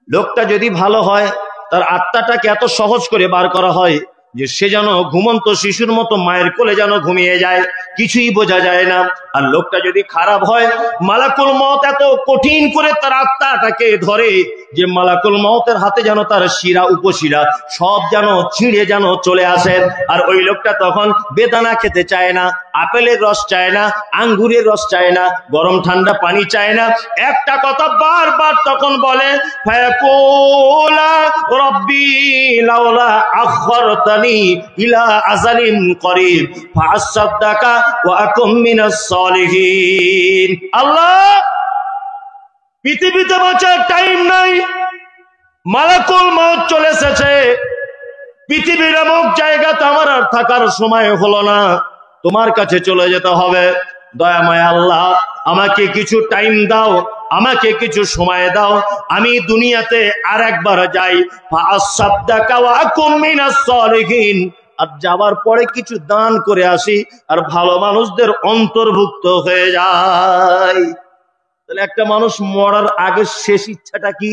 লোকটা যদি ভালো হয়, তার আত্মাটাকে এত সহজ করে বার করা হয় যে সে যেন ঘুমন্ত শিশুর মতো মায়ের কোলে যেন ঘুমিয়ে যায়, কিছুই বোঝা যায় না। আর লোকটা যদি খারাপ হয়, মালাকুল মউত এত কঠিন করে তার আত্মাটাকে ধরে যে মালাকুল মউতের হাতে যেন তার শিরা উপশিরা সব যেন ছিঁড়ে যেন চলে আসে। আর ওই লোকটা তখন বেদানা খেতে চায় না, আপেলের রস চায় না, আঙ্গুরের রস চায় না, গরম ঠান্ডা পানি চায় না, একটা কথা বারবার তখন বলে, ফায়াকুলা রব্বি লাউলা আখরতানি ইলা আজালিন করিব ফাআসাদদাকা ওয়া আকুম মিনাস সলিহিন। আল্লাহ, পৃথিবীতে বাঁচার টাইম নাই, মালাকুল মউত চলে এসেছে, পৃথিবীর এমন জায়গাতে আমার আর থাকার সময় হলো না, তোমার কাছে চলে যেতে হবে। দয়াময় আল্লাহ, আমাকে কিছু টাইম দাও, আমাকে কিছু সময় দাও, আমি দুনিয়াতে আর একবার যাই, ফাআসাদদাকা ওয়া আকুম মিনাস সলিহিন, আর যাবার পরে কিছু দান করে আসি আর ভালো মানুষদের অন্তর্ভুক্ত হয়ে যায়। তাহলে একটা মানুষ মরার আগে শেষ ইচ্ছাটা কি?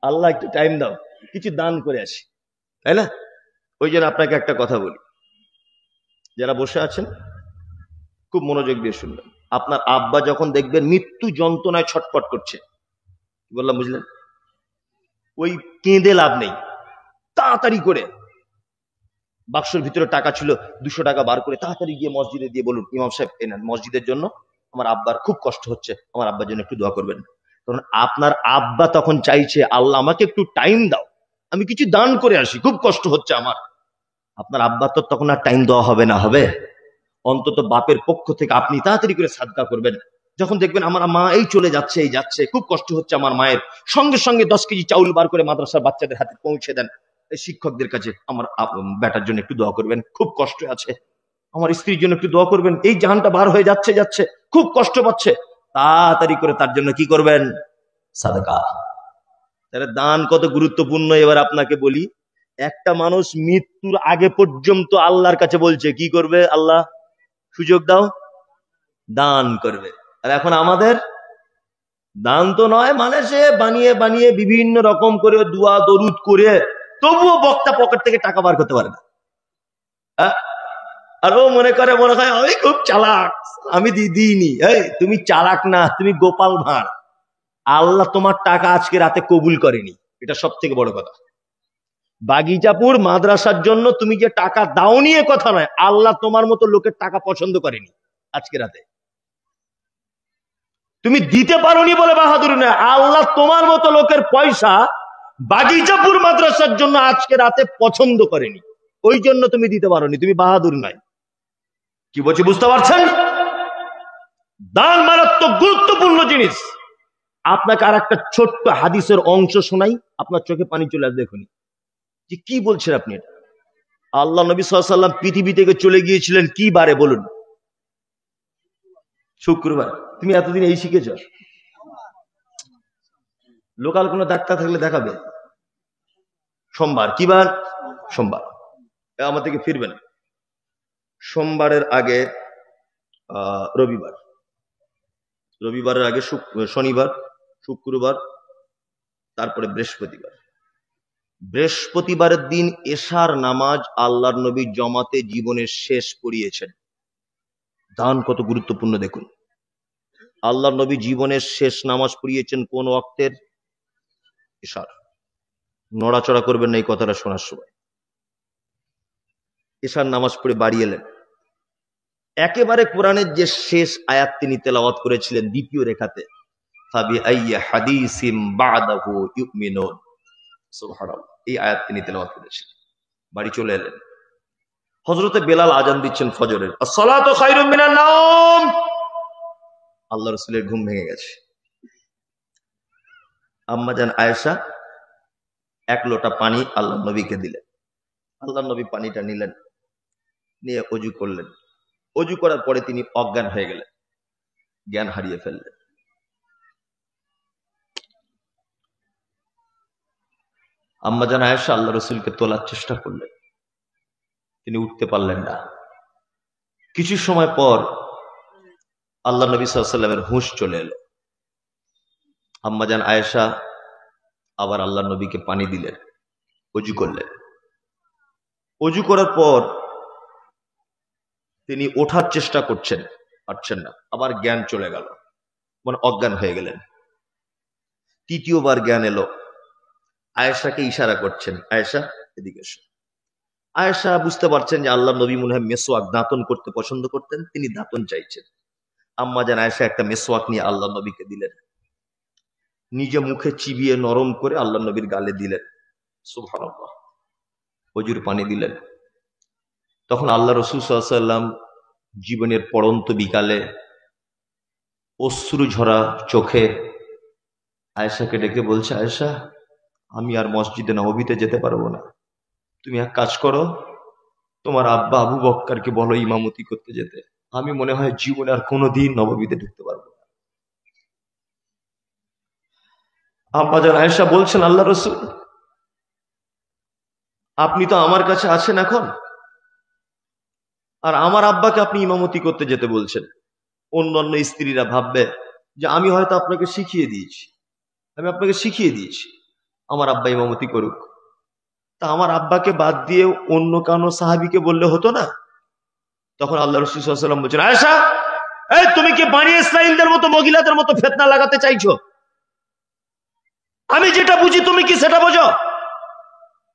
আল্লাহ একটু টাইম দাও, কিছু দান করে আসি, তাই না? ওই জন্য আপনাকে একটা কথা বলি, যারা বসে আছেন খুব মনোযোগ দিয়ে শুনবেন। আপনার আব্বা যখন দেখবেন মৃত্যু যন্ত্রণায় ছটফট করছে, কি বললাম বুঝলেন? ওই কেঁদে লাভ নেই, তাড়াতাড়ি করে বাক্সের ভিতরে টাকা ছিল 200 টাকা বার করে তাড়াতাড়ি গিয়ে মসজিদে দিয়ে বলুন, ইমাম সাহেব এনেন মসজিদের জন্য, আমার আব্বার খুব কষ্ট হচ্ছে, আমার আব্বার জন্য একটু দোয়া করবেন। কারণ আপনার আব্বা তখন চাইছে, আল্লাহ আমাকে একটু টাইম দাও, আমি কিছু দান করে আসি, খুব কষ্ট হচ্ছে আমার। আপনার আব্বা তো তখন আর টাইম দেওয়া হবে না, হবে অন্তত বাপের পক্ষ থেকে আপনি তাড়াতাড়ি করে সাদকা করবেন, যখন দেখবেন আমার মা এই চলে যাচ্ছে, এই যাচ্ছে, খুব কষ্ট হচ্ছে আমার মায়ের, সঙ্গে সঙ্গে 10 কেজি চাউল বার করে মাদ্রাসার বাচ্চাদের হাতে পৌঁছে দেন। এই শিক্ষকদের কাছে আমার বেটার জন্য একটু দোয়া করবেন, খুব কষ্ট আছে। আমার স্ত্রীর জন্য একটু দোয়া করবেন, এই জাহানটা বার হয়ে যাচ্ছে যাচ্ছে, খুব কষ্ট পাচ্ছে। তাড়াতাড়ি করে তার জন্য কি করবেন? সাদকা। তাহলে দান কত গুরুত্বপূর্ণ। এবার আপনাকে বলি, একটা মানুষ মৃত্যুর আগে পর্যন্ত আল্লাহর কাছে বলছে কি করবে? আল্লাহ সুযোগ দাও, দান করবে। আর এখন আমাদের দান তো নয়, মানে সে বানিয়ে বানিয়ে বিভিন্ন রকম করে দুয়া দরুদ করে তবুও বক্তা পকেট থেকে টাকা বার করতে পারে না। আর ও মনে হয় আমি খুব চালাক, আমি দিইনি। এই তুমি চালাক না, তুমি গোপাল ভাঁড়। আল্লাহ তোমার টাকা আজকে রাতে কবুল করেনি, এটা সব থেকে বড় কথা। বাগিচাপুর মাদ্রাসার জন্য তুমি যে টাকা দাও নিয়ে কথা নয়, আল্লাহ তোমার মতো লোকের টাকা পছন্দ করেনি আজকে রাতে। তুমি দিতে পারোনি বলে বাহাদুরি নয়, আল্লাহ তোমার মতো লোকের পয়সা বাগিচাপুর মাদ্রাসার জন্য আজকে রাতে পছন্দ করেনি, ওই জন্য তুমি দিতে পারোনি, তুমি বাহাদুর নয়। কি বলছি বুঝতে পারছেন? দান মারাত্মক গুরুত্বপূর্ণ জিনিস। আপনাকে আর একটা ছোট্ট হাদিসের অংশ শোনাই, আপনার চোখে পানি চলে আসবে দেখুন যে কি বলছেন আপনি। এটা আল্লাহ নবী সাল্লাল্লাহু আলাইহি ওয়াসাল্লাম পৃথিবী থেকে চলে গিয়েছিলেন কি বারে বলুন? শুক্রবার। তুমি এতদিন এই শিখেছ? লোকাল কোনো ডাক্তার থাকলে দেখাবে। সোমবার। কি বার? সোমবার। আমার থেকে ফিরবেন। সোমবারের আগে রবিবার, রবিবারের আগে শনিবার, শুক্রবার, তারপরে বৃহস্পতিবার। বৃহস্পতিবারের দিন এশার নামাজ আল্লাহর নবী জমাতে জীবনের শেষ পড়িয়েছেন। দান কত গুরুত্বপূর্ণ দেখুন। আল্লাহর নবী জীবনের শেষ নামাজ পড়িয়েছেন কোন ওয়াক্তের? এশার। নড়াচড়া করবেন না এই কথাটা শোনার সময়। এশার নামাজ পড়ে বাড়ি এলেন, একেবারে কোরআনের যে শেষ আয়াত তিনি তেলাওয়াত করেছিলেন দ্বিতীয় রেখাতে, ফাবি আইয়ি হাদিসিম বাদাহু ইউমিনুন, সুবহানাল্লাহ, এই আয়াত তিনি তেলাওয়াত করেছিলেন। বাড়ি চলে এলেন। হযরতে বেলাল আজান দিচ্ছেন ফজরের, আসসালাতু খায়রুম মিনান নাওম। আল্লাহ রাসূলের ঘুম ভেঙে গেছে। আম্মাজান আয়েশা এক লোটা পানি আল্লাহ নবীকে দিলেন। আল্লাহ নবী পানিটা নিলেন, নিয়ে ওযু করলেন। ওযু করার পরে তিনি অজ্ঞান হয়ে গেলেন, জ্ঞান হারিয়ে ফেললেন। আম্মাজান আয়েশা আল্লাহ রাসূলকে তোলার চেষ্টা করলেন, তিনি উঠতে পারলেন না। কিছু সময় পর আল্লাহ নবী সাল্লাল্লাহু আলাইহি ওয়াসাল্লামের হুঁশ চলে এলো। আম্মাজান আয়েশা আবার আল্লাহ নবীকে পানি দিলেন, ওযু করলেন। ওযু করার পর তিনি ওঠার চেষ্টা করছেন, পারছেন না। আবার জ্ঞান চলে গেল, মানে অজ্ঞান হয়ে গেলেন। তৃতীয়বার জ্ঞান এলো, আয়েশাকে ইশারা করছেন, আয়েশা এদিকে এসো। আয়েশা বুঝতে পারছেন যে আল্লাহ নবী মনে হয় মেসওয়াক, দাঁতন করতে পছন্দ করতেন, তিনি দাঁতন চাইছেন। আম্মাজান আয়েশা একটা মেসওয়াক নিয়ে আল্লাহ নবীকে দিলেন, নিজে মুখে চিবিয়ে নরম করে আল্লাহ নবীর গালে দিলেন। সুবহানাল্লাহ। ওযুর পানি দিলেন। তখন আল্লাহ রাসূল সাল্লাল্লাহু আলাইহি ওয়াসাল্লাম জীবনের পড়ন্ত বিকালে অশ্রু ঝরা চোখে আয়েশাকে ডেকে বলছে, আয়েশা আমি আর মসজিদে নববীতে যেতে পারবো না, তুমি এক কাজ করো, তোমার আব্বা আবু বক্করকে বলো ইমামতি করতে যেতে, আমি মনে হয় জীবনে আর কোনোদিন নববীতে ঢুকতে পারবো না। আম্মাজান আয়েশা বলছেন, আল্লাহ রাসূল আপনি তো আমার কাছে আছেন এখন, আর আমার আব্বাকে আপনি ইমামতি করতে যেতে বলছেন। অন্যান্য স্ত্রীরা ভাববে যে আমি হয়তো আপনাকে শিখিয়ে দিয়েছি, আমার আব্বা ইমামতি করুক। তা আমার আব্বাকে বাদ দিয়ে অন্য কানো সাহাবীকে বললে হতো না? তখন আল্লাহ রাসূল সাল্লাল্লাহু আলাইহি ওয়াসাল্লাম বলছেন, আয়েশা এই তুমি কি বনি ইসরাঈলদের মতো মহিলাদের মতো ফিতনা লাগাতে চাইছো? আমি যেটা বুঝি তুমি কি সেটা বোঝো?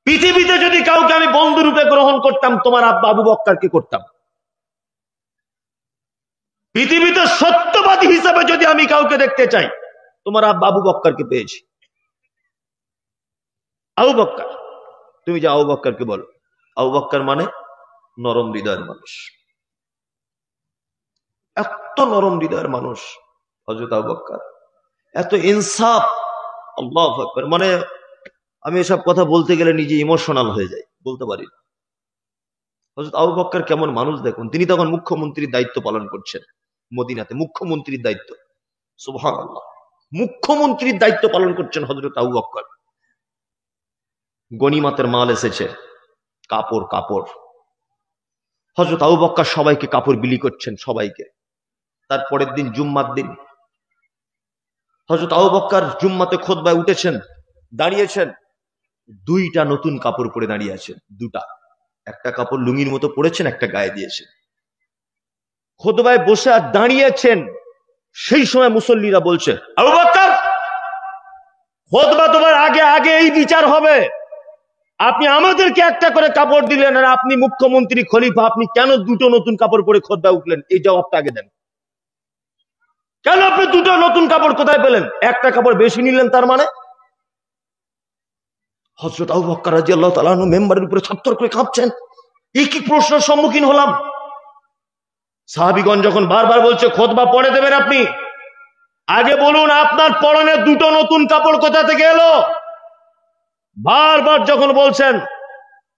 পৃথিবীতে যদি কাউকে আমি বন্ধু রূপে গ্রহণ করতাম, তোমার আব্বা আবু বক্করকে করতাম। পৃথিবীতে সত্যবাদী হিসাবে যদি আমি কাউকে দেখতে চাই, তোমার আব্বা আবু বক্করকে পেয়েছি। আবু বক্কর, তুমি যে আবু বক্করকে বলো, আবু বক্কর মানে নরম হৃদয়ের মানুষ, এত নরম হৃদয়ের মানুষ। হযরত আবু বকর এত ইনসাফ, আল্লাহু আকবার। মানে আমি এসব কথা বলতে গেলে নিজে ইমোশনাল হয়ে যাই, বলতে পারি না। হযরত আবু বকর কেমন মানুষ দেখুন, তিনি তখন মুখ্যমন্ত্রীর দায়িত্ব পালন করছেন মদিনাতে, মুখ্যমন্ত্রীর দায়িত্ব। সুবহানাল্লাহ, মুখ্যমন্ত্রীর দায়িত্ব পালন করছেন হযরত আবু বকর। গনিমতের মাল এসেছে, কাপড় কাপড়। হযরত আবু বকর সবাইকে কাপড় বিলি করছেন, সবাইকে। তারপরের দিন জুম্মার দিন হযরত আবু বকর জুম্মাতে খুতবায় উঠেছেন, দাঁড়িয়েছেন, দুইটা নতুন কাপড় পরে দাঁড়িয়ে আছেন, দুটা। একটা কাপড় লুঙ্গির মতো পরেছেন, একটা গায়ে দিয়েছেন। খুতবায় বসে আর দাঁড়িয়েছেন, সেই সময় মুসল্লিরা বলছে, আবু বকর খুতবা তোমার আগে আগে এই বিচার হবে। আপনি আমাদেরকে একটা করে কাপড় দিলেন, আর আপনি মুখ্যমন্ত্রী খলিফা, আপনি কেন দুটো নতুন কাপড় পরে খুতবায় উঠলেন? এই জবাবটা আগে দেন। কেন আপনি দুটো নতুন কাপড় কোথায় পেলেন? একটা কাপড় বেশি নিলেন তার মানে? হযরত আবু বকর রাদিয়াল্লাহু তাআলা আনহু মেম্বারের উপরে ছত্তর করে কাঁপছেন। এই কি প্রশ্নের সম্মুখীন হলাম? সাহাবীগণ যখন বারবার বলছে খুতবা পড়ে দেবেন আপনি, আগে বলুন আপনার পরনে দুটো নতুন কাপড় কোথা থেকে এলো? বারবার যখন বলছেন,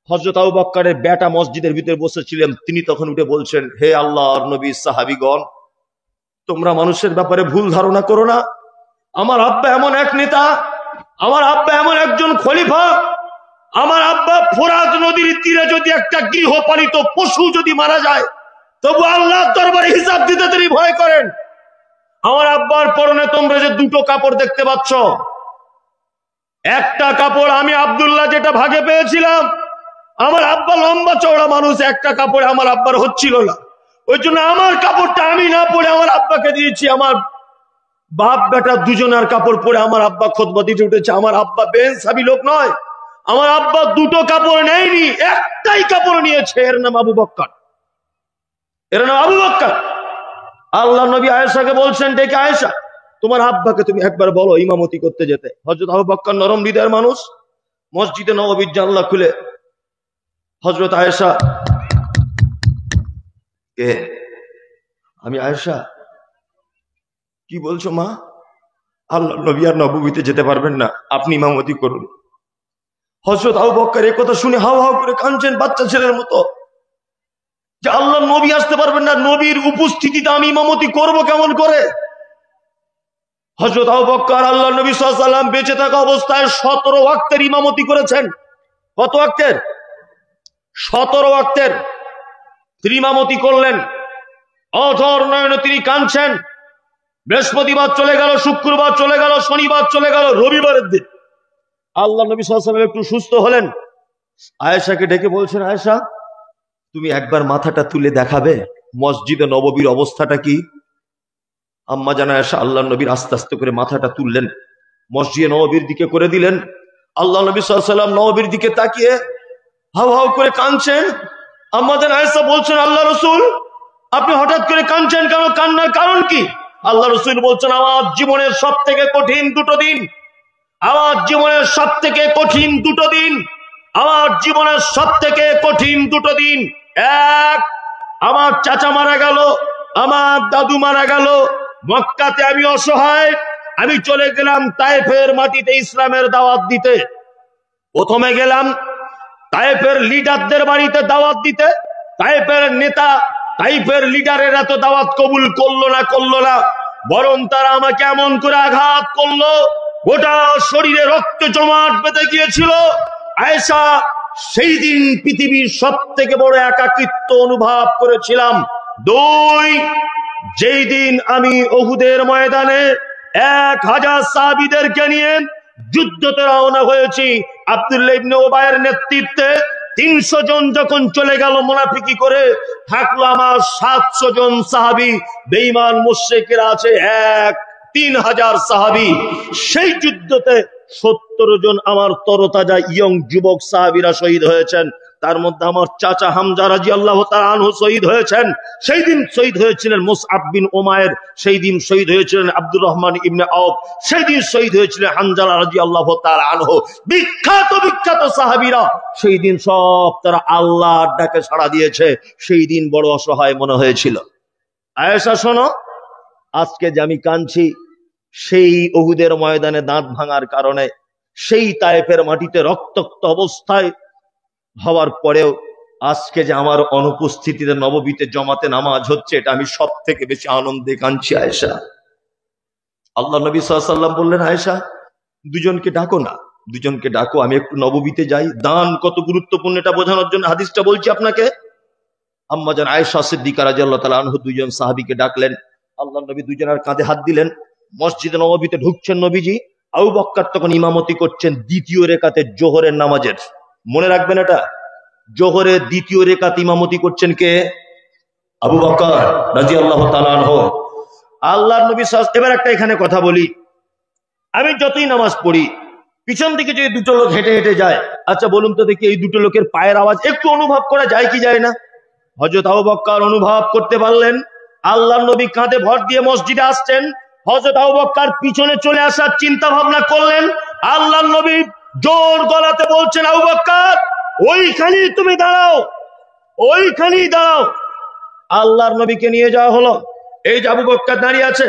হযরত আবু বকরের বেটা মসজিদের ভিতরে বসেছিলেন, তিনি তখন উঠে বলছেন, হে আল্লাহর নবী, সাহাবীগণ, তোমরা মানুষের ব্যাপারে ভুল ধারণা করো না। আমার আব্বা এমন এক নেতা, আমার আব্বা এমন একজন খলিফা, আমার আব্বা ফোরাত নদীর তীরে যদি একটা গৃহপালিত পশু যদি মারা যায়, তবু আল্লাহর দরবারে হিসাব দিতে তিনি ভয় করেন। আমার আব্বার পরনে তোমরা যে দুটো কাপড় দেখতে পাচ্ছ, একটা কাপড় আমি আব্দুল্লাহ যেটা ভাগে পেয়েছিলাম, আমার আব্বা লম্বা চওড়া মানুষ, একটা কাপড়ে আমার আব্বার হচ্ছিল না, ওই জন্য আমার কাপড়টা আমি না পরে আমার আব্বাকে দিয়েছি। আমার বাপ বেটা দুজনের কাপড় পরে আমার আব্বা খুতবা দিতে উঠেছে। আমার আব্বা বেইনসাফি লোক নয়, আমার আব্বা দুটো কাপড় নেয়নি, একটাই কাপড় নিয়েছে, এর নাম আবু বকর, এর নাম আবু বকর। আল্লাহ নবী আয়েশাকে বলছেন, ডেকে, আয়েশা তোমার আব্বাকে তুমি একবার বলো ইমামতি করতে যেতে। হযরত আবু বকর নরম হৃদয়ের মানুষ, মসজিদে নববীর জানলা খুলে হযরত আয়েশা, কে? আমি আয়েশা। কি বলছো মা? আল্লাহ নবী আর নববীতে যেতে পারবেন না, আপনি ইমামতি করুন। হযরত আবু বকর এই কথা শুনে হাও হাও করে কাঁদছেন বাচ্চা ছেলের মতো, যে আল্লাহ নবী আসতে পারবেন না, নবীর উপস্থিতিতে আমি ইমামতি করব কেমন করে? হযরত আবু বকর আল্লাহ নবী সাল্লাল্লাহু আলাইহি ওয়াসাল্লাম বেঁচে থাকা অবস্থায় 17 ওয়াক্তের ইমামতি করেছেন। কত ওয়াক্তের? 17 ওয়াক্তের তিনি ইমামতি করলেন। অধর নয়নে তিনি কাঁদছেন। বৃহস্পতিবার চলে গেল, শুক্রবার চলে গেল, শনিবার চলে গেল, রবিবারের দিন আল্লাহ নবী সাল্লাল্লাহু আলাইহি ওয়াসাল্লাম একটু সুস্থ হলেন। আয়েশাকে ডেকে বলছেন, আয়েশা তুমি একবার মাথাটা তুলে দেখাবে মসজিদে নববীর অবস্থাটা কি? আম্মা জানা আয়েশা আল্লাহ নবীর আস্তে আস্তে করে মাথাটা তুললেন, মসজিদে নববীর দিকে করে দিলেন। আল্লাহ নবী সাল্লাল্লাহু আলাইহি ওয়াসাল্লাম নববীর দিকে তাকিয়ে হাউ হাউ করে কাঁদছেন। আম্মা জানা আয়েশা বলছেন, আল্লাহ রাসূল আপনি হঠাৎ করে কাঁদছেন কেন? কান্নার কারণ কি? আল্লাহ রাসূল বলছেন, আমার জীবনের সবথেকে কঠিন দুটো দিন, আমার জীবনের সবথেকে কঠিন দুটো দিন, আমার জীবনের সবথেকে কঠিন দুটো দিন। এক, আমার চাচা মারা গেল, আমার দাদু মারা গেল, মক্কাতে আমি অসহায়, আমি চলে গেলাম তায়েফের মাটিতে ইসলামের দাওয়াত দিতে। প্রথমে গেলাম তায়েফের লিডারদের বাড়িতে দাওয়াত দিতে। তায়েফের নেতা, তায়েফের লিডারের এত দাওয়াত কবুল করলো না, বরং তারা আমাকে এমন করে আঘাত করলো, গোটা শরীরে রক্ত জমাট বেঁধে গিয়েছিল। আয়েশা সেই দিন পৃথিবীর সবথেকে বড় একাকিত্ব অনুভব করেছিলাম। দুই, যেই দিন আমি উহুদের ময়দানে 1000 সাহাবীদেরকে নিয়ে যুদ্ধতে রওনা হয়েছি, আব্দুল্লাহ ইবনে উবাইয়ের নেতৃত্বে 300 জন যখন চলে গেল মুনাফিকি করে, থাকলো আমার 700 জন সাহাবী, বেঈমান মুশরিকরা আছে 3000 সাহাবী। সেই যুদ্ধতে 70 জন আমার তরতাজা ইয়ং যুবক সাহাবীরা শহীদ হয়েছেন। তার মধ্যে আমার চাচা হামজা রাদিয়াল্লাহু তাআলা আনহু শহীদ হয়েছেন। সেই দিন শহীদ হয়েছিলেন মুসআব বিন উমায়ের, সেই দিন শহীদ হয়েছিলেন আব্দুর রহমান ইবনে আওফ, সেই দিন শহীদ হয়েছিলেন হানজালা রাদিয়াল্লাহু তাআলা আনহু। বিখ্যাত বিখ্যাত সাহাবীরা সেই দিন সব তারা আল্লাহর ডাকে সাড়া দিয়েছে। সেই দিন বড় অসহায় মনে হয়েছিল। আয়েশা শোনো, আজকে যে আমি কাঁদছি, সেই উহুদের ময়দানে দাঁত ভাঙার কারণে, সেই তায়েফের মাটিতে রক্তাক্ত অবস্থায় হওয়ার পরেও আজকে যে আমার অনুপস্থিতিতে নববীতে জমাতে নামাজ হচ্ছে, এটা আমি সব থেকে বেশি আনন্দে কাঁদছি আয়েশা। আল্লাহ নবী সাল্লাল্লাহু আলাইহি ওয়াসাল্লাম বললেন, আয়েশা দুজনকে ডাকো না, দুজনকে ডাকো, আমি একটু নববীতে যাই। দান কত গুরুত্বপূর্ণ এটা বোঝানোর জন্য হাদিসটা বলছি আপনাকে। আম্মাজান আয়েশা সিদ্দিকা রাদিয়াল্লাহু তাআলা আনহা দুইজন সাহাবীকে ডাকলেন। আল্লাহ নবী দুজনের কাঁধে হাত দিলেন। মসজিদে নববীতে ঢুকছেন নবীজি। আবু বকর তখন ইমামতি করছেন দ্বিতীয় রেকাতে জোহরের নামাজের। মনে রাখবেন এটা, জোহরের দ্বিতীয় রেকাত ইমামতি করছেন কে? আবু বকর রাদিয়াল্লাহু তাআলা আনহু। আল্লাহর নবী এবার একটা এখানে কথা বলি, আমি যতই নামাজ পড়ি পিছন দিকে যদি দুটো লোক হেঁটে হেঁটে যায়, আচ্ছা বলুন তো দেখি এই দুটো লোকের পায়ের আওয়াজ একটু অনুভব করা যায় কি যায় না? হযরত আবু বকর অনুভব করতে পারলেন। আল্লাহর নবী কাঁধে ভর দিয়ে মসজিদে আসছেন, হযরত আবু বকর পিছনে চলে আসার চিন্তা ভাবনা করলেন। আল্লাহর নবী জোর গলাতে বলছেন, আবু বকর ওইখানেই তুমি দাঁড়াও, ওইখানেই দাঁড়াও। আল্লাহর নবীকে নিয়ে যাওয়া হলো। এই যে আবু বকর দাঁড়িয়ে আছে,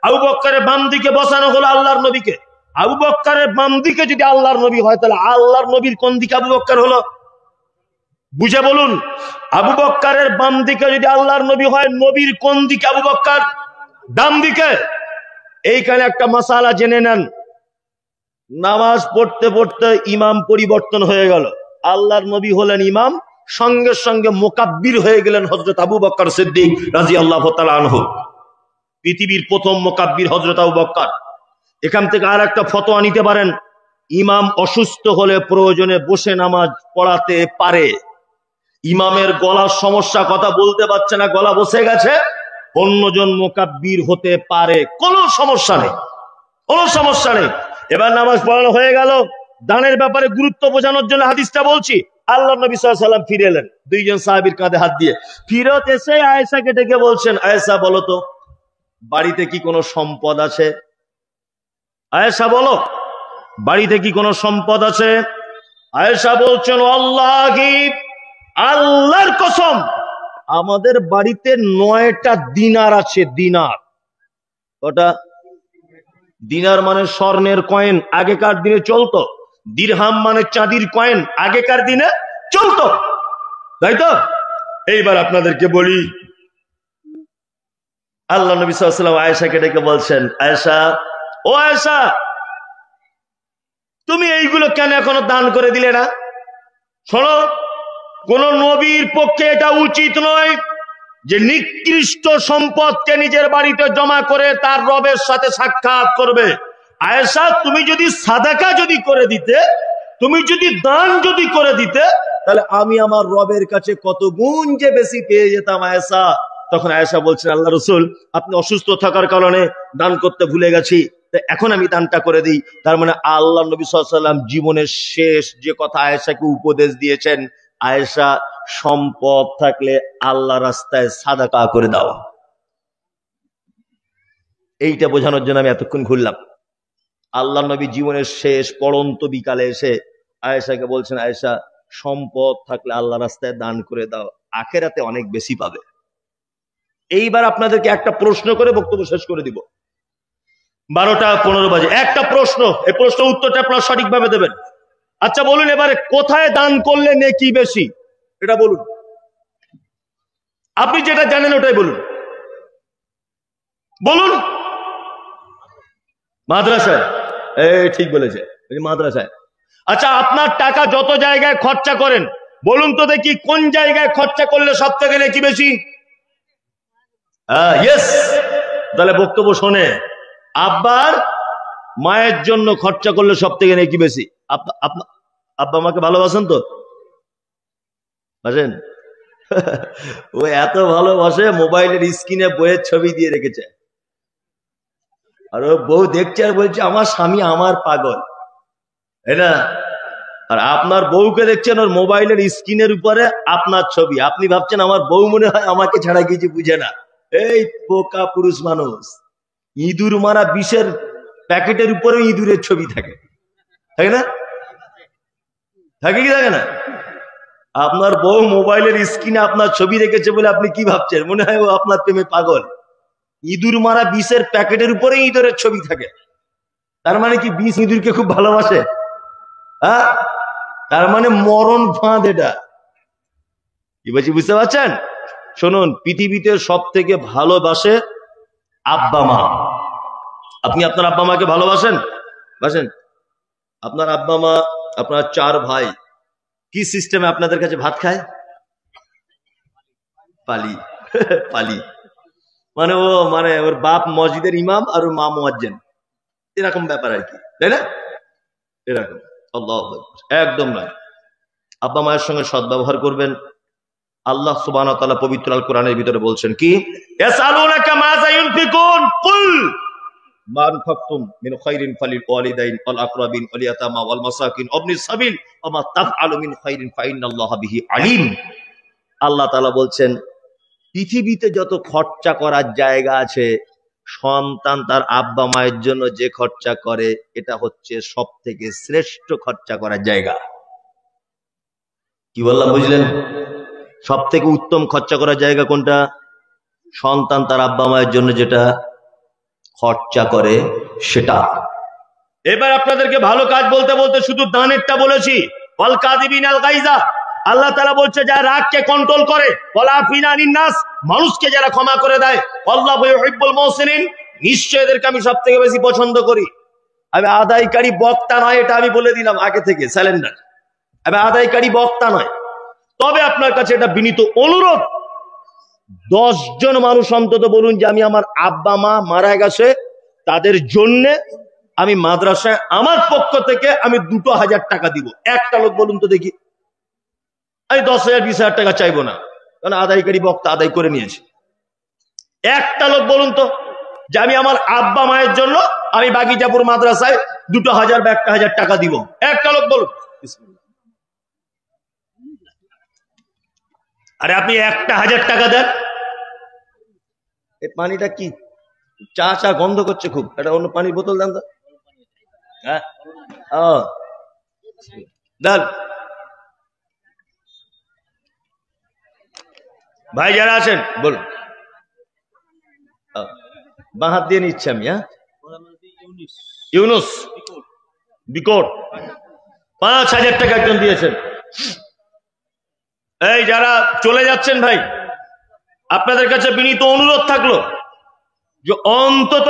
আবু বকরের বাম দিকে বসানো হলো আল্লাহর নবীকে। আবু বকরের বাম দিকে যদি আল্লাহর নবী হয়, তাহলে আল্লাহর নবীর কোন দিকে আবু বকর হলো? বুঝে বলুন, আবু বকরের বাম দিকে যদি আল্লাহর নবী হয়, নবীর কোন দিকে আবু বকর? ডান দিকে। এইখানে একটা মাসালা জেনে নেন, নামাজ পড়তে পড়তে ইমাম পরিবর্তন হয়ে গেল। আল্লাহর নবী হলেন ইমাম, সঙ্গে সঙ্গে মুকাব্বির হয়ে গেলেন হযরত আবু বকর সিদ্দিক রাদিয়াল্লাহু তাআলা আনহু। পৃথিবীর প্রথম মুকাব্বির হযরত আবু বকর। এখান থেকে আর একটা ফতোয়া নিতে পারেন, ইমাম অসুস্থ হলে প্রয়োজনে বসে নামাজ পড়াতে পারে। ইমামের গলার সমস্যা, কথা বলতে পারছে না, গলা বসে গেছে, অন্যজন মুকাব্বির হতে পারে, কোনো সমস্যা নেই, কোনো সমস্যা নেই। এবার নামাজ পড়ানো হয়ে গেল। দানের ব্যাপারে গুরুত্ব বোঝানোর জন্য হাদিসটা বলছি। আল্লাহ নবী সাল্লাল্লাহু আলাইহি ওয়াসাল্লাম ফিরে এলেন দুইজন সাহাবীর কাঁধে হাত দিয়ে। ফিরত এসে আয়েশাকে ডেকে বলছেন, আয়েশা বলো তো বাড়িতে কি কোনো সম্পদ আছে? আয়েশা বলো বাড়িতে কি কোনো সম্পদ আছে? আয়েশা বলছেন, আল্লাহি, আল্লাহর কসম, আমাদের বাড়িতে 9টা দিনার আছে। দিনার, ওটা দিনার মানে স্বর্ণের কয়েন, আগেকার দিনে চলতো। দিরহাম মানে চাঁদির কয়েন, আগেকার দিনে চলতো, তাই তো? এইবার আপনাদেরকে বলি, আল্লাহ নবী সাল্লাল্লাহু আলাইহি ওয়াসাল্লাম আয়েশাকে ডেকে বলছেন, আয়েশা, ও আয়েশা, তুমি এইগুলো কেন এখনো দান করে দিলে না? শোনো, কোন নবীর পক্ষে এটা উচিত নয় যে নিকৃষ্ট সম্পদকে নিজের বাড়িতে জমা করে তার রবের সাথে সাক্ষাৎ করবে। আয়েশা, তুমি যদি সাদাকা যদি করে দিতে, তুমি যদি দান যদি করে দিতে, তাহলে আমি আমার রবের কাছে কত গুণ যে বেশি পেয়ে যেতাম আয়েশা। তখন আয়েশা বলছেন, আল্লাহ রাসূল, আপনি অসুস্থ থাকার কারণে দান করতে ভুলে গেছি, এখন আমি দানটা করে দিই। তার মানে আল্লাহ নবী সাল্লাল্লাহু আলাইহি ওয়াসাল্লাম জীবনের শেষ যে কথা আয়েশাকে উপদেশ দিয়েছেন, আয়েশা, সম্পদ থাকলে আল্লাহ রাস্তায় সাদাকা করে দাও। এইটা বোঝানোর জন্য আমি এতক্ষণ ঘুরলাম। আল্লাহ নবী জীবনের শেষ পড়ন্ত বিকালে এসে আয়েশাকে বলছেন, আয়েশা, সম্পদ থাকলে আল্লাহ রাস্তায় দান করে দাও, আখেরাতে অনেক বেশি পাবে। এইবার আপনাদেরকে একটা প্রশ্ন করে বক্তব্য শেষ করে দিব। 12টা 15 বাজে। একটা প্রশ্ন, এই প্রশ্নের উত্তরটা আপনারা সঠিকভাবে দেবেন। আচ্ছা বলুন, এবারে কোথায় দান করলে নেকি বেশি? এটা বলুন, আপনি যেটা জানেন ওটাই বলুন। বলুন। মাদ্রাসায়, এই ঠিক বলেছে, মাদ্রাসায়। আচ্ছা, আপনার টাকা যত জায়গায় খরচা করেন, বলুন তো দেখি কোন জায়গায় খরচা করলে সব থেকে নেকি বেশি? ইয়েস, তাহলে বক্তব্য শোনে, আব্বার মায়ের জন্য খরচা করলে সব থেকে নেকি বেশি। আব্বা আমাকে ভালোবাসেন তো? বাসেন? ও এত ভালোবাসে, মোবাইলের স্ক্রিনে বইয়ের ছবি দিয়ে রেখেছে, আর ও বউ দেখছে আর বলছে, আমার স্বামী আমার পাগল, তাই না? আর আপনার বউকে দেখছেন ওর মোবাইলের স্ক্রিনের উপরে আপনার ছবি, আপনি ভাবছেন আমার বউ মনে হয় আমাকে ছাড়া কিছু বুঝে না। এই পোকা পুরুষ মানুষ, ইঁদুর মারা বিষের প্যাকেটের উপরে ইঁদুরের ছবি থাকে, তাই না? থাকে কি থাকে না? আপনার বউ মোবাইলের স্ক্রিনে আপনার ছবি রেখেছে বলে আপনি কি ভাবছেন? মনে হয় ও আপনার প্রেমে পাগল। ইঁদুর মারা বিষের প্যাকেটের উপরে ইঁদুরের ছবি থাকে। তার মানে কি বিষ ইঁদুরকে খুব ভালোবাসে? হ্যাঁ, তার মানে মরণ ফাঁদ এটা। কি বলছি বুঝতে পারছেন? শুনুন, পৃথিবীতে সব থেকে ভালোবাসে আব্বা মা। আপনি আপনার আব্বা মাকে ভালোবাসেন? বাসেন? আপনার আব্বা মা, আপনার 4 ভাই কি সিস্টেমে আপনাদের কাছে ভাত খায়? পালি। পালি মানে ওর বাপ মসজিদের ইমাম আর ওর মা মুয়াজ্জিন, এরকম ব্যাপার আর কি, তাই না? এরকম। আল্লাহু আকবার। একদম নয়। আব্বা মায়ের সঙ্গে সদ্ব্যবহার করবেন। আল্লাহ সুবহানাহু ওয়া তাআলা পবিত্র আল কোরআনের ভিতরে বলছেন কি, ইয়াসালুনাকা মাযা ইউনফিকুন কুল মা আনফাকতুম মিন খায়রিন ফালিল ওয়ালিদাইন ওয়াল আকরাবিন ওয়াল ইয়াতামা ওয়াল মাসাকিন ওয়াবনিস সাবিল ওয়া মা তাফআলু মিন খায়রিন ফাইন্নাল্লাহা বিহি আলিম। আল্লাহ তাআলা বলছেন, পৃথিবীতে যত খরচা করার জায়গা আছে, সন্তান তার আব্বা মায়ের জন্য যে খরচা করে এটা হচ্ছে সব থেকে শ্রেষ্ঠ খরচা করার জায়গা। কি বললাম বুঝলেন? সব থেকে উত্তম খরচা করার জায়গা কোনটা? সন্তান তার আব্বা মায়ের জন্য যেটা খরচা করে সেটা। এবার আপনাদেরকে ভালো কাজ বলতে বলতে শুধু দানেরটা বলেছি। ওয়াল কাযিবিনাল গায়জা, আল্লাহ তাআলা বলছে যারা রাগকে কন্ট্রোল করে, ওয়াল আফিনা আনিন নাস, মানুষকে যারা ক্ষমা করে দেয়, আল্লাহু ইউহিব্বুল মুহসিনিন, নিশ্চয়ই এদেরকে আমি সবথেকে বেশি পছন্দ করি। আমি আদায়কারী বক্তা নয়, এটা আমি বলে দিলাম আগে থেকে, স্যালেন্ডার। আমি আদায়কারী বক্তা নয়, তবে আপনার কাছে এটা বিনীত অনুরোধ, 10 জন মানুষ অন্তত বলুন যে আমি আমার আব্বা মা মারা গেছে, তাদের জন্য আমি মাদ্রাসায় আমার পক্ষ থেকে আমি 2,000 টাকা দিব। একটা লোক বলুন তো দেখি। আমি 10,000 20,000 টাকা চাইবো না, কারণ আদায়কারী বক্তা আদায় করে নিয়েছে। একটা লোক বলুন তো যে আমি আমার আব্বা মায়ের জন্য আমি বাগিচাপুর মাদ্রাসায় 2,000 বা 1,000 টাকা দিব। একটা লোক বলুন। আরে আপনি 1,000 টাকা দেন। এই পানিটা কি চা চা গন্ধ করছে খুব, এটা অন্য পানির বোতল দেন তো। হ্যাঁ, দেন ভাই, যারা আছেন বলুন। বাঁ হাত দিয়ে নিচ্ছি আমি। হ্যাঁ, ইউনুস বিকট 5,000 টাকা একজন দিয়েছেন। এই যারা চলে যাচ্ছেন ভাই, আপনাদের কাছে বিনীত অনুরোধ থাকলো যে অন্তত